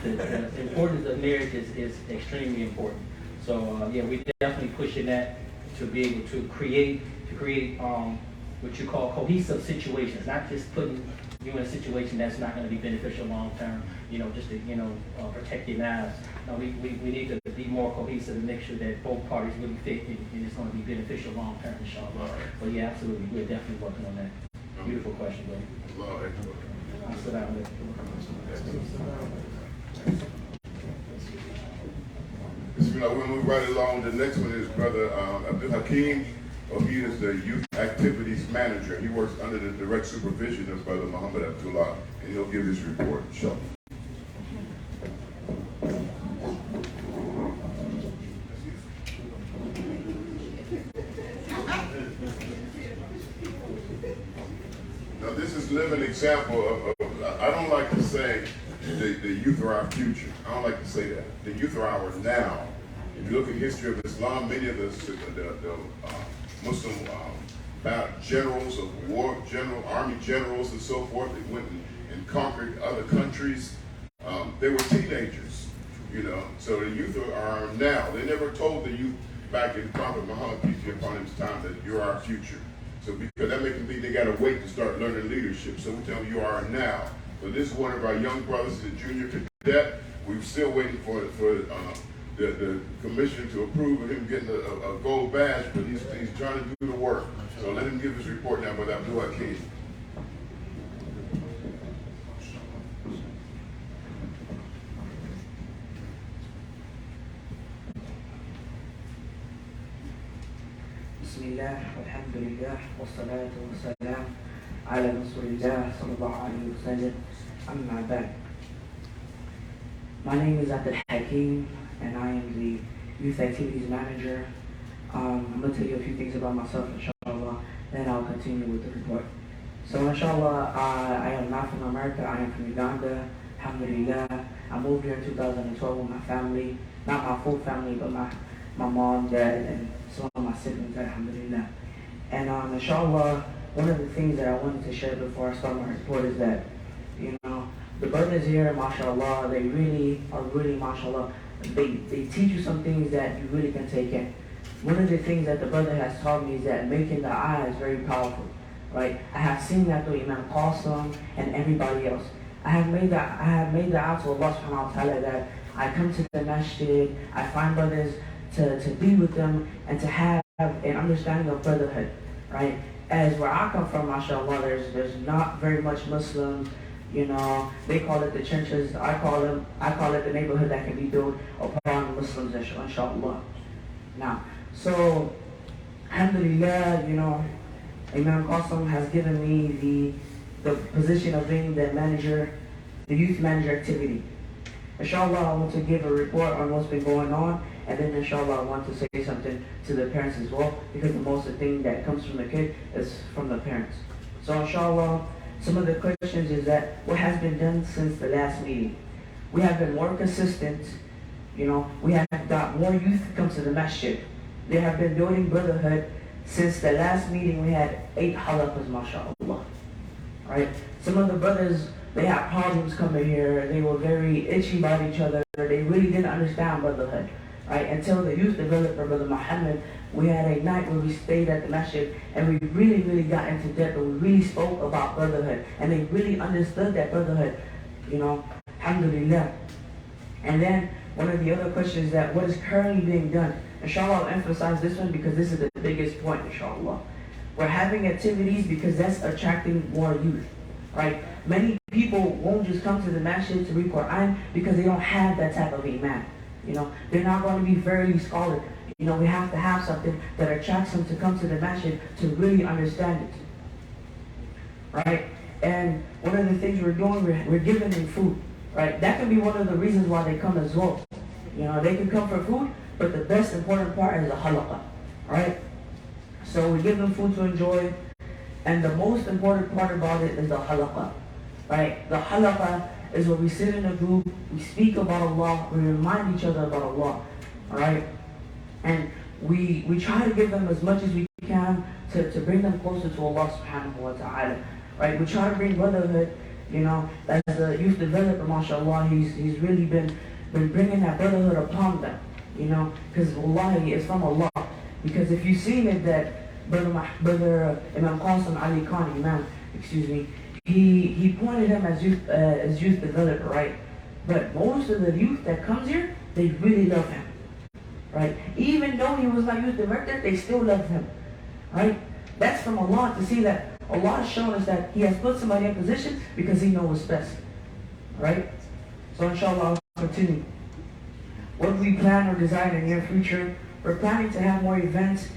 the importance of marriage is extremely important. So yeah, we're definitely pushing that to be able to create what you call cohesive situations, not just putting you in a situation that's not going to be beneficial long term, you know, just to, you know, protect your lives. No, we need to be more cohesive and make sure that both parties really fit and it's going to be beneficial long term, inshallah. But yeah, absolutely, we're definitely working on that. Beautiful question, bro. I'll sit down with We'll move right along. The next one is Brother Abdul Hakim. He is the Youth Activities Manager. He works under the direct supervision of Brother Muhammad Abdullah, and he'll give his report. Inshallah. Now, this is a living example of I don't like to say the youth are our future. I don't like to say that. The youth are our now. If you look at the history of Islam, many of the Muslim generals of war, army generals and so forth, they went and conquered other countries. They were teenagers, you know. So the youth are now. They never told the youth back in Prophet Muhammad, peace be upon his time, that you're our future. So because that makes them think they got to wait to start learning leadership. So we tell them you are now. So this is one of our young brothers, the junior cadet. We're still waiting for the commission to approve of him getting a gold badge, but he's trying to do the work. So let him give his report now, Brother Abdul Hakim. والصلاة والسلام على رسول الله صلى الله عليه وسلم. أما بعد. My name is Abdul Hakim and I am the Youth Activities Manager. I'm going to tell you a few things about myself, inshallah, then I'll continue with the report. So inshallah, I am not from America, I am from Uganda, alhamdulillah. I moved here in 2012 with my family, not my full family, but my mom, dad, and some of my siblings, alhamdulillah. And inshallah, one of the things that I wanted to share before I start my report is that, you know, the brothers here, mashallah, they really are mashallah, they teach you some things that you really can take in. One of the things that the brother has taught me is that making the eye is very powerful, right? I have seen that through Imam Qasim and everybody else. I have made the eye to Allah subhanahu wa ta'ala that I come to the masjid, I find brothers to be with them and to have an understanding of brotherhood, right? As where I come from, mashallah, there's not very much Muslims, you know, they call it the churches, I call it the neighborhood that can be built upon Muslims, inshallah. Now, so, alhamdulillah, you know, Imam Qasim has given me the position of being the manager, the youth manager activity. Inshallah, I want to give a report on what's been going on, and then inshallah, I want to say something to the parents as well, because the most of the thing that comes from the kid is from the parents. So inshallah, some of the questions is that what has been done since the last meeting? We have been more consistent, you know, we have got more youth come to the masjid. They have been building brotherhood since the last meeting. We had 8 halaqas, mashallah, right? Some of the brothers, they had problems coming here. They were very itchy about each other. They really didn't understand brotherhood, right? Until the youth developer, Brother Muhammad, we had a night where we stayed at the masjid and we really got into depth and we really spoke about brotherhood. And they really understood that brotherhood, you know, alhamdulillah. And then one of the other questions is that what is currently being done? Inshallah, I'll emphasize this one because this is the biggest point, inshallah. We're having activities because that's attracting more youth, right? Many people won't just come to the masjid to read Quran because they don't have that type of iman. You know, they're not going to be very scholarly. You know, we have to have something that attracts them to come to the masjid to really understand it, right? And one of the things we're doing, we're giving them food, right? That can be one of the reasons why they come as well. You know, they can come for food, but the best important part is the halaqah, right? So we give them food to enjoy, and the most important part about it is the halaqah, right? The halaqah is where we sit in a group, we speak about Allah, we remind each other about Allah, right? And we try to give them as much as we can to bring them closer to Allah subhanahu wa ta'ala, right? We try to bring brotherhood, you know, as the youth developer, mashallah, he's really been bringing that brotherhood upon them, you know, because wallahi, it's from Allah. Because if you've seen it that Brother Imam Qasim Ali Khan, Imam, he pointed him as youth developer, right? But most of the youth that comes here, they really love him, right? Even though he was not youth director, they still love him, right? That's from Allah to see that Allah has shown us that He has put somebody in position because He knows what's best, right? So inshallah, I'll continue. What do we plan or design in the near future? We're planning to have more events,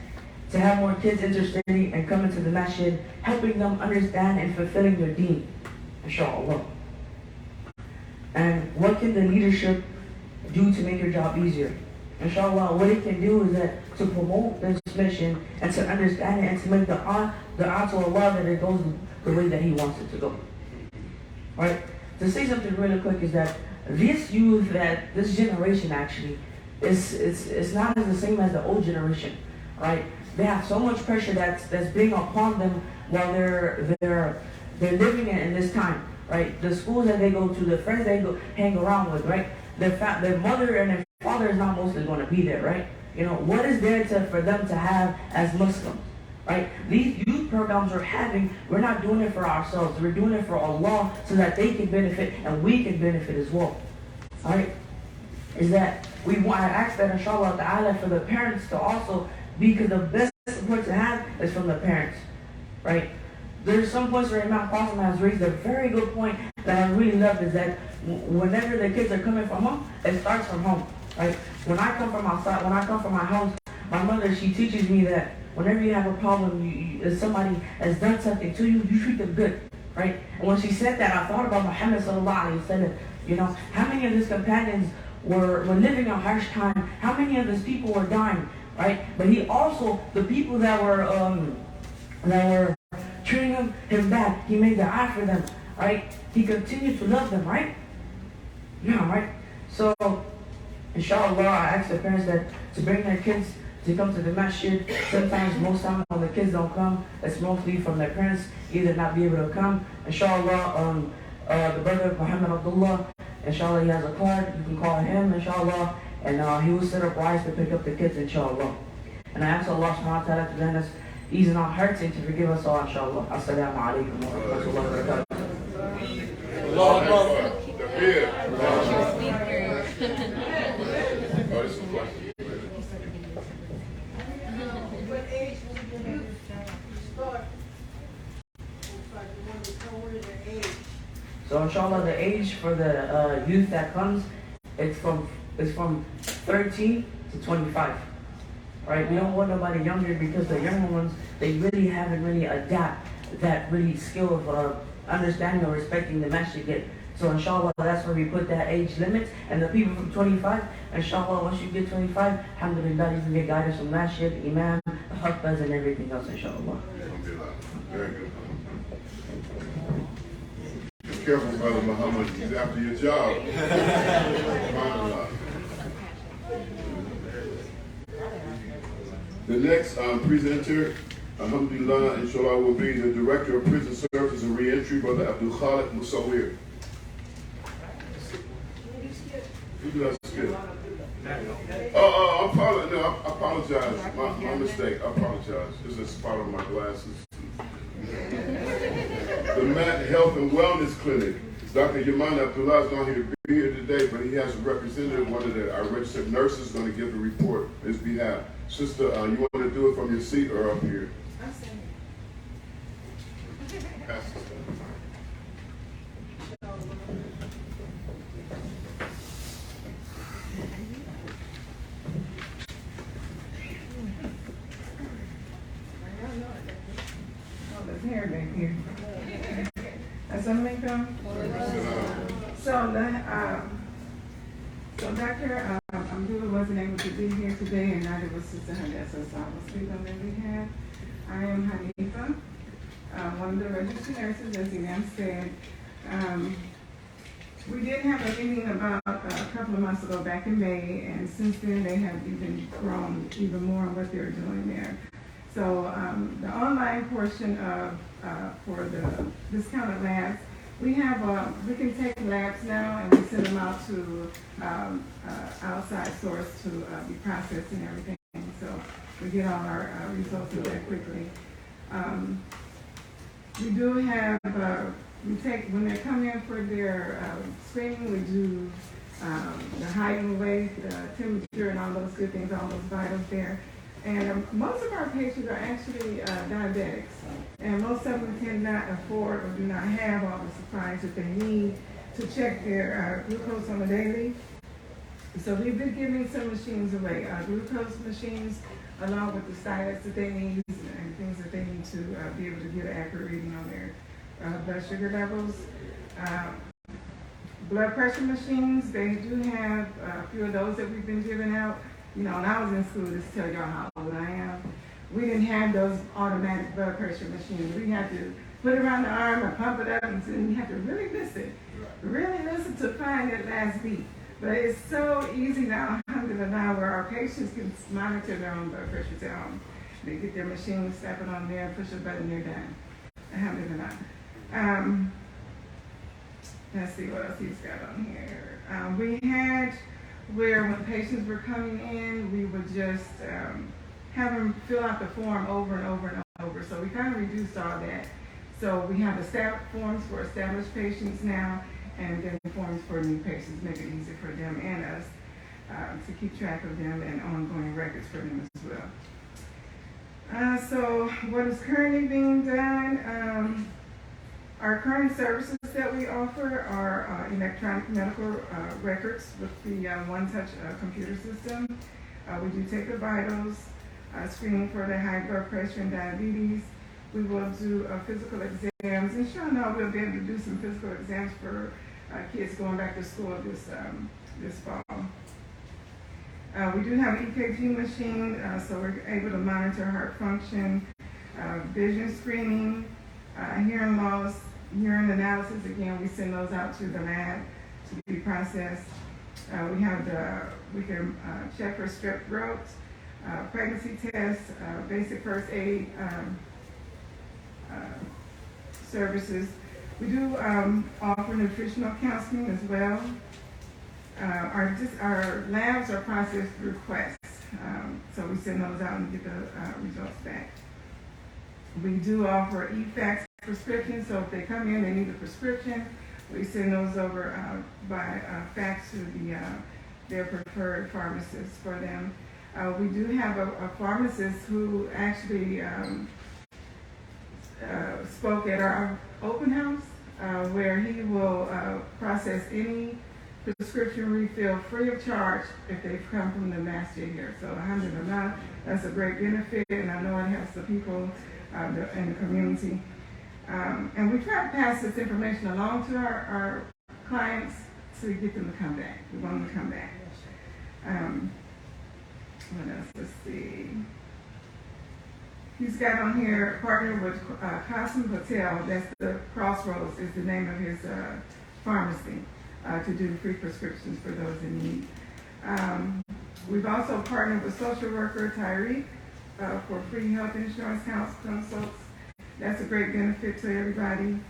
to have more kids interested in coming to the masjid, helping them understand and fulfilling their deen, inshallah. And what can the leadership do to make your job easier? Inshallah, what it can do is that to promote this mission and to understand it and to make the art to Allah that it goes the way that He wants it to go. Right? To say something really quick is that this youth, that this generation actually, it's not as the same as the old generation, right? They have so much pressure that's being upon them while they're living in this time, right? The schools that they go to, the friends they go hang around with, right? Their mother and their father is not mostly going to be there, right? You know, what is there for them to have as Muslims, right? These youth programs we're having, we're not doing it for ourselves. We're doing it for Allah so that they can benefit and we can benefit as well, all right? Is that I ask that inshallah ta'ala for the parents to also be, because the best support to have is from the parents, right? There's some points where Imam Qasim has raised a very good point that I really love, is that whenever the kids are coming from home, it starts from home, right? When I come from outside, when I come from my house, my mother, she teaches me that whenever you have a problem, if somebody has done something to you, you treat them good, right? And when she said that, I thought about Muhammad sallallahu alaihi wasallam. You know, how many of his companions were living a harsh time? How many of his people were dying, right? But he also, the people that were treating him bad, he made dua for them, right? He continued to love them, right? Yeah, right? So, inshallah, I ask the parents that to bring their kids to come to the masjid. Sometimes, most times when the kids don't come, it's mostly from their parents, either not be able to come. Inshallah, the brother Muhammad Abdullah, inshallah, he has a card. You can call him, inshallah, and he will set up rides to pick up the kids, inshallah. And I ask Allah subhanahu wa ta'ala to grant us ease in our hearts and to forgive us all, inshallah. Assalamu alaikum wa rahmatullahi wa barakatuh. What age will you start? So inshallah, the age for the youth that comes, it's from 13 to 25. Right? We don't want nobody younger because the younger ones, they really haven't really adapt that really skill of understanding or respecting the masjid yet. So inshallah, that's where we put that age limit. And the people from 25, inshallah, once you get 25, alhamdulillah, you can get guidance from masjid, imam, the khutbahs, and everything else, inshallah. Very good. Be careful, Brother Muhammad. He's after your job. The next presenter, alhamdulillah, inshallah, will be the Director of Prison Services and Reentry, Brother Abdul Khalid Musawir. That's good. I apologize. My mistake. I apologize. This is a spot on my glasses. The Mat Health and Wellness Clinic. Dr. Yaman Abdullah is not here to be here today, but he has a representative, one of our registered nurses, going to give a report on his behalf. Sister, you want to do it from your seat or up here? Pass this down. Hair back here. Assalamualaikum. So Dr. Abdullah wasn't able to be here today, and neither was Sister Hadessa, so I will speak on their behalf. I am Hanifa, one of the registered nurses, as Imam said. We did have a meeting about a couple of months ago back in May, and since then they have even grown even more on what they're doing there. So the online portion of for the discounted labs, we can take labs now and we send them out to outside source to be processed and everything. So we get all our results of that quickly. We do have when they come in for their screening, we do the height and weight, the temperature, and all those good things, all those vitals there. And most of our patients are actually diabetics, and most of them cannot afford or do not have all the supplies that they need to check their glucose on a daily. So we've been giving some machines away, glucose machines, along with the stylus that they need and things that they need to be able to get an accurate reading on their blood sugar levels. Blood pressure machines, they do have a few of those that we've been giving out. You know, when I was in school, just to tell y'all how old I am, we didn't have those automatic blood pressure machines. We had to put it around the arm and pump it up, and you have to really listen to find that last beat. But it's so easy now, alhamdulillah, where our patients can monitor their own blood pressures at home. They get their machine, slap it on there, push a button, they're done. Alhamdulillah. Let's see what else he's got on here. We had where when patients were coming in, we would just have them fill out the form over and over and over. So we kind of reduced all that. So we have forms for established patients now, and then forms for new patients, make it easy for them and us to keep track of them and ongoing records for them as well. So what is currently being done, our current services that we offer are electronic medical records with the one-touch computer system. We do take the vitals. screening for the high blood pressure and diabetes. We will do physical exams. Inshallah, we'll be able to do some physical exams for kids going back to school this fall. We do have an EKG machine, so we're able to monitor heart function, vision screening, hearing loss, urine analysis. Again, we send those out to the lab to be processed. We can check for strep throat, pregnancy tests, basic first aid services. We do offer nutritional counseling as well. Our labs are processed requests, so we send those out and get the results back. We do offer e-fax prescriptions, so if they come in, they need a prescription, we send those over by fax to their preferred pharmacist for them. We do have a pharmacist who actually spoke at our open house, where he will process any prescription refill free of charge if they've come from the masjid here. So alhamdulillah, that's a great benefit, and I know it helps the people in the community. And we try to pass this information along to our clients to get them to come back. We want them to come back. What else? Let's see. He's got on here, partner with Qasim Hotel. That's the Crossroads is the name of his pharmacy to do free prescriptions for those in need. We've also partnered with social worker Tyreek for free health insurance consults. That's a great benefit to everybody.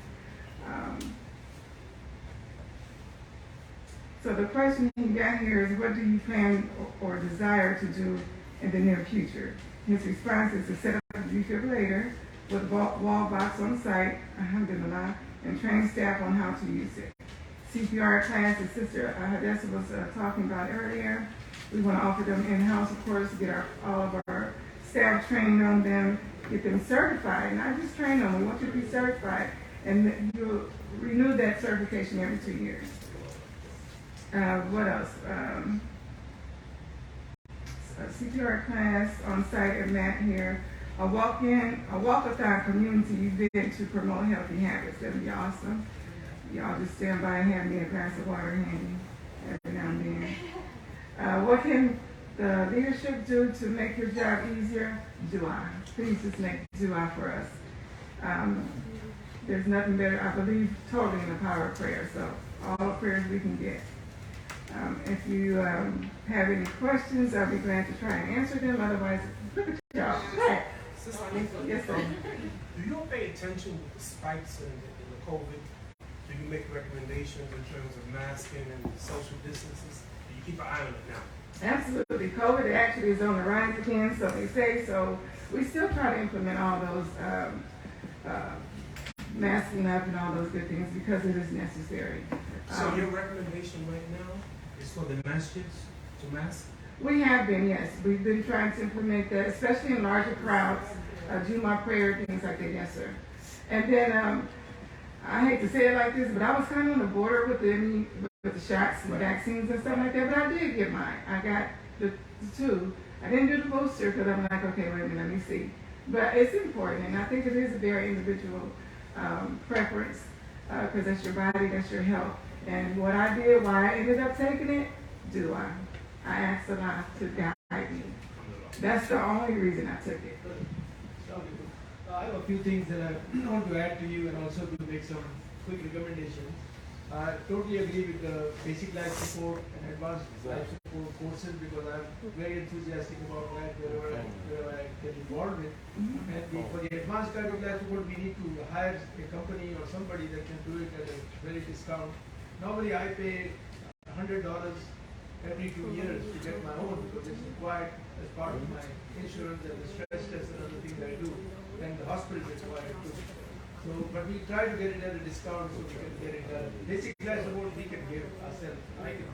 So the question he got here is, what do you plan or desire to do in the near future? His response is to set up a defibrillator with a wall box on site, alhamdulillah, and train staff on how to use it. CPR class, as Sister Hadessa was talking about earlier, we want to offer them in-house, of course, to get all of our staff trained on them, get them certified, not just train them, we want you to be certified, and you'll renew that certification every 2 years. What else? A CPR class on site at Matt here. A walk-a-thon community event to promote healthy habits. That'll be awesome. Y'all just stand by and have me a glass of water handy every now and then. What can the leadership do to make your job easier? Dua. Please just make dua for us. There's nothing better. I believe totally in the power of prayer. So all the prayers we can get. If you have any questions, I'll be glad to try and answer them. Otherwise, look at y'all. Sister, Yes, sir. do you pay attention with the spikes in the COVID? Do you make recommendations in terms of masking and social distances? Do you keep an eye on it now? Absolutely. COVID actually is on the rise again, so they say. So we still try to implement all those masking up and all those good things because it is necessary. So your recommendation right now is for the masjids to mask? We have been, yes. We've been trying to implement that, especially in larger crowds, Jumu'ah prayer, things like that, yes, sir. And then, I hate to say it like this, but I was kind of on the border with the shots and vaccines and stuff like that, but I did get mine. I got the 2. I didn't do the booster because I'm like, okay, wait a minute, let me see. But it's important, and I think it is a very individual preference because that's your body, that's your health. And what I did, why I ended up taking it, I asked Allah to guide me. That's the only reason I took it. I have a few things that I want to add to you and also to make some quick recommendations. I totally agree with the basic life support and advanced life support courses because I'm very enthusiastic about that wherever I get involved with. And for the advanced type of life support, we need to hire a company or somebody that can do it at a very discount. Normally I pay $100 every 2 years to get my own because it's required as part of my insurance and the stress test and other things I do. Then the hospital is required too. So, but we try to get it at a discount so we can get it done. Basic life support we can give ourselves. I can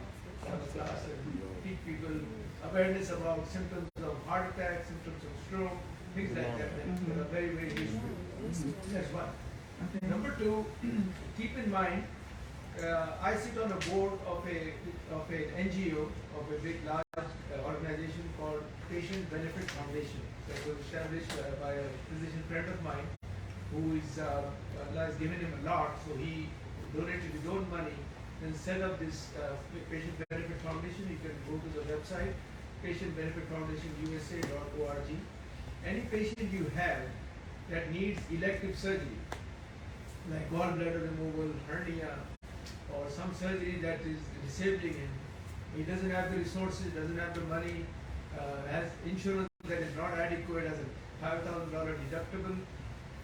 have a class and teach people awareness about symptoms of heart attack, symptoms of stroke, things like that that are very, very useful. That's one. Number 2, keep in mind I sit on a board of an NGO, of a big large organization called Patient Benefit Foundation. That was established by a physician friend of mine, who is Allah has given him a lot, so he donated his own money and set up this Patient Benefit Foundation. You can go to the website, patientbenefitfoundationusa.org. Any patient you have that needs elective surgery, like gallbladder removal, hernia, or some surgery that is disabling him, he doesn't have the resources, doesn't have the money, has insurance that is not adequate, has a $5,000 deductible,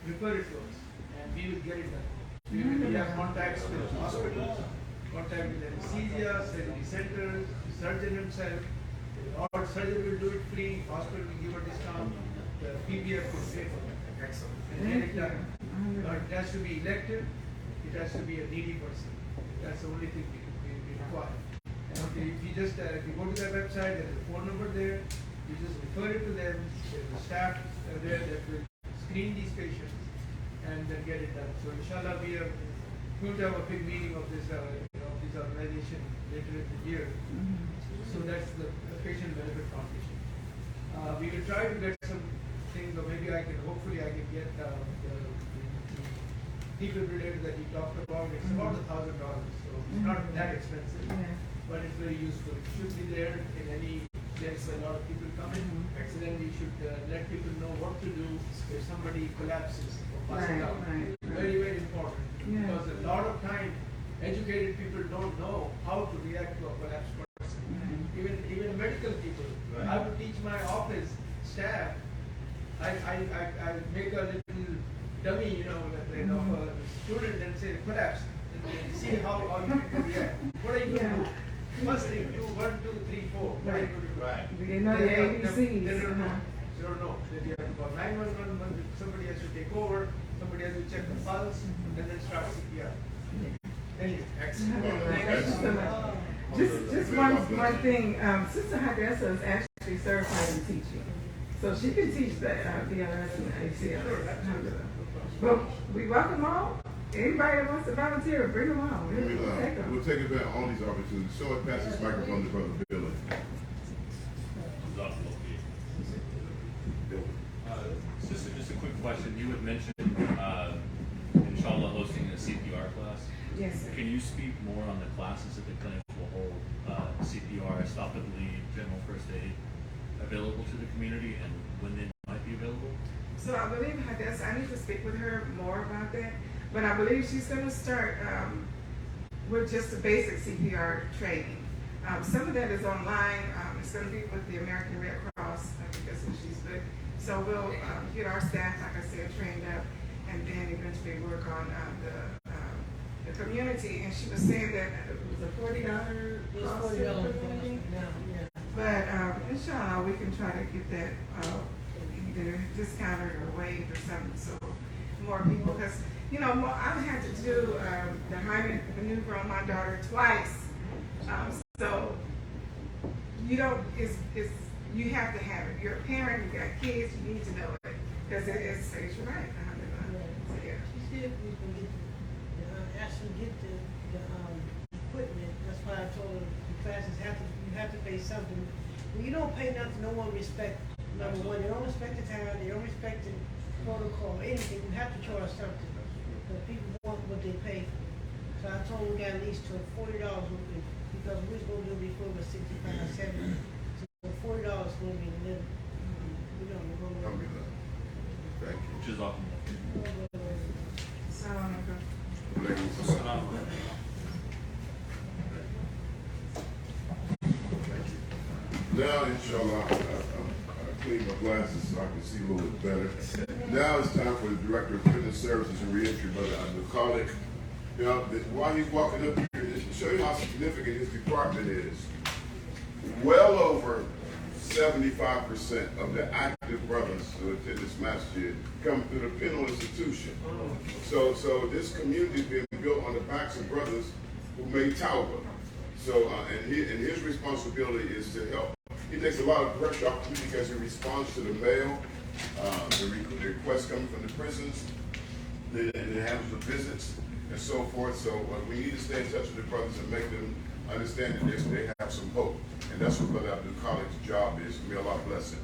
refer it to us, and we will get it done. We have contacts with hospitals, contact with anesthesia, surgery centers, the surgeon himself. Or surgeon will do it free, hospital will give a discount, the PBF will pay for it. Excellent. And get it done. But it has to be elective, it has to be a needy person. That's the only thing we require. And if you just if you go to their website, there's a phone number there, you just refer it to them, there's a staff there that will screen these patients and then get it done. So inshallah we are going to have a big meeting of this this organization later in the year. So that's the Patient Benefit Foundation. We will try to get some things, or maybe hopefully I can get the defibrillator that he talked about. It's about $1,000, so it's not that expensive, but it's very useful. It should be there in any place where a lot of people come in. So then we should let people know what to do if somebody collapses or passes out. Very, very important, because a lot of time educated people don't know how to react to a collapsed person. Even medical people. I would teach my office staff. I make a little dummy, a student and say collapse. And see how you people react. What are you going to do? First thing, do 1, 2, 3, 4. What are you going to do? They know the ABCs. They don't know. They don't know. Then you have to call 911. Somebody has to take over. Somebody has to check the pulse, and then start CPR. Anyway, excellent. Thank you so much. Just one thing. Sister Hadessa is actually certified in teaching, so she can teach the BLS and ACLS. But we welcome all. Anybody that wants to volunteer, bring them on. We'll take advantage of all these opportunities. So I pass this microphone to Brother Billy. Sister, just a quick question. You had mentioned, inshallah, hosting a CPR class. Yes, sir. Can you speak more on the classes that the clinic will hold, CPR, stop and bleed, general first aid, available to the community, and when they might be available? So I believe I need to speak with her more about that, but I believe she's going to start with just the basic CPR training. Some of that is online. It's going to be with the American Red Cross. I think that's what she's with. So we'll get our staff, like I said, trained up, and then eventually work on the community. And she was saying that it was a $40 cost to the community. But inshallah, we can try to get that either discounted or waived or something, so more people. Because I've had to do the Hyman maneuver on my daughter twice. So you have to have it. You're a parent, you got kids, you need to know it, because it's your right. So, yeah. She said we can actually get the equipment. That's why I told her the classes you have to pay something. When you don't pay nothing, no one respects. Number one, they don't respect the time, they don't respect the protocol, anything. You have to charge something. Because people want what they pay for. So I told them we got at least to $40 because we was going to do it before it was $65, $70. So $40 is going to be little. We don't know. Thank you. Which is awesome. Now, inshallah, I clean my glasses so I can see a little bit better. Now it's time for the Director of Fitness Services and Reentry, Brother Abdul Khalid. While he's walking up here, to show you how significant his department is, well over 75% of the active brothers who attend this masjid come through the penal institution. So this community is being built on the backs of brothers who made tawbah. So, and his responsibility is to help. He takes a lot of pressure off me because he responds to the mail, the requests coming from the prisons. and it handles the visits and so forth. So we need to stay in touch with the brothers and make them understand that they have some hope. And that's what Brother Abdul Khalik's job is. May Allah bless him.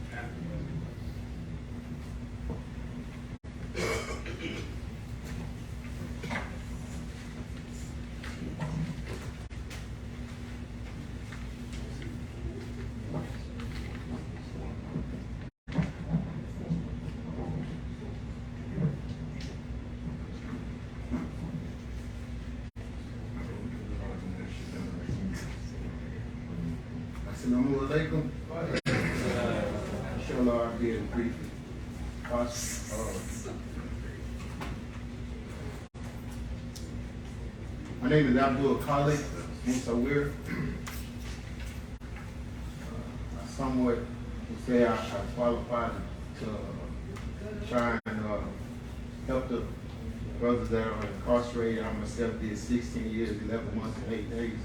Assalamu alaikum. Inshallah, I'll be able to brief us. My name is Abdul Khalik Musawir. I somewhat would say I qualified to try and help the brothers that are incarcerated. I myself did 16 years, 11 months, and 8 days.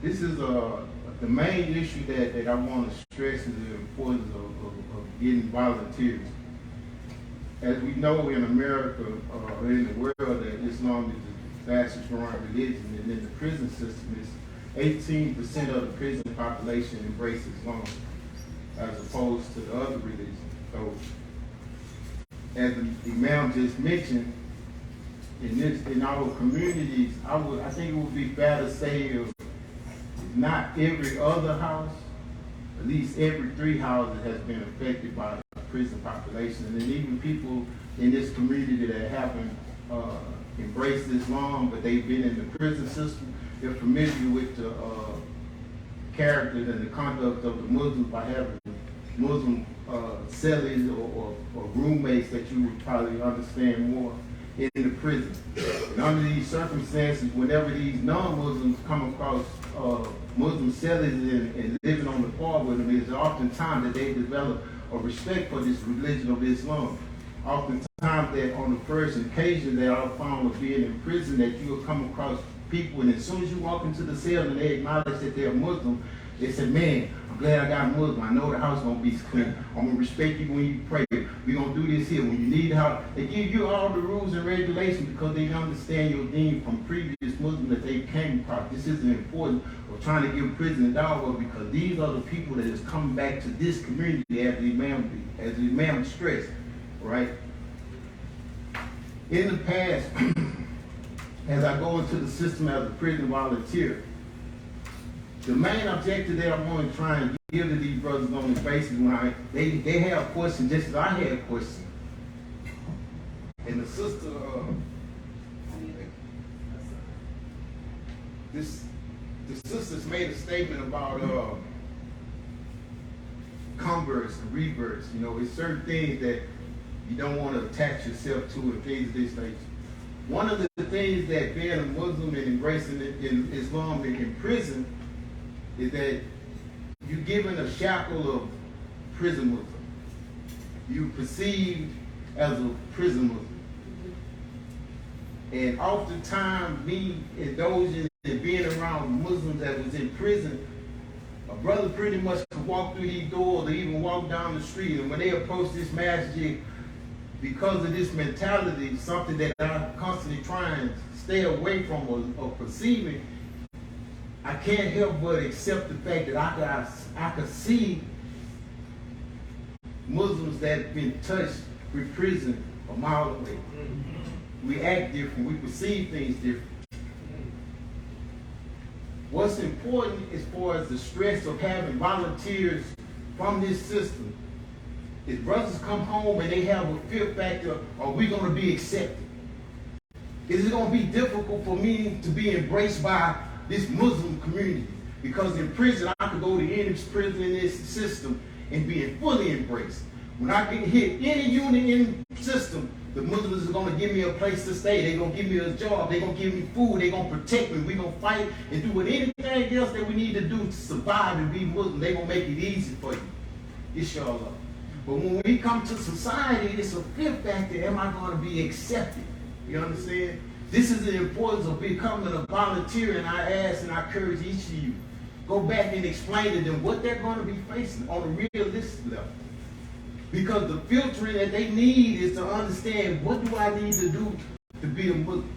This is the main issue that I want to stress is the importance of getting volunteers. As we know in America, or in the world, that Islam is the fastest growing religion, and in the prison system, it's 18% of the prison population embraces Islam, as opposed to the other religions. So, as the Imam just mentioned, in our communities, I think it would be fair to say not every other house, at least every 3 houses has been affected by the prison population. And then even people in this community that haven't embraced Islam, but they've been in the prison system, they're familiar with the character and the conduct of the Muslims by having Muslim cellies or roommates that you would probably understand more in the prison. And under these circumstances, whenever these non-Muslims come across Muslim cellies and living on the par with them, it's oftentimes that they develop a respect for this religion of Islam. Oftentimes that on the first occasion that I found of being in prison, that you will come across people, and as soon as you walk into the cell and they acknowledge that they're Muslim, they say, man, I'm glad I got a Muslim. I know the house gonna be clean. I'm gonna respect you when you pray. We're gonna do this here. When you need help, they give you all the rules and regulations because they understand your deen from previous Muslims that they came across. This is important of trying to give prison a dialogue because these are the people that is coming back to this community as the Imam stressed, right? In the past, as I go into the system as a prison volunteer, the main objective that I want to try and give to these brothers on the basis when they have questions just as I had questions. And the sister, the sisters made a statement about converts and reverts. You know, it's certain things that you don't want to attach yourself to and things of this nature. One of the things that being a Muslim and embracing in Islam in prison is that you're given a shackle of prison Muslim. You're perceived as a prison Muslim. And oftentimes, me indulging in being around Muslims that was in prison, a brother pretty much could walk through these doors or even walk down the street, and when they approach this masjid, because of this mentality, something that I'm constantly trying to stay away from or perceiving, I can't help but accept the fact that I could see Muslims that have been touched with prison a mile away. We act different, we perceive things different. What's important as far as the stress of having volunteers from this system is brothers come home and they have a fear factor, are we going to be accepted? Is it going to be difficult for me to be embraced by this Muslim community? Because in prison, I could go to any prison in this system and be fully embraced. When I get hit any unit in the system, the Muslims are going to give me a place to stay. They're going to give me a job. They're going to give me food. They're going to protect me. We're going to fight and do anything else that we need to do to survive and be Muslim. They're going to make it easy for you, inshallah. But when we come to society, it's a fear factor. Am I going to be accepted? You understand? This is the importance of becoming a volunteer, and I ask and I encourage each of you, go back and explain to them what they're going to be facing on a realistic level. Because the filtering that they need is to understand, what do I need to do to be a Muslim?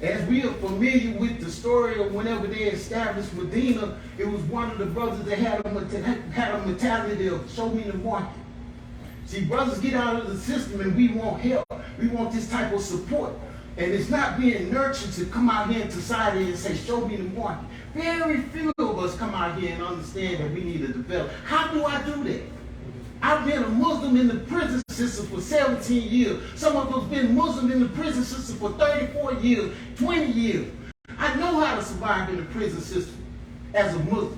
As we are familiar with the story of whenever they established Medina, it was one of the brothers that had a mentality of show me the market. See, brothers get out of the system and we want help. We want this type of support. And it's not being nurtured to come out here in society and say, show me the market. Very few of us come out here and understand that we need to develop. How do I do that? I've been a Muslim in the prison system for 17 years. Some of us been Muslim in the prison system for 34 years, 20 years. I know how to survive in the prison system as a Muslim.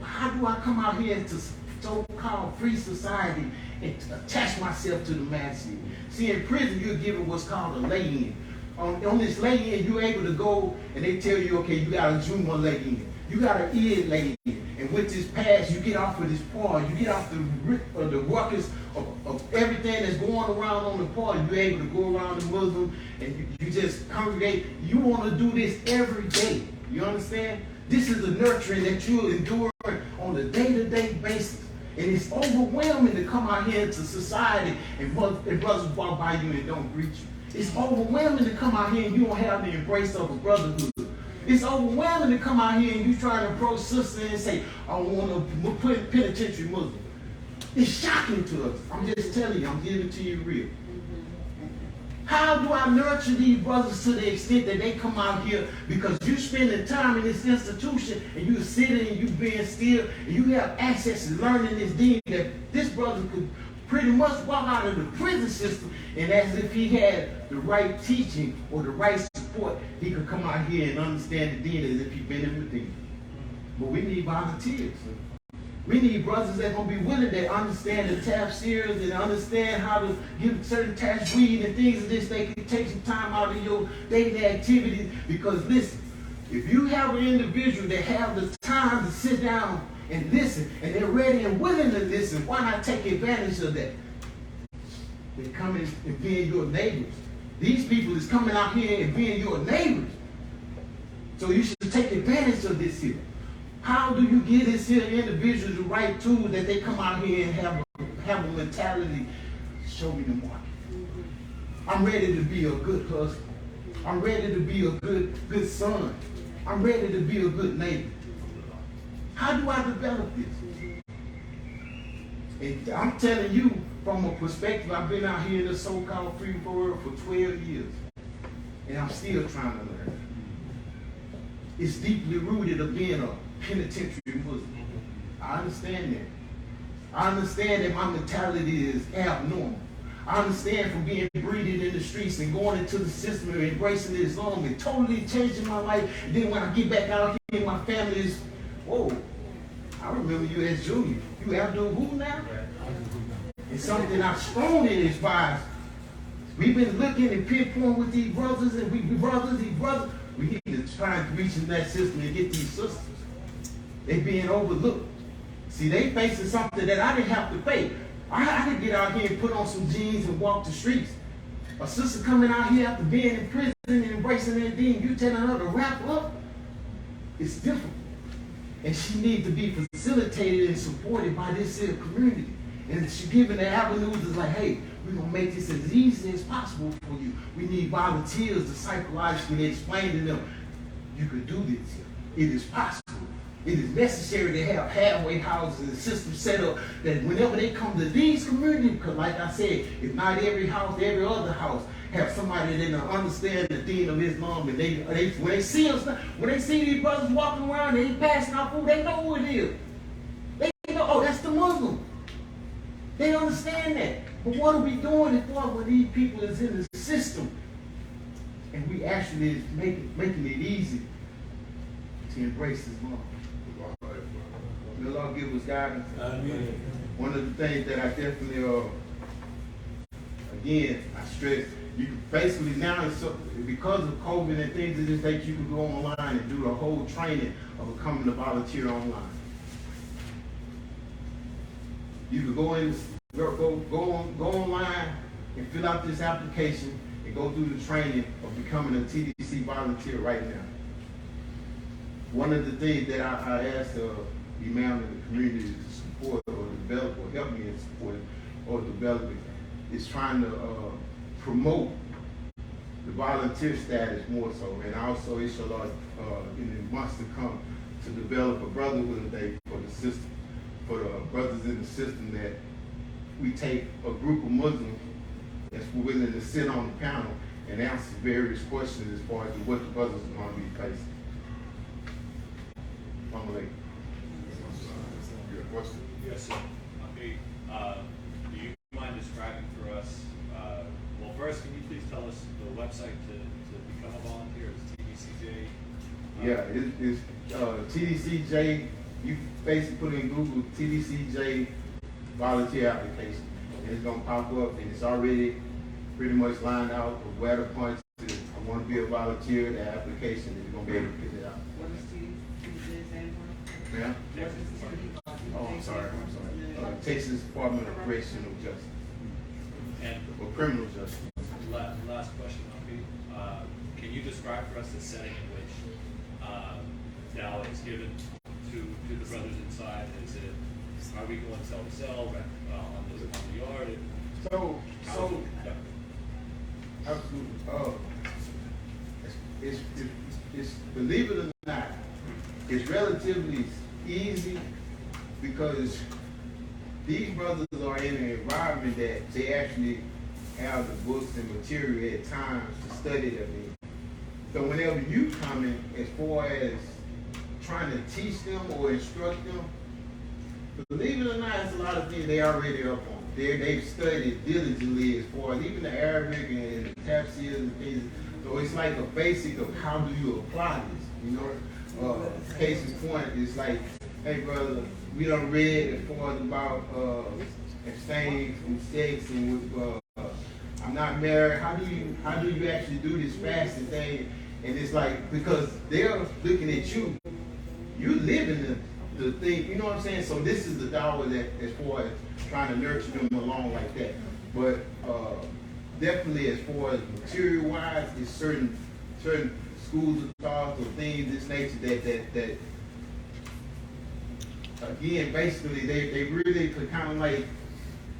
How do I come out here into so-called free society and attach myself to the masjid? See, in prison, you're given what's called a lay-in. On this lay-in, you're able to go and they tell you, okay, you got a Juma lay-in. You got an Eid lay-in. And with this pass, you get off of this part. You get off the ruckus of everything that's going around on the part. You're able to go around the Muslim and you just congregate. You want to do this every day. You understand? This is the nurturing that you're enduring on a day-to-day basis. And it's overwhelming to come out here into society and brothers walk by you and don't greet you. It's overwhelming to come out here and you don't have the embrace of a brotherhood. It's overwhelming to come out here and you trying to approach sister and say, I want to put penitentiary Muslim. It's shocking to us. I'm just telling you, I'm giving it to you real. How do I nurture these brothers to the extent that they come out here because you spending time in this institution and you sitting and you being still and you have access to learning this deen that this brother could pretty much walk out of the prison system and as if he had the right teaching or the right support, he could come out here and understand the deen as if he'd been in the deen. But we need volunteers. We need brothers that going to be willing to understand the tafsirs and understand how to give certain tajweed and things of this. They can take some time out of your daily activities because listen, if you have an individual that have the time to sit down and listen and they're ready and willing to listen, why not take advantage of that? They come in and being your neighbors. These people is coming out here and being your neighbors. So you should take advantage of this here. How do you give this here individual the right tool that they come out here and have a mentality? Show me the market. I'm ready to be a good husband. I'm ready to be a good son. I'm ready to be a good neighbor. How do I develop this? And I'm telling you from a perspective, I've been out here in the so-called free world for 12 years. And I'm still trying to learn. It's deeply rooted of being a penitentiary Muslim. I understand that. I understand that my mentality is abnormal. I understand from being breeded in the streets and going into the system and embracing Islam and totally changing my life. And then when I get back out here, my family is, whoa, I remember you as junior. You Abdul who now? It's something I've strongly advised. We've been looking and pinpoint with these brothers and these brothers. We need to try and reach in that system and get these sisters. They being overlooked. See, they facing something that I didn't have to pay. I could get out here and put on some jeans and walk the streets. A sister coming out here after being in prison and embracing their deen, you telling her to wrap up, it's different. And she needs to be facilitated and supported by this here community. And she giving the avenues is like, hey, we're going to make this as easy as possible for you. We need volunteers to psychologically explain to them, you can do this. It is possible. It is necessary to have halfway houses and systems set up that whenever they come to these communities, because like I said, if not every house, every other house have somebody that understand the deen of Islam, and when they see us, when they see these brothers walking around, they passing out food, they know who it is. They know, oh, that's the Muslim. They understand that. But what are we doing it for when these people is in the system? And we actually is making it easy to embrace Islam. May Allah give us guidance. Amen. One of the things that I definitely, again, I stress, you can basically now, because of COVID and things of this nature, you can go online and do the whole training of becoming a volunteer online. You can go online and fill out this application and go through the training of becoming a TDC volunteer right now. One of the things that I asked the Imam in the community to support or to develop or help me in supporting or developing is trying to promote the volunteer status more so, and also inshallah in the months to come to develop a brotherhood day for the system, for the brothers in the system, that we take a group of Muslims that's willing to sit on the panel and answer various questions as far as what the brothers are going to be facing. Question? Yes, sir. Okay. Do you mind describing for us? Well, first, can you please tell us the website to become a volunteer? It's TDCJ. Yeah, it's TDCJ. You basically put in Google TDCJ volunteer application, and it's gonna pop up, and it's already pretty much lined out of where the points is. I want to be a volunteer. The application is gonna be able to pick it out. What is TDCJ stand for? Yeah. What is TDCJ? Oh, I'm sorry. Texas Department of Correctional Justice. And or criminal justice. Last question, okay. Can you describe for us the setting in which Dow is given to the brothers inside? Is it, are we going cell to cell, on the yard? So yeah. absolutely. It's believe it or not, it's relatively easy because these brothers are in an environment that they actually have the books and material at times to study them in. So whenever you come in, as far as trying to teach them or instruct them, believe it or not, it's a lot of things they already up on. They've studied diligently as far as even the Arabic and the tafsir and things. So it's like a basic of how do you apply this, you know? Case in point, it's like, hey brother, we done read as far as about abstaining from sex and with I'm not married. How do you actually do this fasting thing? And it's like, because they're looking at you, you live in the thing, you know what I'm saying? So this is the dawah that, as far as trying to nurture them along like that. But definitely as far as material wise, it's certain schools of thought or things this nature that again, basically they really could kind of like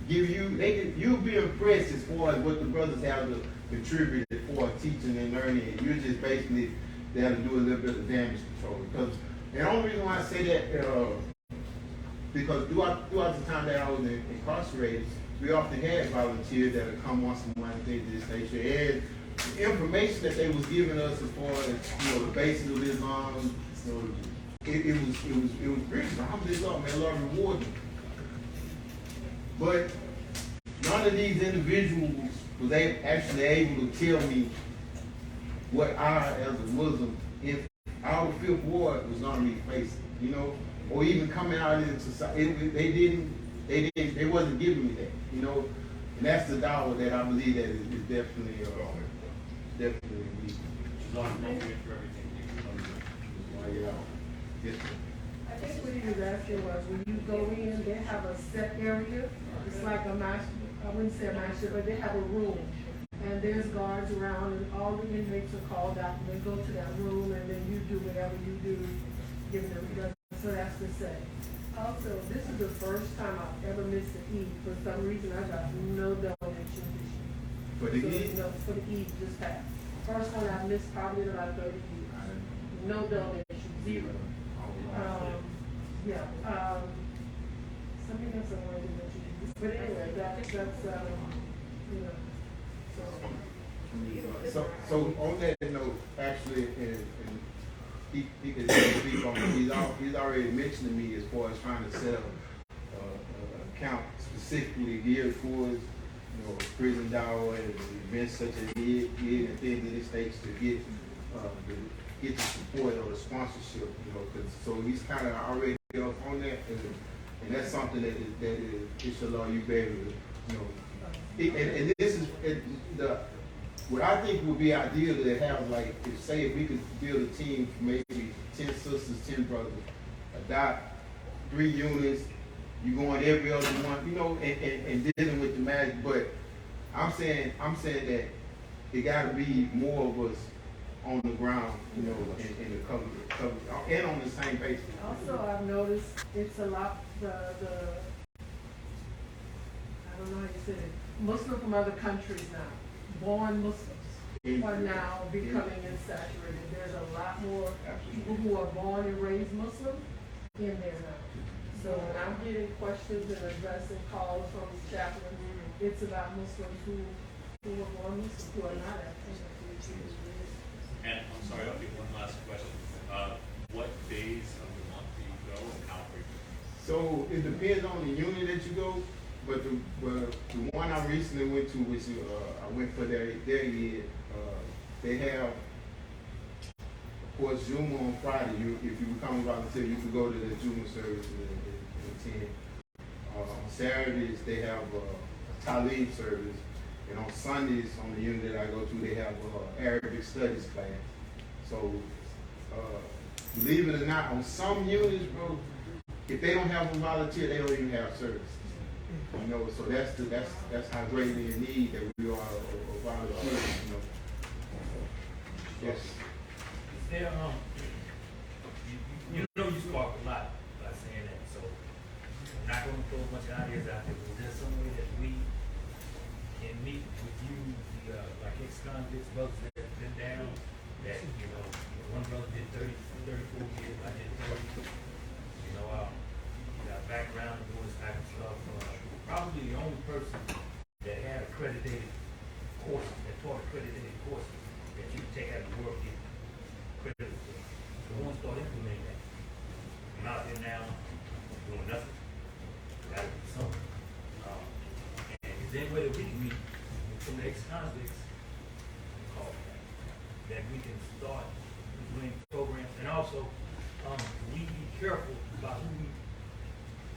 give you, you'll be impressed as far as what the brothers have to contribute for teaching and learning, and you're just basically there to do a little bit of damage control. Because the only reason why I say that, because throughout the time that I was incarcerated, we often had volunteers that would come once in a while and things of this nature. And the information that they was giving us as far as, the basics of Islam, it was rich. Alhamdulillah, may Allah reward them. But none of these individuals was actually able to tell me what I, as a Muslim, if our fifth ward was going to be facing, or even coming out into society. They wasn't giving me that, and that's the dawah that I believe that is definitely weak. I think what he was asking was, when you go in, they have a set area. It's like a master, I wouldn't say a master, but they have a room. And there's guards around, and all the inmates are called out, and they go to that room, and then you do whatever you do, giving them drugs. So that's the set. Also, this is the first time I've ever missed the Eid. For some reason, I got no donation this year. For the Eid? No, for the Eid just passed. First one I've missed probably in about 30 years. No donation, zero. Something else I wanted to mention. But anyway, that's So on that note, actually, and he could speak on it. He's already mentioned to me as far as trying to set up an account specifically geared towards prison dawah and events such as Eid and things of this nature to get the support or the sponsorship. So he's kind of already up on that, and that's something that is inshallah you be able to and this is what I think would be ideal to have, like, if we could build a team for maybe 10 sisters, 10 brothers, adopt 3 units, you going every other one, and dealing with the magic. But I'm saying that it got to be more of us on the ground, in the cover, and on the same basis. Also, I've noticed it's a lot, don't know how you say it, Muslim from other countries now, born Muslims, are now becoming insaturated. There's a lot more people who are born and raised Muslim in there now. So when I'm getting questions and addressing calls from chaplains, it's about Muslims who are born Muslim, who are not African. And I'm sorry, I'll give one last question. What days of the month do you go and how frequently? So it depends on the unit that you go, but the one I recently went to, which I went for their year, they have, of course, Juma on Friday. If you become a volunteer, you can go to the Juma service and attend. On Saturdays, they have a Talib service. And on Sundays, on the unit that I go to, they have Arabic studies class. So, believe it or not, on some units, bro, if they don't have a volunteer, they don't even have service. You know, so that's how greatly in need that we are of volunteers. You know. Yes. Is there you know you spark a lot by saying that, so I'm not going to throw a bunch of ideas out there. But is there some way that we can meet with you, like ex-convicts, brothers that have been down, that, you know, one brother did 34 years, I did 30. You know, got background doing this type of stuff. Probably the only person that had accredited courses, that taught accredited courses, that you can take out of the work, get credit for. So we want to start implementing that. I'm out there now, doing nothing. Gotta do something. And is there any way that we can meet with some ex-convicts that we can start doing programs? And also, we be careful about who we.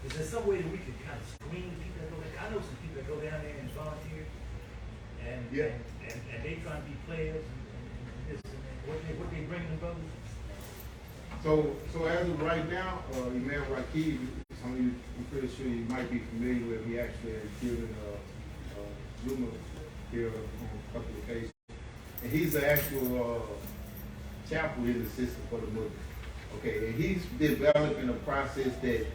Is there some way that we can kind of screen the people that go there? I know some people that go down there and volunteer, and they trying to be players and this and that. What they bring them brothers? So as of right now, Imam Rakib, some of you, I'm pretty sure you might be familiar with. He actually has given Zuma here on a couple of occasions, and he's the actual chaplain assistant for the Muslims. Okay, and he's developing a process that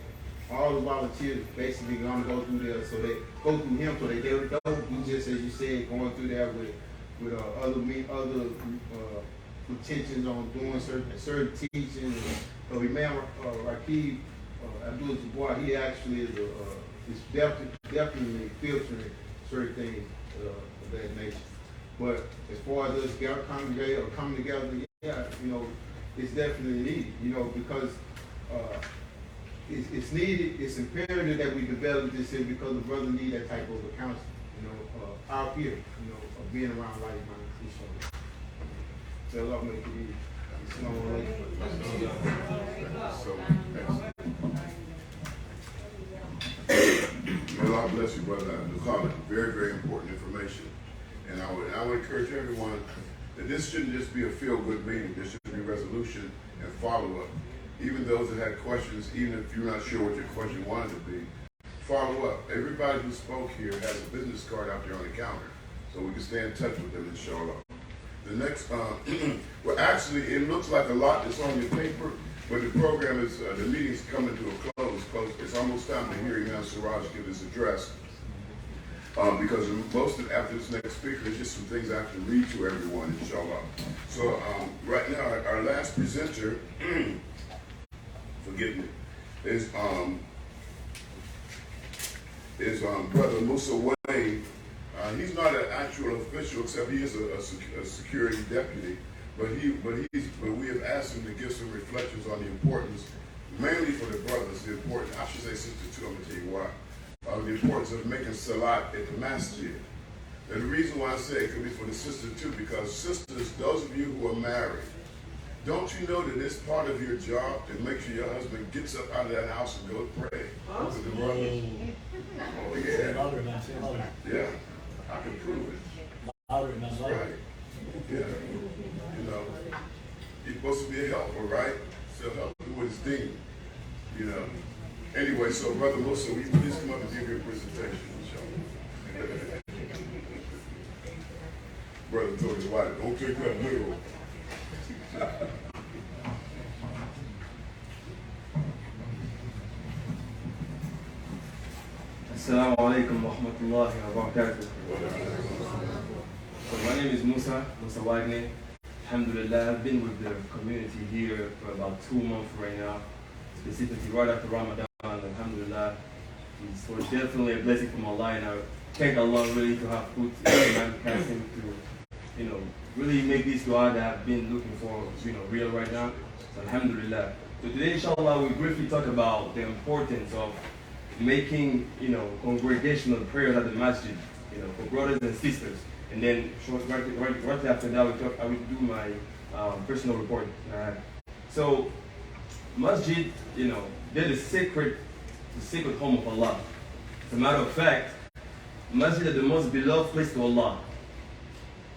all the volunteers basically gonna go through there, so they go through him, so they don't be just, as you said, going through there with other intentions on doing certain teaching. So Imam Rakib Abdul Jabbar, he actually is definitely filtering certain things of that nature. But as far as us congregate or coming together, yeah, you know, it's definitely needed, you know, because it's needed, it's imperative that we develop this here because the brother need that type of a counseling, you know, out here, you know, of being around like-minded each other. So Allah make it easy. May Allah bless you, brother Abdul. Very, very important information. And I would encourage everyone that this shouldn't just be a feel-good meeting. There should be resolution and follow-up. Even those that had questions, even if you're not sure what your question wanted to be, follow up. Everybody who spoke here has a business card out there on the counter, so we can stay in touch with them, inshallah. The next, well, actually, it looks like a lot that's on your paper, but the program is, the meeting's coming to a close. It's almost time to hear Imam Siraj give his address. Because most of after this next speaker, there's just some things I have to read to everyone, inshallah. So right now, our last presenter, forgive me, is Brother Musa Wayne. He's not an actual official, except he is a security deputy. But we have asked him to give some reflections on the importance, mainly for the brothers, the importance. I should say sister too. I'm gonna tell you why. The importance of making salat at the masjid. And the reason why I say it could be for the sister too, because sisters, those of you who are married, don't you know that it's part of your job to make sure your husband gets up out of that house and go pray with the brothers? Oh yeah. Yeah, I can prove it. That's right. Yeah. You know, he's supposed to be a helper, right? So help him with his thing. You know. Anyway, so Brother Musa, will you please come up and give your presentation, inshallah. Brother told his wife, don't take that literal. Assalamu alaikum wa rahmatullahi wa barakatuh. So my name is Musa Wagner. Alhamdulillah, I've been with the community here for about 2 months right now, specifically right after Ramadan. Alhamdulillah, so it's definitely a blessing from Allah, and I thank Allah really to have put Imam Qasim to, really make this dua that I've been looking for, real right now. So Alhamdulillah. So today, inshallah, we briefly talk about the importance of making, congregational prayers at the masjid, for brothers and sisters. And then right after that, I will do my personal report. So masjid, they're the sacred home of Allah. As a matter of fact, masjid is the most beloved place to Allah.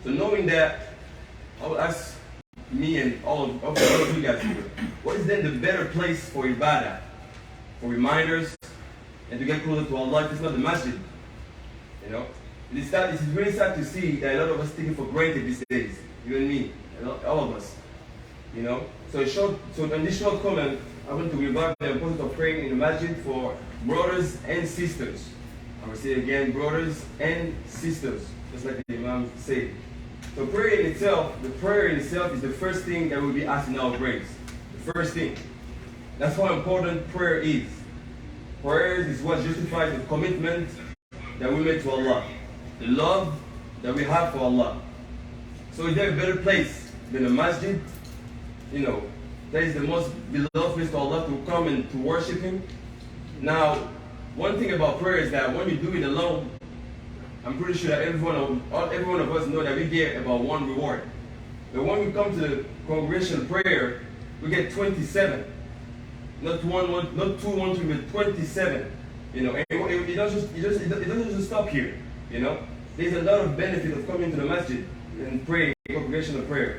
So knowing that, I will ask me and all of you guys here, what is then the better place for ibadah, for reminders, and to get closer to Allah if it's not the masjid? It is really sad to see that a lot of us take it for granted these days, you and me, all of us. So in this short comment, I want to revive the importance of praying in the masjid for brothers and sisters. I will say again, brothers and sisters, just like the Imam said. So the prayer in itself is the first thing that will be asked in our prayers. The first thing. That's how important prayer is. Prayer is what justifies the commitment that we make to Allah, the love that we have for Allah. So is there a better place than a masjid? That is the most beloved place to Allah to come and to worship Him. Now, one thing about prayer is that when you do it alone, I'm pretty sure that every one of us know that we get about one reward. But when we come to the congregational prayer, we get 27. Not 2, 1, 2, but 27. It doesn't just stop here. There's a lot of benefit of coming to the masjid and praying, congregational prayer.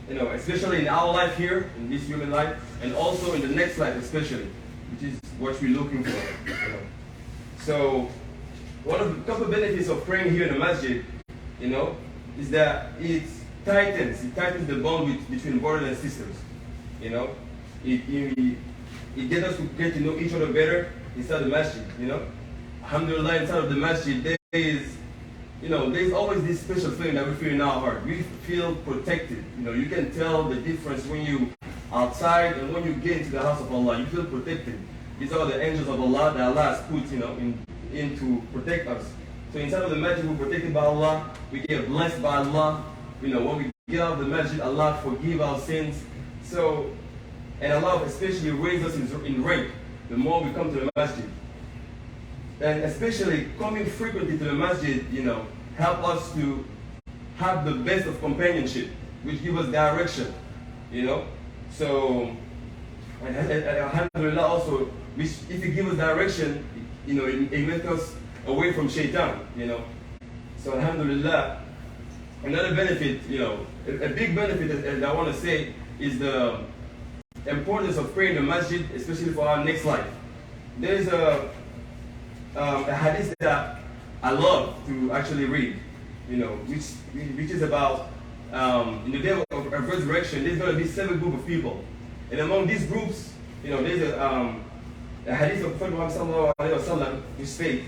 Especially in our life here, in this human life, and also in the next life especially, which is what we're looking for. So, one of the couple of benefits of praying here in the masjid, is that it tightens the bond between brothers and sisters. It gets us to get to know each other better inside the masjid. Alhamdulillah, inside of the masjid, there's always this special feeling that we feel in our heart. We feel protected. You can tell the difference when you outside and when you get into the house of Allah. You feel protected. These are the angels of Allah that Allah has put, in to protect us. So inside of the masjid, we're protected by Allah. We get blessed by Allah. When we get out of the masjid, Allah forgive our sins. So, and Allah especially raise us in rank the more we come to the masjid. And especially coming frequently to the masjid, help us to have the best of companionship, which give us direction, So, and alhamdulillah also, if you give us direction, it makes us away from shaitan, So alhamdulillah, another benefit, a big benefit that I want to say is the importance of praying in the masjid, especially for our next life. There's a hadith that I love to actually read, which is about in the day of resurrection, there's going to be 7 groups of people. And among these groups, there's a hadith of Prophet Muhammad sallallahu alaihi wasallam which states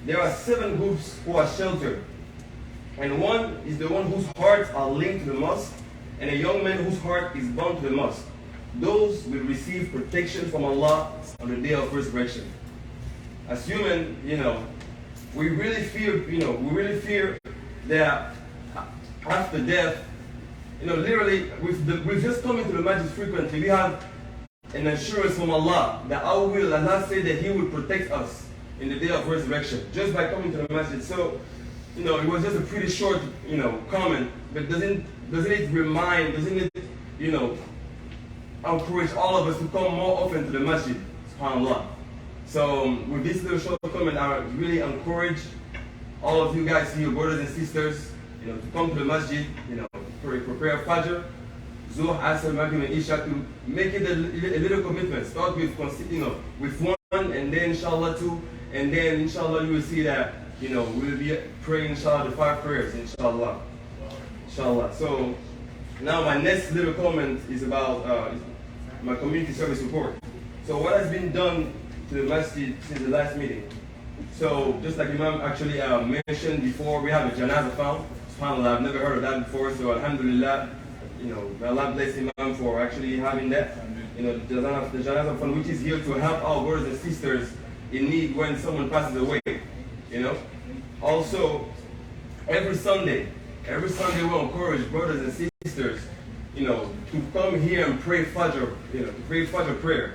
there are 7 groups who are sheltered. And one is the one whose hearts are linked to the mosque, and a young man whose heart is bound to the mosque. Those will receive protection from Allah on the day of resurrection. As human, we really fear that after death, literally, with just coming to the masjid frequently, we have an assurance from Allah that Allah said that He will protect us in the day of resurrection just by coming to the masjid. So, it was just a pretty short, comment, but doesn't it encourage all of us to come more often to the masjid, subhanAllah. So with this little short comment, I really encourage all of you guys here, brothers and sisters, to come to the masjid, prepare Fajr, Zuhr, Asr, Maghrib, and Isha, to make it a little commitment. Start with, with 1, and then inshallah 2, and then inshallah you will see that, we'll be praying inshallah the 5 prayers, inshallah. Inshallah. So now my next little comment is about my community service report. So what has been done to the masjid since the last meeting? So just like Imam actually mentioned before, we have a Janazah Fund. SubhanAllah, I've never heard of that before, so Alhamdulillah, may Allah bless Imam for actually having that. The Janazah Fund, which is here to help our brothers and sisters in need when someone passes away. Also, every Sunday we encourage brothers and sisters, to come here and pray Fajr, to pray Fajr prayer.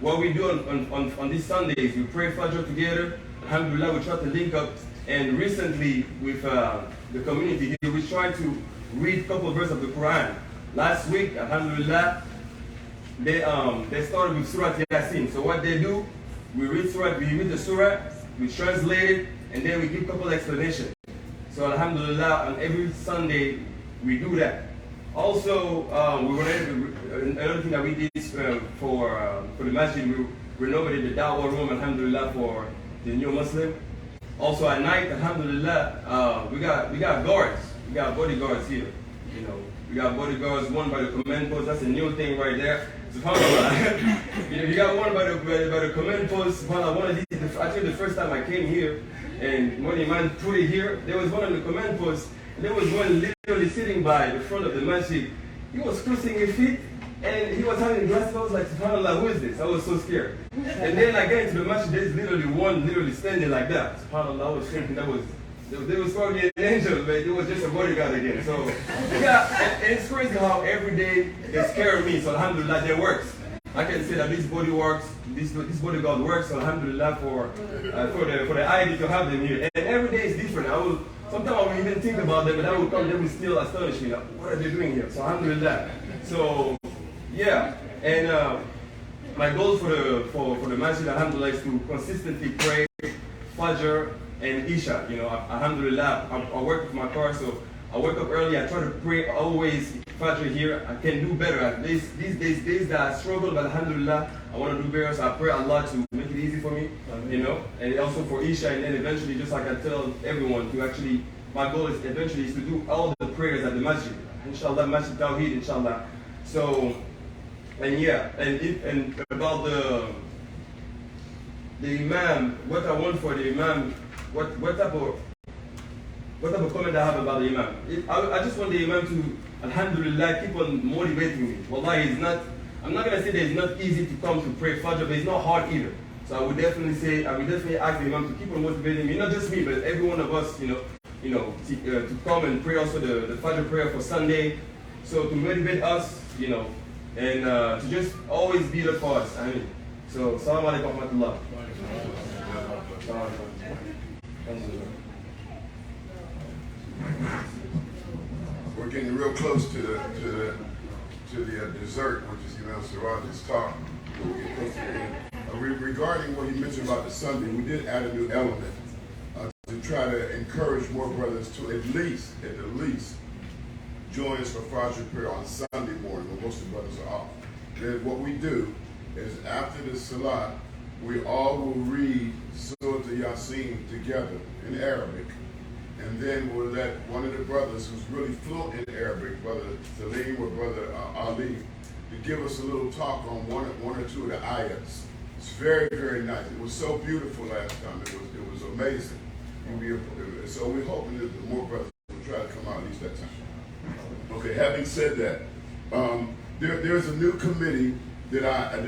What we do on these Sundays, we pray Fajr together. Alhamdulillah, we try to link up. And recently, with the community here, we tried to read a couple of verses of the Quran. Last week, Alhamdulillah, they started with Surah Yasin. So what they do, we read the Surah, we translate it, and then we give a couple of explanations. So Alhamdulillah, on every Sunday, we do that. Also, another thing that we did for the masjid, we renovated the da'wah room, Alhamdulillah, for the new Muslim. Also at night, Alhamdulillah, we got guards. We got bodyguards here. We got bodyguards, one by the command post. That's a new thing right there. SubhanAllah. You got one by the command post. SubhanAllah, one of these. Actually, the first time I came here, and when the man put it here, there was one on the command post. And there was one literally sitting by the front of the masjid. He was crossing his feet, and he was having glasses. I was like, SubhanAllah, who is this? I was so scared. And then I get into the masjid, there's literally one standing like that. SubhanAllah, I was thinking there was probably an angel, but it was just a bodyguard again. So, yeah, and it's crazy how every day they scare me. So, Alhamdulillah, that works. I can say that this bodyguard works. So, Alhamdulillah, for the idea to have them here. And every day is different. Sometimes I will even think about them, but I will come, they will still astonish me. Like, what are they doing here? So, Alhamdulillah. So, yeah. And my goal for the masjid, Alhamdulillah, is to consistently pray Fajr and Isha. Alhamdulillah, I work with my car, so I wake up early. I try to pray always Fajr here. I can do better. These days that I struggle, but Alhamdulillah, I want to do better. So I pray Allah to make it easy for me, and also for Isha, and then eventually, just like I tell everyone, my goal is eventually to do all the prayers at the masjid. Inshallah, Masjid At-Tawhid, inshallah. So, and yeah, and about the Imam, what I want for the Imam, what type of comment I have about the Imam. I just want the Imam to, Alhamdulillah, keep on motivating me. Wallahi, I'm not going to say that it's not easy to come to pray Fajr, but it's not hard either. So I would definitely ask the Imam to keep on motivating me, not just me, but every one of us, to come and pray also the Fajr prayer for Sunday. So to motivate us, and to just always be there for us. So, Assalamu alaikum wa rahmatullah. We're getting real close to the dessert, which is Imam Siraj's talk. We'll get close to the end. Regarding what he mentioned about the Sunday, we did add a new element to try to encourage more brothers to at least join us for Fajr prayer on Sunday morning when most of the brothers are off. Then what we do is after the Salat, we all will read Surah Yasin together in Arabic. And then we'll let one of the brothers who's really fluent in Arabic, Brother Salim or Brother Ali, to give us a little talk on one or two of the ayats. It's very, very nice. It was so beautiful last time. It was amazing. So we're hoping that more brothers will try to come out at least that time. Okay, having said that, there's a new committee that I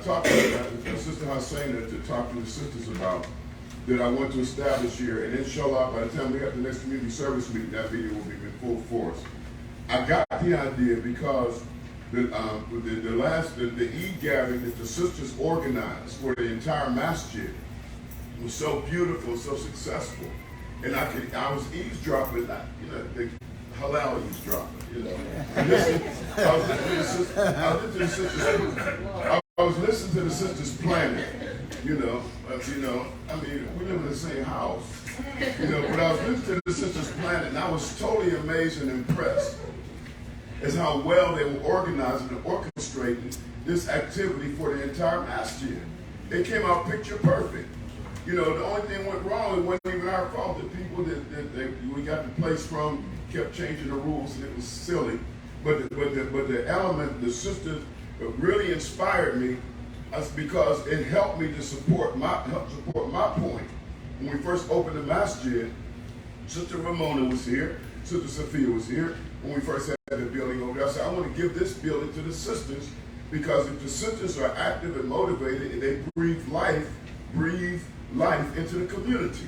talked to Sister Hussaina to talk to the sisters about that I want to establish here. And inshallah, by the time we have the next community service meeting, that video will be in full force. I got the idea because the Eid gathering that the sisters organized for the entire masjid was so beautiful, so successful. And I was eavesdropping, the halal eavesdropping, I was listening to the sisters planning, we live in the same house, but I was listening to the sisters planning, and I was totally amazed and impressed as how well they were organizing and orchestrating this activity for the entire masjid. It came out picture perfect. The only thing went wrong, it wasn't even our fault. The people that we got the place from kept changing the rules, and it was silly. But the element, the sisters really inspired me because it helped me to support my point. When we first opened the masjid, Sister Ramona was here, Sister Sophia was here. When we first had the building over there, I said, I want to give this building to the sisters, because if the sisters are active and motivated and they breathe life into the community.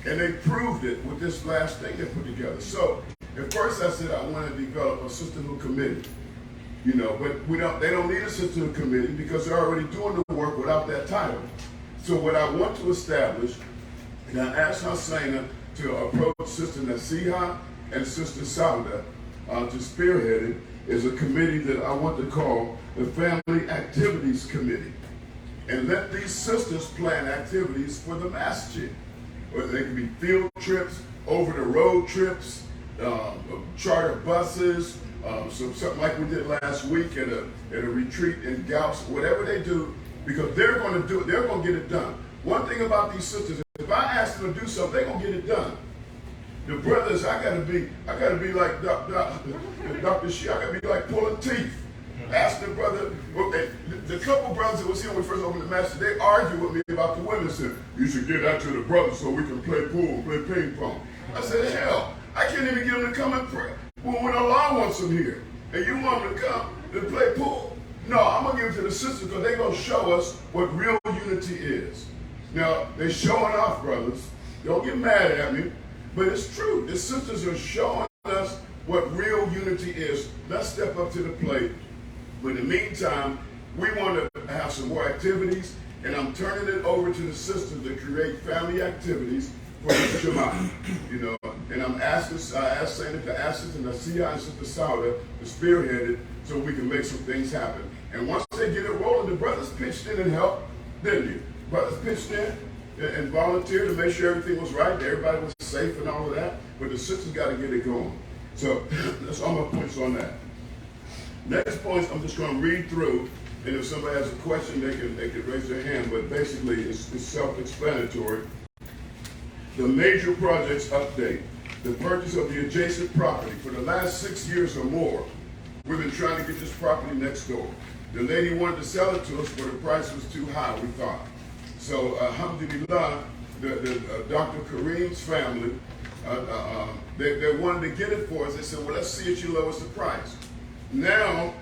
And they proved it with this last thing they put together. So at first I said I want to develop a sisterhood committee. You know, but they don't need a sisterhood committee because they're already doing the work without that title. So what I want to establish, and I asked Hussaina to approach Sister Nasiha and Sister Sauda to spearhead it, is a committee that I want to call the Family Activities Committee. And let these sisters plan activities for the masjid. Or they can be field trips, over-the-road trips, charter buses, something like we did last week at a retreat in Gauss, whatever they do, because they're going to do it, they're going to get it done. One thing about these sisters, if I ask them to do something, they're going to get it done. The brothers, I gotta be like Dr. Shee, I gotta be like pulling teeth. Ask the brother, the couple brothers that was here when we first opened the masjid, they argued with me about the women. Said, you should get that to the brothers so we can play pool and play ping pong. I said, hell, I can't even get them to come and pray. Well, when Allah wants them here, and you want them to come to play pool, no, I'm gonna give it to the sisters because they're gonna show us what real unity is. Now, they're showing off, brothers. Don't get mad at me, but it's true. The sisters are showing us what real unity is. Let's step up to the plate. But in the meantime, we want to have some more activities, and I'm turning it over to the sisters to create family activities for the Jama'ah. You know, and I asked Sayyidina to ask Sister Nasiha and Sister Sauda to spearhead it so we can make some things happen. And once they get it rolling, the brothers pitched in and helped, didn't you? Brothers pitched in and volunteered to make sure everything was right, everybody was safe and all of that, but the sisters got to get it going. So that's all my points on that. Next point, I'm just going to read through, and if somebody has a question, they can raise their hand, but basically it's self-explanatory. The major projects update. The purchase of the adjacent property. For the last 6 years or more, we've been trying to get this property next door. The lady wanted to sell it to us, but the price was too high, we thought. So, alhamdulillah, Dr. Kareem's family, they wanted to get it for us. They said, well, let's see if you lower us the price. Now,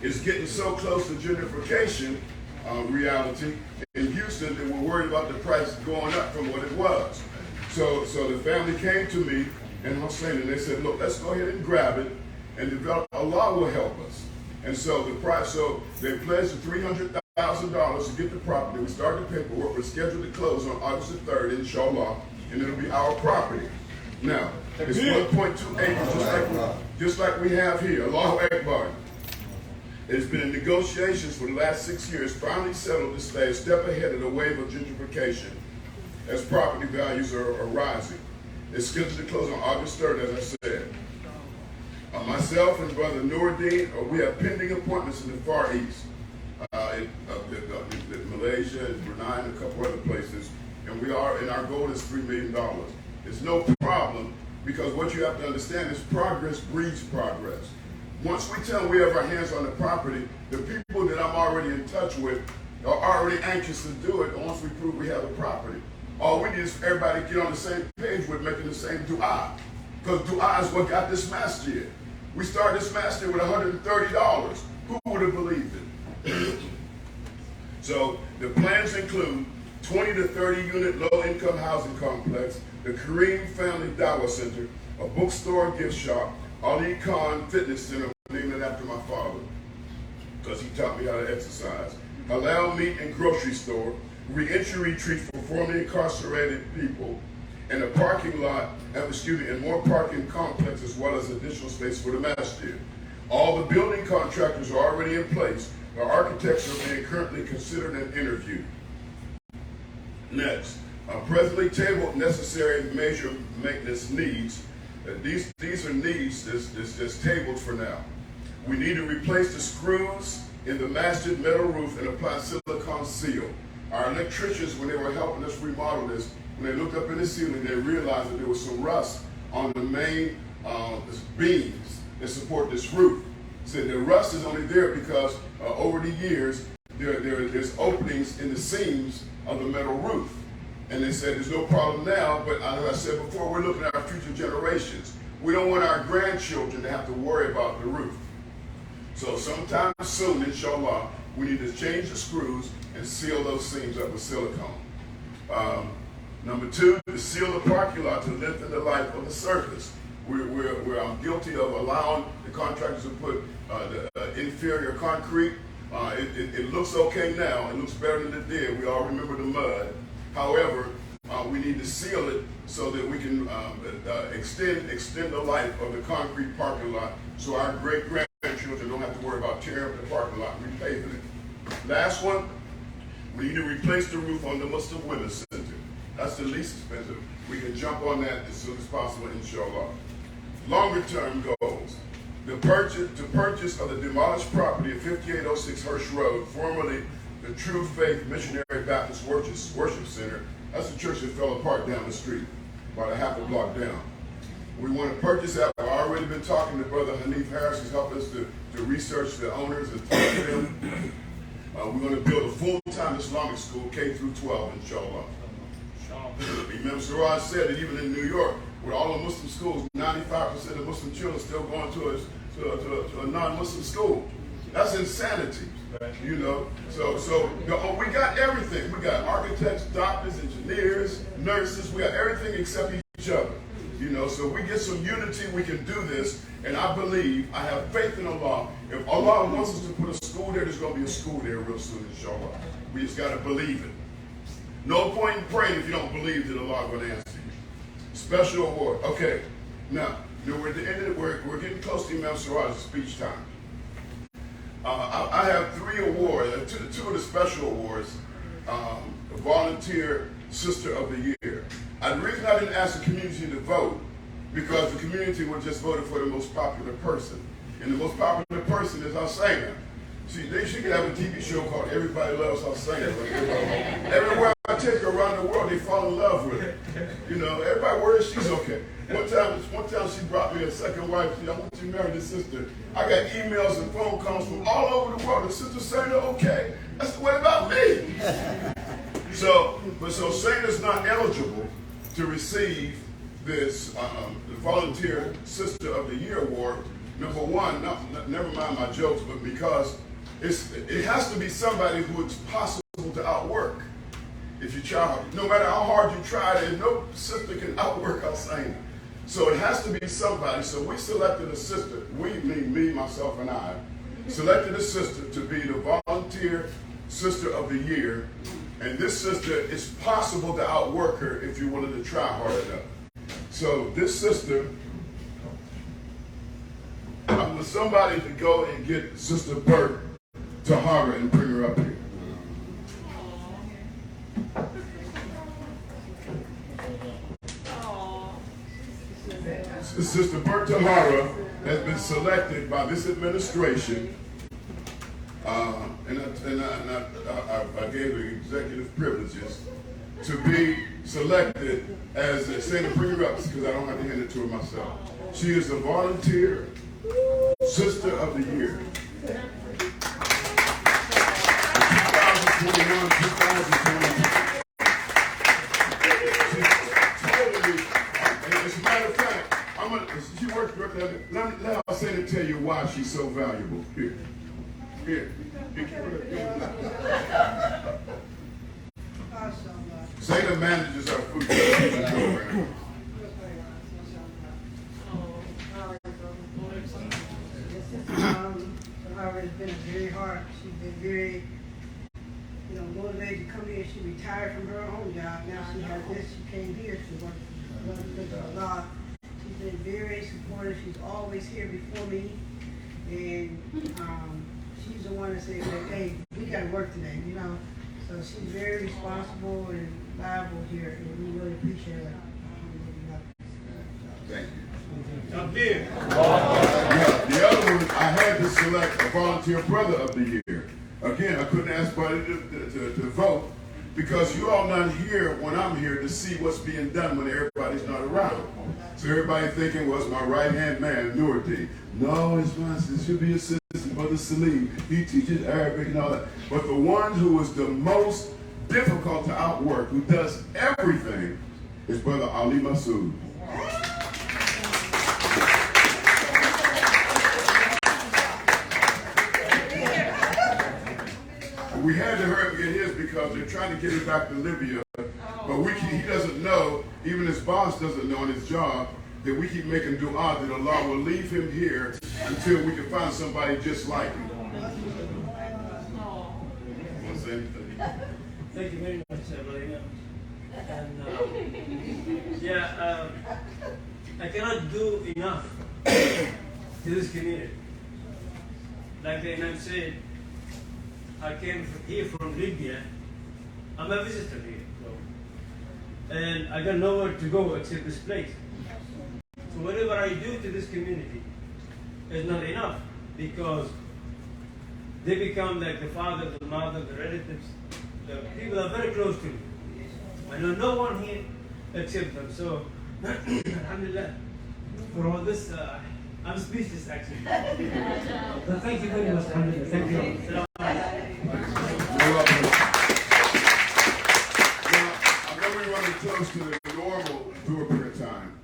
it's getting so close to gentrification reality in Houston that we're worried about the price going up from what it was. So the family came to me and Hussein, and they said, look, let's go ahead and grab it and develop. Allah will help us. And so they pledged $300,000 to get the property. We started the paperwork. We're scheduled to close on August the 3rd, inshallah, and it'll be our property. Now, it's 1.2 acres, just like we have here. Allahu Akbar. It's been in negotiations for the last 6 years, finally settled to stay a step ahead of the wave of gentrification as property values are rising. It's scheduled to close on August 3rd, as I said. Myself and Brother Nuruddin, we have pending appointments in the Far East, in Malaysia, and Brunei, and a couple other places, and our goal is $3 million. It's no problem, because what you have to understand is progress breeds progress. Once we tell them we have our hands on the property, the people that I'm already in touch with are already anxious to do it once we prove we have the property. All we need is everybody to get on the same page with making the same dua. Because dua is what got this masjid. We started this masjid with $130. Who would have believed it? So the plans include 20 to 30 unit low-income housing complex, the Kareem Family Dawah Center, a bookstore gift shop, Ali Khan Fitness Center, named it after my father, because he taught me how to exercise, halal meat and grocery store, re-entry retreat for formerly incarcerated people, and a parking lot, and more parking complex, as well as additional space for the masjid. All the building contractors are already in place. The architects are being currently considered and interviewed. Next, presently tabled necessary major maintenance needs. These are needs that's just tabled for now. We need to replace the screws in the masjid metal roof and apply silicone seal. Our electricians, when they were helping us remodel this, when they looked up in the ceiling, they realized that there was some rust on the main beams that support this roof. So the rust is only there because over the years, there's openings in the seams of the metal roof. And they said there's no problem now, but as I said before, we're looking at our future generations. We don't want our grandchildren to have to worry about the roof. So sometime soon, inshallah, we need to change the screws and seal those seams up with silicone. Number two, to seal the parking lot to lengthen the life of the surface. I'm guilty of allowing the contractors to put the inferior concrete. It looks okay now. It looks better than it did. We all remember the mud. However, we need to seal it so that we can extend the life of the concrete parking lot so our great-grandchildren don't have to worry about tearing up the parking lot and repaving it. Last one, we need to replace the roof on the Muslim Women's Center. That's the least expensive. We can jump on that as soon as possible, inshallah. Longer-term goals. The purchase of the demolished property at 5806 Hirsch Road, formerly the True Faith Missionary Baptist Worship Center. That's the church that fell apart down the street, about a half a block down. We want to purchase that. I've already been talking to Brother Hanif Harris, who's helped us to research the owners and talk to them. We're going to build a full-time Islamic school, K through 12, inshallah. Imam Siraj said that even in New York, with all the Muslim schools, 95% of Muslim children still going to a non-Muslim school. That's insanity, you know. So we got everything. We got architects, doctors, engineers, nurses. We got everything except each other, you know. So we get some unity, we can do this. And I believe, I have faith in Allah. If Allah wants us to put a school there, there's going to be a school there real soon, inshallah. We just got to believe it. No point in praying if you don't believe that Allah is going to answer you. Special award. Okay. Now, we're at the end of we're getting close to Imam Siraj's speech time. I have 3 awards, two of the special awards. Volunteer Sister of the Year. The reason I didn't ask the community to vote, because the community would just voted for the most popular person. And the most popular person is Hussein. See, she could have a TV show called Everybody Loves Hussein. Everywhere I take her around the world, they fall in love with her. You know, everybody worries she's okay. One time she brought me a second wife. I want you to marry this sister. I got emails and phone calls from all over the world. The sister saying, okay. That's what about me? So Saina's not eligible to receive this the Volunteer Sister of the Year award. Number one, never mind my jokes, but because it has to be somebody who it's possible to outwork. If you try, no matter how hard you try, there's no sister can outwork Hussein. So it has to be somebody. So we selected a sister. We, me, myself, and I selected a sister to be the Volunteer Sister of the Year. And this sister, it's possible to outwork her if you're willing to try hard enough. So this sister, I'm with somebody to go and get Sister Burt Tahara and bring her up here. Sister Burt Tahara has been selected by this administration, and I gave her executive privileges to be selected as a Saint, bring her up because I don't have to hand it to her myself. She is the Volunteer Sister of the Year. 2021, 2022. As a matter of fact, she works directly. Let me say to tell you why she's so valuable. Here. Zayna manages our food program. It's been very hard. She's been very, motivated to come here. She retired from her own job. Now she has this. She came here to work for God. She's been very supportive. She's always here before me. And she's the one that said, hey, we got to work today, So she's very responsible and liable here, and we really appreciate her. Thank you. The other one, I had to select a Volunteer Brother of the Year. Again, I couldn't ask anybody to vote because you all not here when I'm here to see what's being done when everybody's not around. So everybody thinking, well, it's my right-hand man, Nuruddin. No, it should be assistant Brother Salim, he teaches Arabic and all that. But the one who is the most difficult to outwork, who does everything, is Brother Ali Masood. We had to hurry up and get his because they're trying to get him back to Libya. But he doesn't know, even his boss doesn't know in his job, that we keep making dua that Allah will leave him here until we can find somebody just like him. Want to say anything? Thank you very much, Brother. And I cannot do enough to this community. Like the Imam said, I came here from Libya. I'm a visitor here, and I got nowhere to go except this place. So whatever I do to this community is not enough because they become like the father, the mother, the relatives. The people are very close to me. I know no one here except them. So, alhamdulillah, for all this, I'm speechless actually. So thank you very much, alhamdulillah. Thank you. Close to the normal dua prayer time,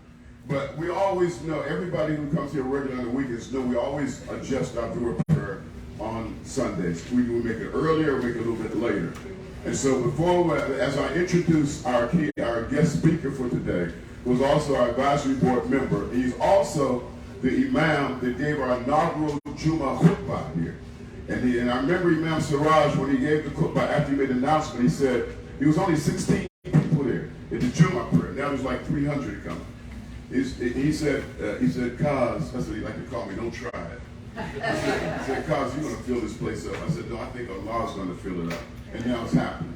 but we always know, everybody who comes here regularly on the weekends know we always adjust our dua prayer on Sundays. We make it earlier, make it a little bit later. And so as I introduce our guest speaker for today, who is also our advisory board member, he's also the imam that gave our inaugural Jummah khutbah here. And I remember Imam Siraj, when he gave the khutbah, after he made the announcement, he said, he was only 16 people there at the Jummah prayer. Now there's like 300 coming. He said, Kaz, that's what he like to call me, don't try it. He said, Kaz, you're going to fill this place up. I said, no, I think Allah's going to fill it up. And now it's happening.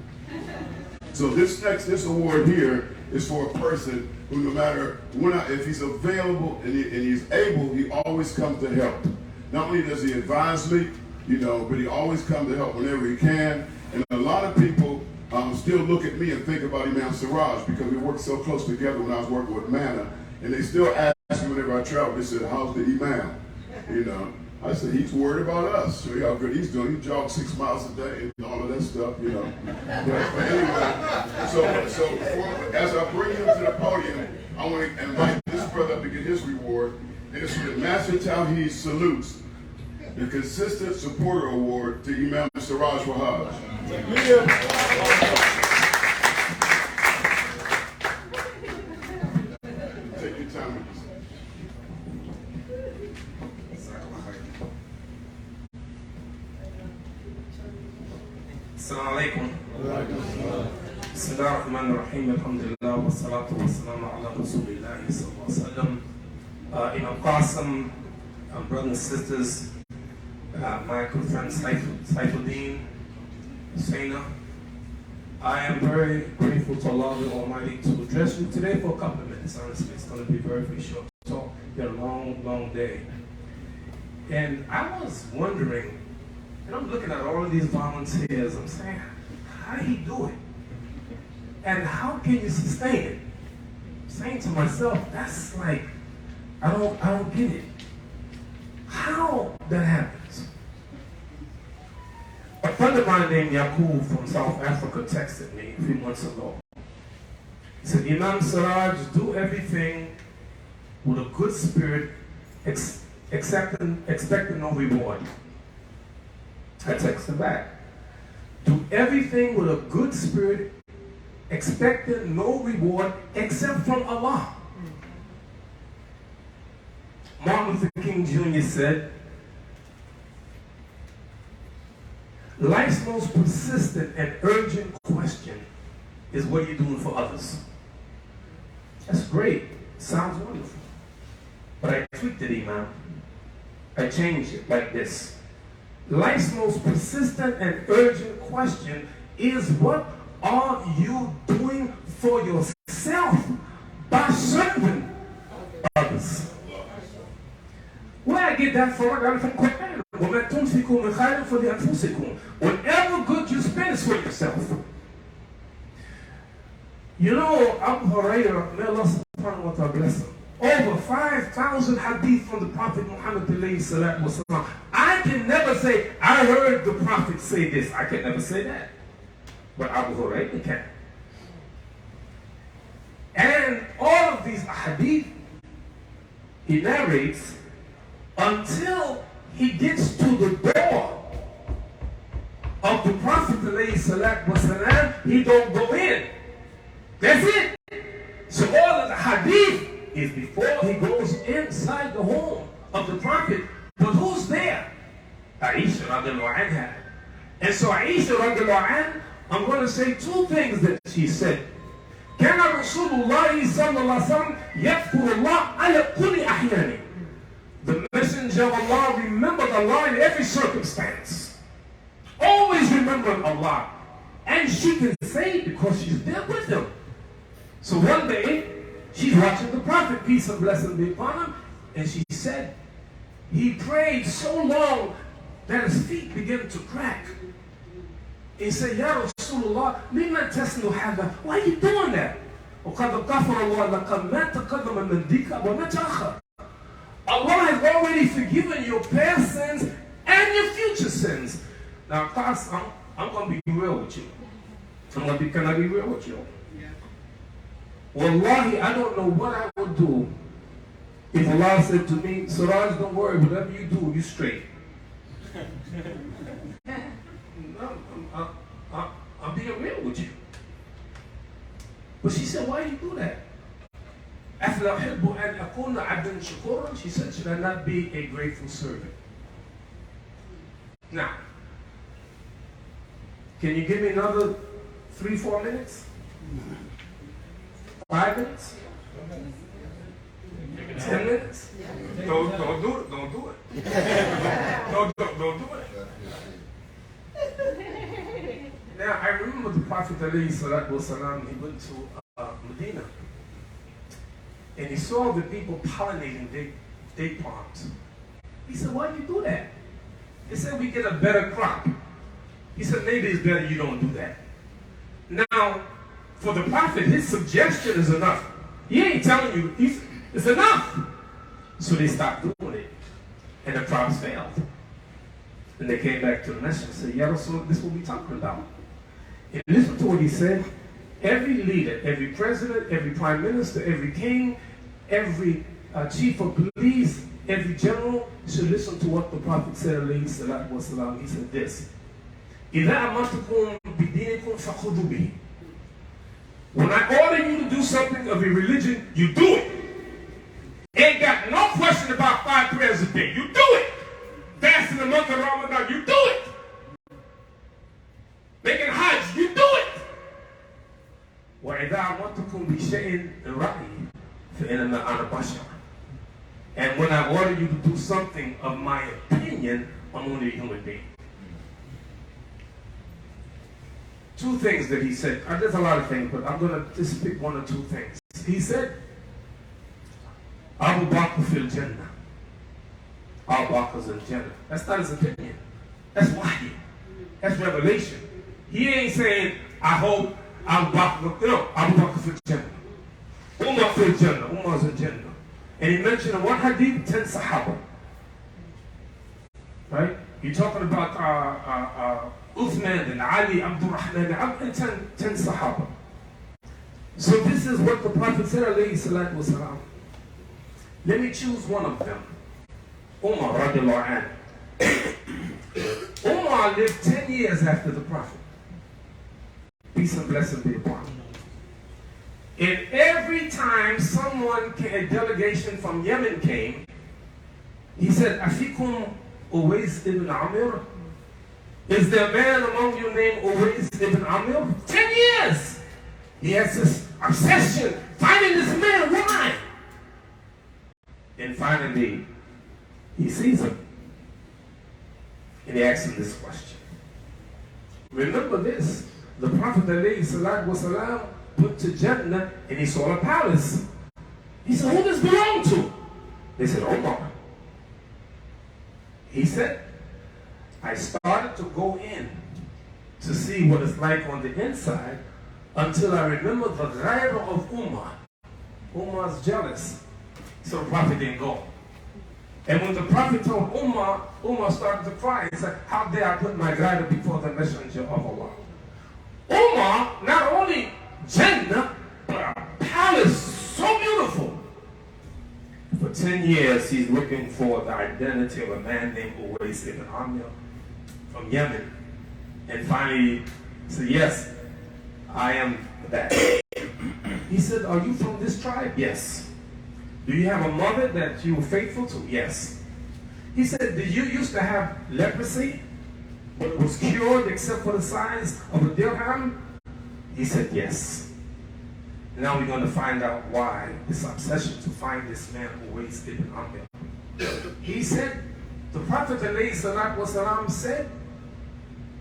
So this award here is for a person who, no matter if he's available and he's able, he always comes to help. Not only does he advise me, but he always comes to help whenever he can. And a lot of people still look at me and think about Imam Siraj because we worked so close together when I was working with Manna, and they still ask me whenever I travel, they said, how's the Imam? I said, he's worried about us. Show you how good he's doing. He jogs 6 miles a day and all of that stuff, But anyway, so as I bring him to the podium, I want to invite this brother up to get his reward. And it's the Masjid At-Tawhid salutes the Consistent Supporter Award to Imam Siraj Wahaj. Take your time with this. Assalamu alaikum. Bismillah ar-Rahman ar-Rahim. Alhamdulillah wa salatu wa salam ala Rasulillah sallallahu alaihi wasallam. Imam Qasim, brothers and sisters, my good friend Saifuddin, Saina, I am very grateful to Allah the Almighty to address you today for a couple of minutes. Honestly, it's going to be very, very short talk. It's a long, long day. And I was wondering, and I'm looking at all of these volunteers, I'm saying, how do you do it? And how can you sustain it? I'm saying to myself, that's like, I don't get it. How that happens? A friend of mine named Yaqub from South Africa texted me a few months ago. He said, Imam Siraj, do everything with a good spirit, expecting no reward. I texted back. Do everything with a good spirit, expecting no reward except from Allah. Martin Luther King Jr. said, life's most persistent and urgent question is what are you doing for others? That's great. Sounds wonderful. But I tweaked it, Imam. I changed it like this. Life's most persistent and urgent question is what are you doing for yourself by serving others? Where I get that from? I got it from Quran. Whatever good you spend is for yourself. Abu Hurairah, may Allah subhanahu wa ta'ala bless him, over 5,000 hadith from the Prophet Muhammad alayhi salatu wasalam. I can never say, I heard the Prophet say this. I can never say that. But Abu Hurairah can. And all of these hadith, he narrates until he gets to the door of the Prophet alayhi salatu wasalam, he don't go in. That's it. So all of the hadith is before he goes inside the home of the Prophet. But who's there? Aisha radiallahu anha. And so Aisha radiallahu anha, I'm going to say two things that she said. كان رسول الله صلى الله عليه وسلم يذكر الله على كل أحيانه. The messenger of Allah remembered Allah in every circumstance. Always remembering Allah. And she can say it because she's there with him. So one day, she's watching the Prophet, peace and blessing be upon him, and she said, he prayed so long that his feet began to crack. He said, Ya Rasulullah, لِمَا تَسْنُ هَذَا? Why are you doing that? وَقَدْ غَفَرَ اللَّهُ لَكَ مَا تَقَدَّمَ مِنْ ذِنْبِكَ وَمَا تَأَخَّرَ. Allah has already forgiven your past sins and your future sins. Now, class, I'm going to be real with you. Can I be real with you? Wallahi, I don't know what I would do if Allah said to me, Siraj, don't worry, whatever you do, you straight. I'm being real with you. But she said, why do you do that? She said, should I not be a grateful servant? Now, can you give me another 3-4 minutes? 5 minutes? 10 minutes? Don't do it. Don't do it. Don't do it. Now, I remember the Prophet ﷺ, he went to Medina. And he saw the people pollinating date palms. He said, why do you do that? He said, we get a better crop. He said, maybe it's better you don't do that. Now, for the Prophet, his suggestion is enough. He ain't telling you, it's enough. So they stopped doing it. And the crops failed. And they came back to the messenger and said, Ya Rasul, this is what we're talking about. And listen to what he said. Every leader, every president, every prime minister, every king, every chief of police, every general should listen to what the Prophet said, alayhi salatu wasalam. He said this. إِذَا أَمَرْتُكُمْ بِدِينِكُمْ فَخُذُوا بِهِ. When I order you to do something of a religion, you do it. Ain't got no question about 5 prayers a day. You do it. Fasting the month of Ramadan, you do it. Making Hajj, you do it. وَإِذَا أَمَرْتُكُمْ بِشَيْءٍ رَأْيٍ فَإِنَّمَا أَنَا بَشَرٌ. And when I order you to do something of my opinion, I'm only a human being. 2 things that he said. There's a lot of things, but I'm going to just pick 1 or 2 things. He said, Abu Bakr fil Jannah. Abu Bakr's in Jannah. That's not his opinion. That's wahi. That's revelation. He ain't saying, I hope Abu Bakr, no, Abu Bakr fil Jannah. Umar fil Jannah. Umar's in Jannah. And he mentioned in one hadith, 10 Sahaba. Right? You're talking about Uthman and Ali, Abdul Rahman, and 10 Sahaba. So this is what the Prophet said, alayhi salatu wasalam. Let me choose one of them. Umar radiallahu anhu. Umar lived 10 years after the Prophet. Peace and blessing be upon him. And every time a delegation from Yemen came, he said, Afikum Uwais ibn Amir? Is there a man among you named Uwais ibn Amir? 10 years! He has this obsession, finding this man, why? And finally, he sees him. And he asks him this question. Remember this, the Prophet ﷺ went to Jannah and he saw a palace. He said, who does this belong to? They said, Omar. He said, I started to go in to see what it's like on the inside until I remembered the ghayr of Umar. Umar's jealous. So the prophet didn't go. And when the prophet told Umar, Umar started to cry and said, how dare I put my rider before the messenger of Allah? Umar, not only Jannah, but a palace so beautiful. For 10 years, he's looking for the identity of a man named Uwais ibn Amir from Yemen. And finally said, yes, I am that. He said, are you from this tribe? Yes. Do you have a mother that you were faithful to? Yes. He said, did you used to have leprosy, but it was cured except for the size of a dirham? He said, yes. Now we're going to find out why this obsession to find this man Uwais ibn Amir. He said, the Prophet ﷺ said,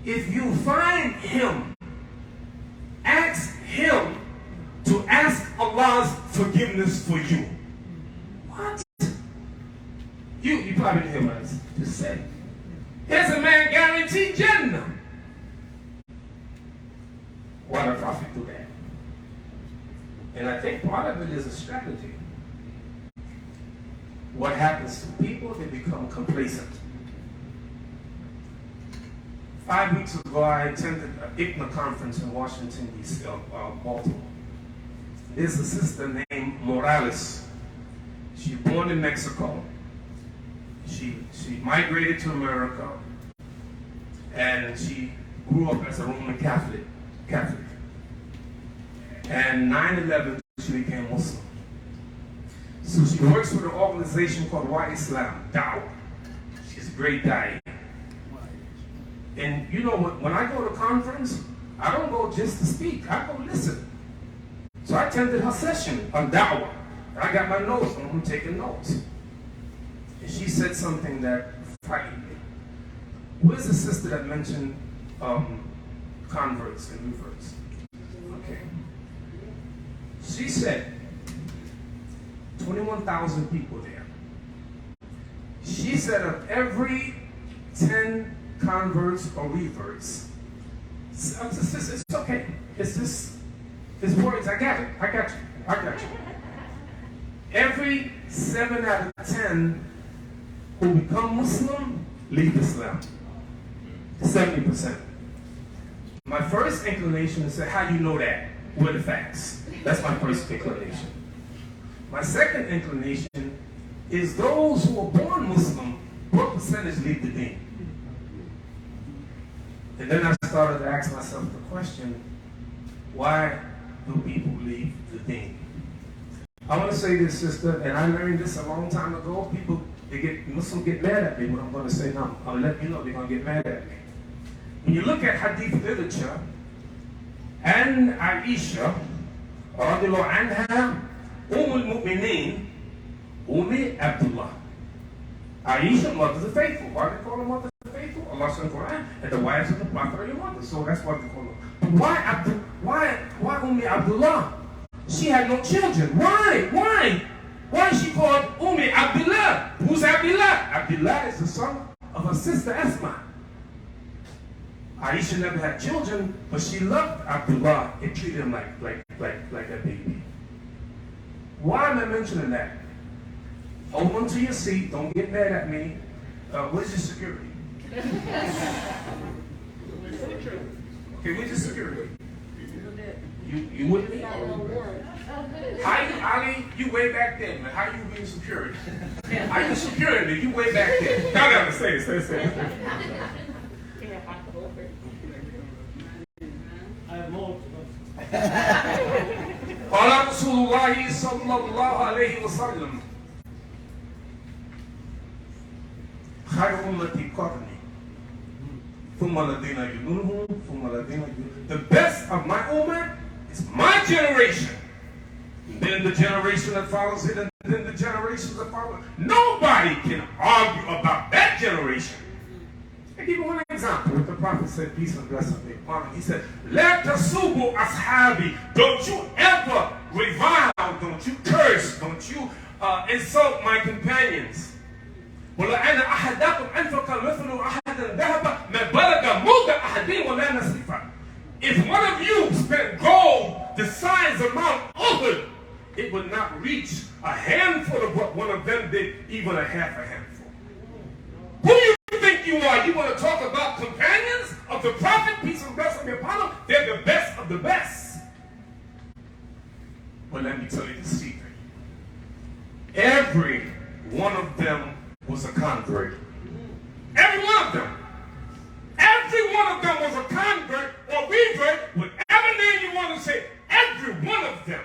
if you find him, ask him to ask Allah's forgiveness for you. What? You probably didn't hear what I just said. Here's a man guaranteed Jannah. Why did the Prophet do that? And I think part of it is a strategy. What happens to people? They become complacent. 5 weeks ago, I attended an ICNA conference in Washington, D.C., Baltimore. There's a sister named Morales. She's born in Mexico. She migrated to America, and she grew up as a Roman Catholic. And 9/11, she became Muslim. So she works with an organization called Wahaj Islam, Dawah. She's a great guy. And you know, when I go to conference, I don't go just to speak, I go listen. So I attended her session on Dawah. I got my notes, and I'm taking notes. And she said something that frightened me. Where's the sister that mentioned converts and reverts? Okay. She said 21,000 people there. She said of every 10 converts or reverts, it's okay. It's just, it's words. I got you. Every 7 out of 10 who become Muslim leave Islam. 70%. My first inclination is to say, how you know that? Where the facts? That's my first inclination. My second inclination is those who are born Muslim, what percentage leave the deen? And then I started to ask myself the question, why do people leave the deen? I want to say this, sister, and I learned this a long time ago. Muslims get mad at me when I'm going to say no. I'll let you know they're going to get mad at me. When you look at hadith literature, and Aisha, radiallahu anha, al-Mu'mineen, Abdullah. Aisha, mother of the faithful. Why do they call her mother of the faithful? Allah said in the Quran, and the wives of the Prophet are your mother. So that's what they call her. But why Abdullah? She had no children. Why? Why is she called Abdullah? Who's Abdullah? Abdullah is the son of her sister Asma. Aisha never had children, but she loved Abdullah and treated him like a baby. Why am I mentioning that? Hold on to your seat. Don't get mad at me. Where's your security? Okay, where's your security? You with me? How you, Ali? You way back there, man. How you being security? How you security? You way back there. Y'all gotta say it. I have more. قال رسول الله صلى الله عليه وسلم خير أمتي قرني ثم الذين يلونهم ثم الذين يلونهم. The best of my ummah is my generation, and then the generation that follows it, and then the generations that follow it. Nobody can argue about that generation. I'll give you one example. What the Prophet said, peace and blessings be upon him. He said, "La tasubu ashabi." Don't you ever revile, don't you curse, don't you insult my companions. وَلَأَنَا أَحَدَكُمْ أَنْفَقَ مِثْلُ أَحَدٍ ذَهَبَ مَا بَلَغَ مُدَّ أَحَدٍ وَلَا نَصِيفًا. If one of you spent gold the size of Mount Uhud, it would not reach a handful of what one of them did, even a half a handful. Who do you think you are? You want to talk about companions of the prophet, peace and blessing be upon him? They're the best of the best. But let me tell you the secret. Every one of them was a convert. Every one of them. Every one of them was a convert or revert, whatever name you want to say. Every one of them.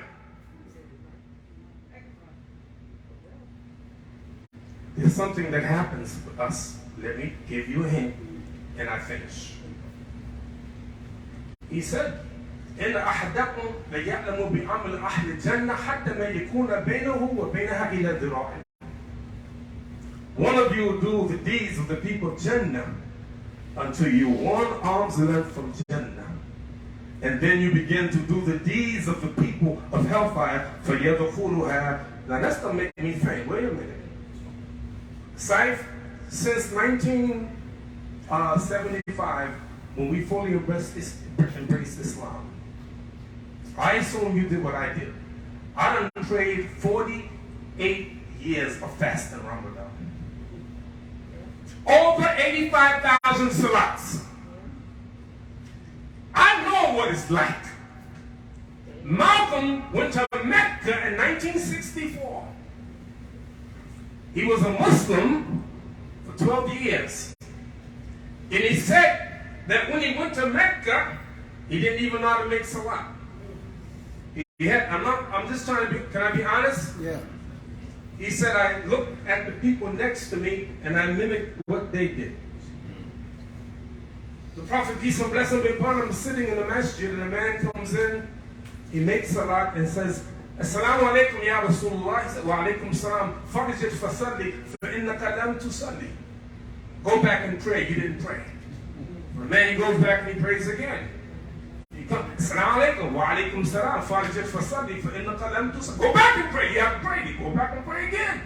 There's something that happens with us. Let me give you a hint, and I finish. He said, إن أحدكم ليعلم بأمر أهل الجنة حتى ما يكون بينه وبينها إلى ذراع. One of you will do the deeds of the people of Jannah until you one arm's length from Jannah. And then you begin to do the deeds of the people of hellfire for يدخلها. Now that's going to make me think. Wait a minute. Since 1975, when we fully embraced Islam, I assume you did what I did. I done prayed 48 years of fasting Ramadan. Over 85,000 salats. I know what it's like. Malcolm went to Mecca in 1964. He was a Muslim for 12 years. And he said that when he went to Mecca, he didn't even know how to make salat. I'm just trying to be, can I be honest? Yeah. He said, I looked at the people next to me and I mimicked what they did. The Prophet, peace and blessing be upon him, sitting in the masjid, and a man comes in, he makes salat and says, Assalamu alaikum ya Rasulullah. He said, Wa alaikum salam. Farijat fasalli, fa innaka lam tusalli. Go back and pray. You didn't pray. The man goes back and he prays again. He comes, Assalamu alaikum, wa alaikum salam. Farijat fasalli, fa innaka lam tusalli. Go back and pray. You haven't prayed. He go back and pray again.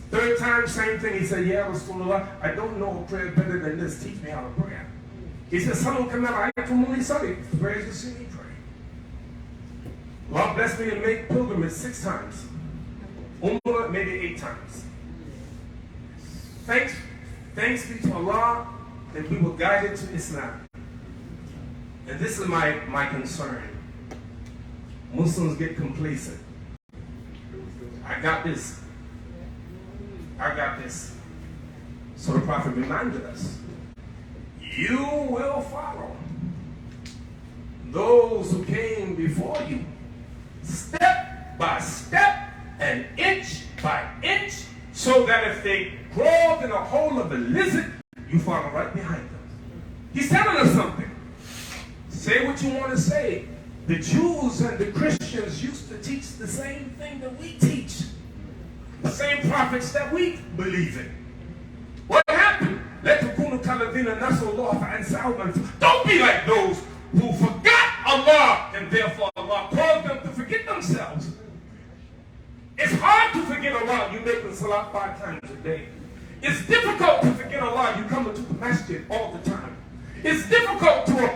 Third time, same thing. He said, Ya Rasulullah, I don't know a prayer better than this. Teach me how to pray. He said, Salu kama ra'aytumuni salli. Pray as you see me pray. Allah blessed me to make pilgrimage 6 times. Umrah maybe 8 times. Thanks be to Allah that we were guided to Islam. And this is my concern. Muslims get complacent. I got this. So the Prophet reminded us, you will follow those who came before you, step by step and inch by inch, so that if they crawled in a hole of a lizard, you follow right behind them. He's telling us something. Say what you want to say. The Jews and the Christians used to teach the same thing that we teach. The same prophets that we believe in. What happened? Don't be like those who forgot Allah, and therefore Allah called them to forget themselves. It's hard to forget Allah. You make the salat 5 times a day. It's difficult to forget Allah. You come into the masjid all the time. It's difficult to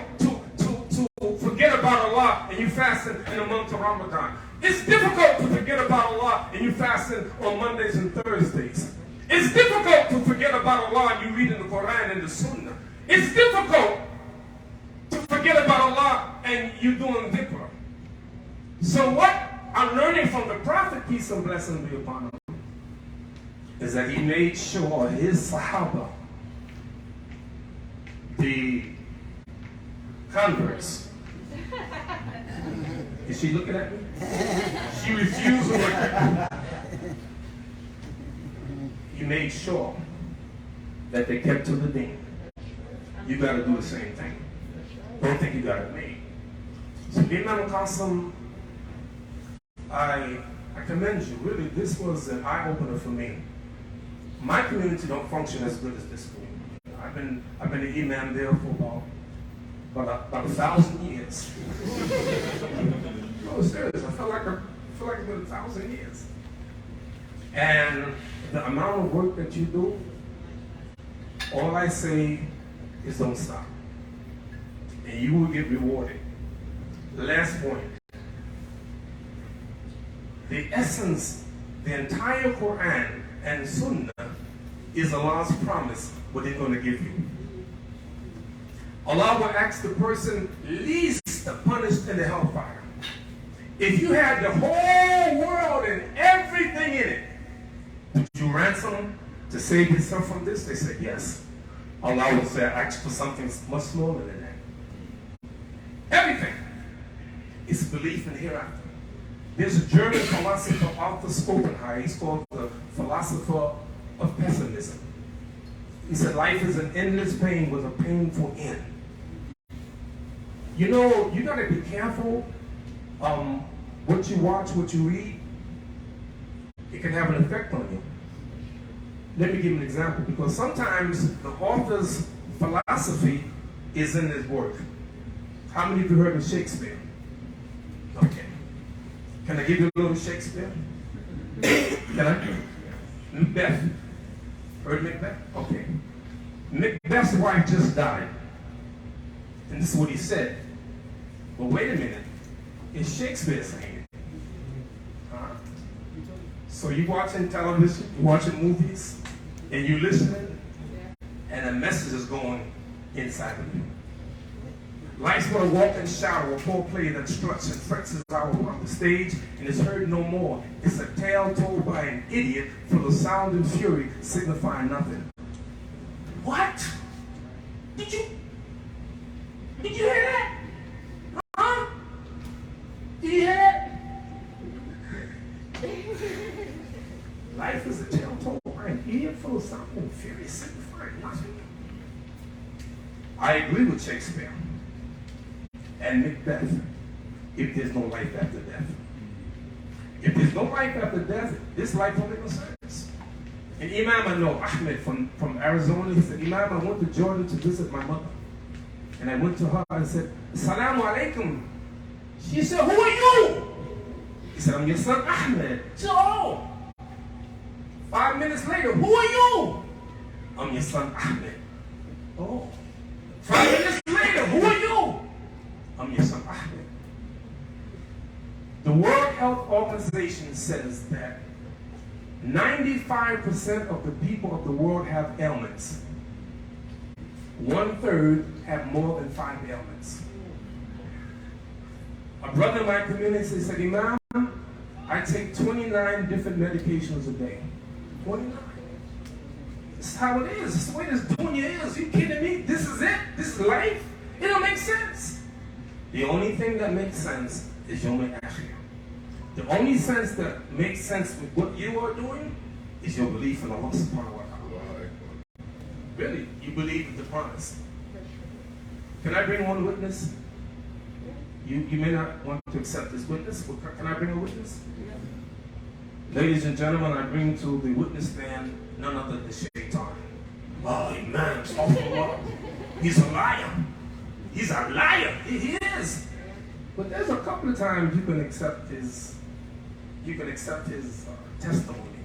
forget about Allah and you fasting in the month of Ramadan. It's difficult to forget about Allah and you fasting on Mondays and Thursdays. It's difficult to forget about Allah and you reading the Quran and the Sunnah. It's difficult to forget about Allah and you doing dhikr. So what I'm learning from the Prophet, peace and blessing be upon him, is that he made sure his Sahaba, the converts, is she looking at me? She refused to look at me. He made sure that they kept to the deen. You got to do the same thing. Don't think you got it made. So Imam Qasim, I commend you. Really, this was an eye-opener for me. My community don't function as good as this community. I've been an imam there for about 1,000 years. No, serious. I feel like it's been 1,000 years. And the amount of work that you do, all I say is don't stop. And you will get rewarded. Last point. the essence, the entire Quran and Sunnah is Allah's promise, what they're going to give you. Allah will ask the person least punished in the hellfire. If you had the whole world and everything in it, would you ransom to save yourself from this? They said yes. Allah will say, ask for something much smaller than that. Everything is belief in hereafter. There's a German philosopher, Arthur Schopenhauer. He's called the philosopher of pessimism. He said life is an endless pain with a painful end. You know, you got to be careful what you watch, what you read. It can have an effect on you. Let me give you an example, because sometimes the author's philosophy is in his work. How many of you heard of Shakespeare? Okay. Can I give you a little Shakespeare? Can I? Macbeth. Heard Macbeth? Okay. Macbeth's wife just died. And this is what he said. Well, wait a minute. It's Shakespeare saying it. So you watching television, you watching movies, and you listening, and a message is going inside of you. Life's but a walking shadow, a poor play that struts and frets his hour on the stage and is heard no more. It's a tale told by an idiot full of sound and fury, signifying nothing. What? Did you hear that? Huh? Did you hear that? Life is a tale told by an idiot full of sound and fury, signifying nothing. I agree with Shakespeare and Macbeth if there's no life after death. If there's no life after death, this life don't make no sense. And Imam Ahmed from Arizona, he said, Imam, I went to Jordan to visit my mother. And I went to her and said, Assalamu alaikum. She said, who are you? He said, I'm your son Ahmed. She said, oh. 5 minutes later, who are you? I'm your son Ahmed. Oh. 5 minutes later, who are you? I'm your son Ahmed. The World Health Organization says that 95% of the people of the world have ailments. 1/3 have more than 5 ailments. A brother in my community said, Imam, I take 29 different medications a day. 29. This is how it is. This is the way this dunya is. Are you kidding me? This is it? This is life? It don't make sense. The only thing that makes sense is Yom Akhir. The only sense that makes sense with what you are doing is your belief in Allah subhanahu wa ta'ala. Really, you believe in the promise. Can I bring one witness? You may not want to accept this witness, but can I bring a witness? Ladies and gentlemen, I bring to the witness stand none other than Shaitan. Oh, Imam, he's a liar. He's a liar. He is. But there's a couple of times you can accept his testimony.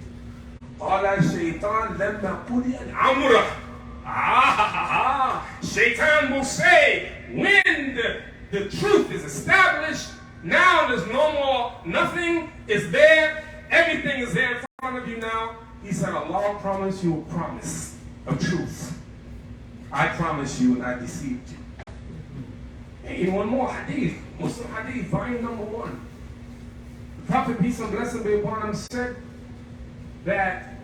Allah Shaitan lamma qudiya al-amra. Shaitan will say, when the truth is established, now there's no more, nothing is there, everything is there in front of you now. He said, Allah promised you a promise of truth. I promised you and I deceived you. Hey, one more hadith, Muslim hadith, volume number 1. The Prophet, peace and blessing be upon him, said that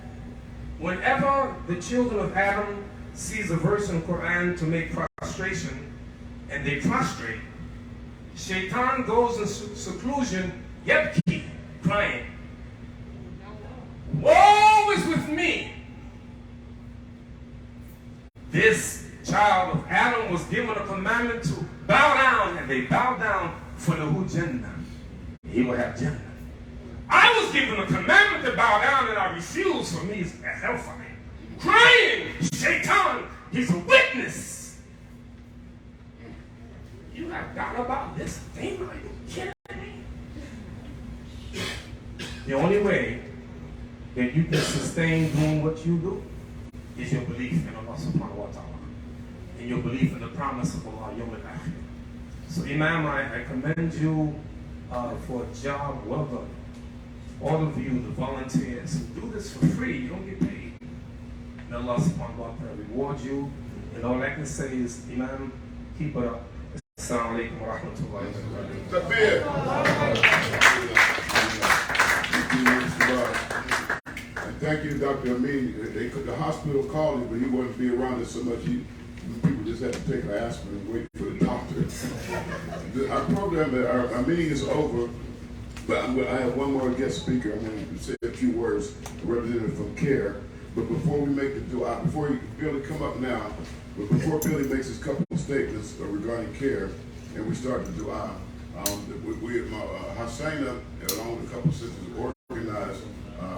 whenever the children of Adam sees a verse in the Quran to make prostration, and they prostrate, Shaitan goes in seclusion, yabki, crying. Woe is with me! This child of Adam was given a commandment to bow down, and they bow down for the Jannah. He will have Jannah. I was given a commandment to bow down, and I refused. For me, it's hellfire. Crying, Shaitan, he's a witness. You have doubt about this thing? Are you kidding me? The only way that you can sustain doing what you do is your belief in Allah subhanahu wa ta'ala, and your belief in the promise of Allah Yawm al-Akhir. So Imam, I commend you for a job well done. all of you, the volunteers who do this for free. You don't get paid. May Allah subhanahu wa ta'ala reward you. And all I can say is, Imam, keep it up. Assalamu alaikum wa rahmatullahi wa barakatuh. And thank you, Dr. Amin. The hospital called him, but he wouldn't be around us so much. People just had to take an aspirin and wait for the doctor. Our program, our meeting is over, but I have one more guest speaker. I'm going to say a few words, a representative from CARE. But before we make the dua, before Billy come up now, but before Billy makes his couple of statements regarding CARE, and we start the dua, Hussaina, along with a couple of sisters, organized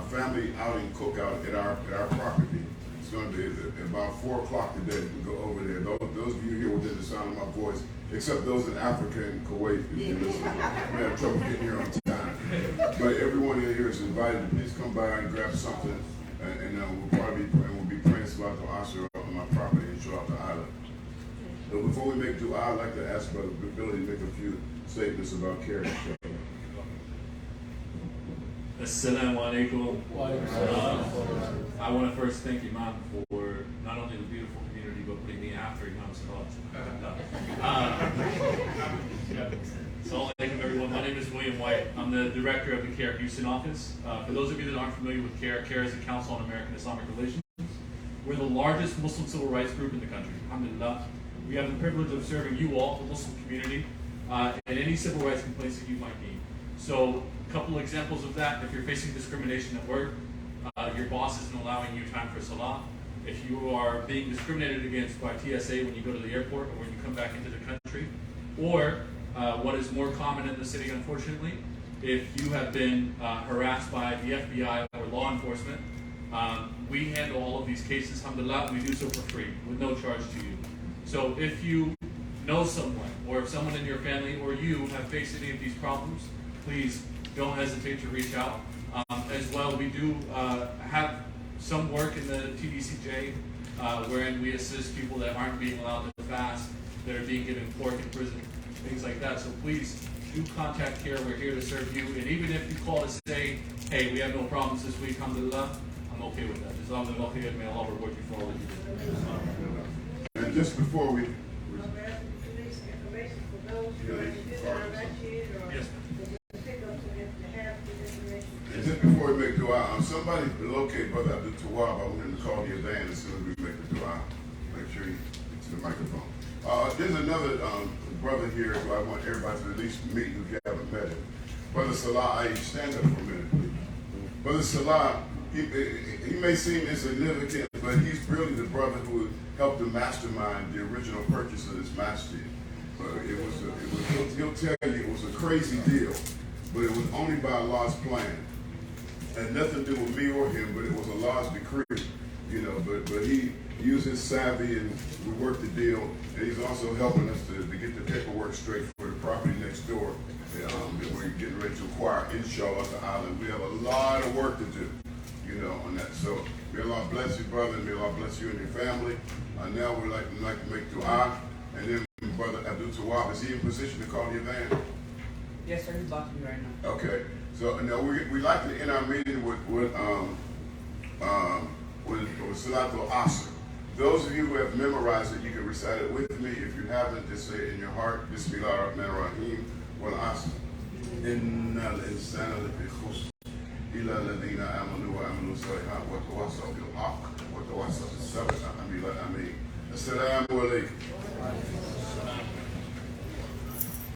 family outing cookout at our property. It's going to be about 4 o'clock today. We go over there. Those of you here within the sound of my voice, except those in Africa and Kuwait, we have trouble getting here on time. But everyone in here is invited. Please come by and grab something, and we'll probably we'll be praying Salat al-Asr on my property in Shalat al-Island. But before we make dua, I'd like to ask Brother Billy to make a few statements about CARE. Assalamu alaikum. I want to first thank Imam for not only the beautiful community, but putting me after Imam Siraj. So alaikum everyone. My name is William White. I'm the director of the CARE Houston office. For those of you that aren't familiar with CARE, CARE is the Council on American Islamic Relations. We're the largest Muslim civil rights group in the country. Alhamdulillah. We have the privilege of serving you all, the Muslim community, and any civil rights complaints that you might need. So a couple examples of that: if you're facing discrimination at work, your boss isn't allowing you time for salah, if you are being discriminated against by TSA when you go to the airport or when you come back into the country, or what is more common in the city, unfortunately, if you have been harassed by the FBI or law enforcement, we handle all of these cases, alhamdulillah, and we do so for free, with no charge to you. So if you know someone, or if someone in your family or you have faced any of these problems, please don't hesitate to reach out. As well, we do have some work in the TDCJ wherein we assist people that aren't being allowed to fast, that are being given pork in prison, things like that. So please do contact CARE. We're here to serve you. And even if you call to say, hey, we have no problems this week, alhamdulillah, I'm okay with that. As long as I'm okay, may Allah reward you for all that you do. And just before we... Yes. And just before we make dua, somebody locate Brother Abdul Tawwab. I want him to call the adhan as soon as we make the dua. Make sure he gets to the microphone. There's another brother here who I want everybody to at least meet if you haven't met him. Brother Salah, stand up for a minute, please. Brother Salah, he may seem insignificant, but he's really the brother who helped to mastermind the original purchase of this masjid. He'll tell you it was a crazy deal, but it was only by Allah's plan. It had nothing to do with me or him, but it was Allah's decree, you know. But he used his savvy and we worked the deal, and he's also helping us to get the paperwork straight for the property next door that we're getting ready to acquire, inshallah, the island. We have a lot of work to do, you know, on that. So may Allah bless you, brother, and may Allah bless you and your family. Now we'd like to make dua, and then Brother Abdul Tawwab, is he in position to call the adhan? Yes, sir, he's blocking me right now. Okay, so now we like to end our meeting with Salat al-Asr. Those of you who have memorized it, you can recite it with me. If you haven't, just say it in your heart. Bismillah ar-Rahman ar-Rahim wal-Asr. Inna al-insana lafi khusr illa alladhina amanu wa amilu salihat wa tawassaw bil haqq wa tawassaw bis sabr. Assalamu alaikum.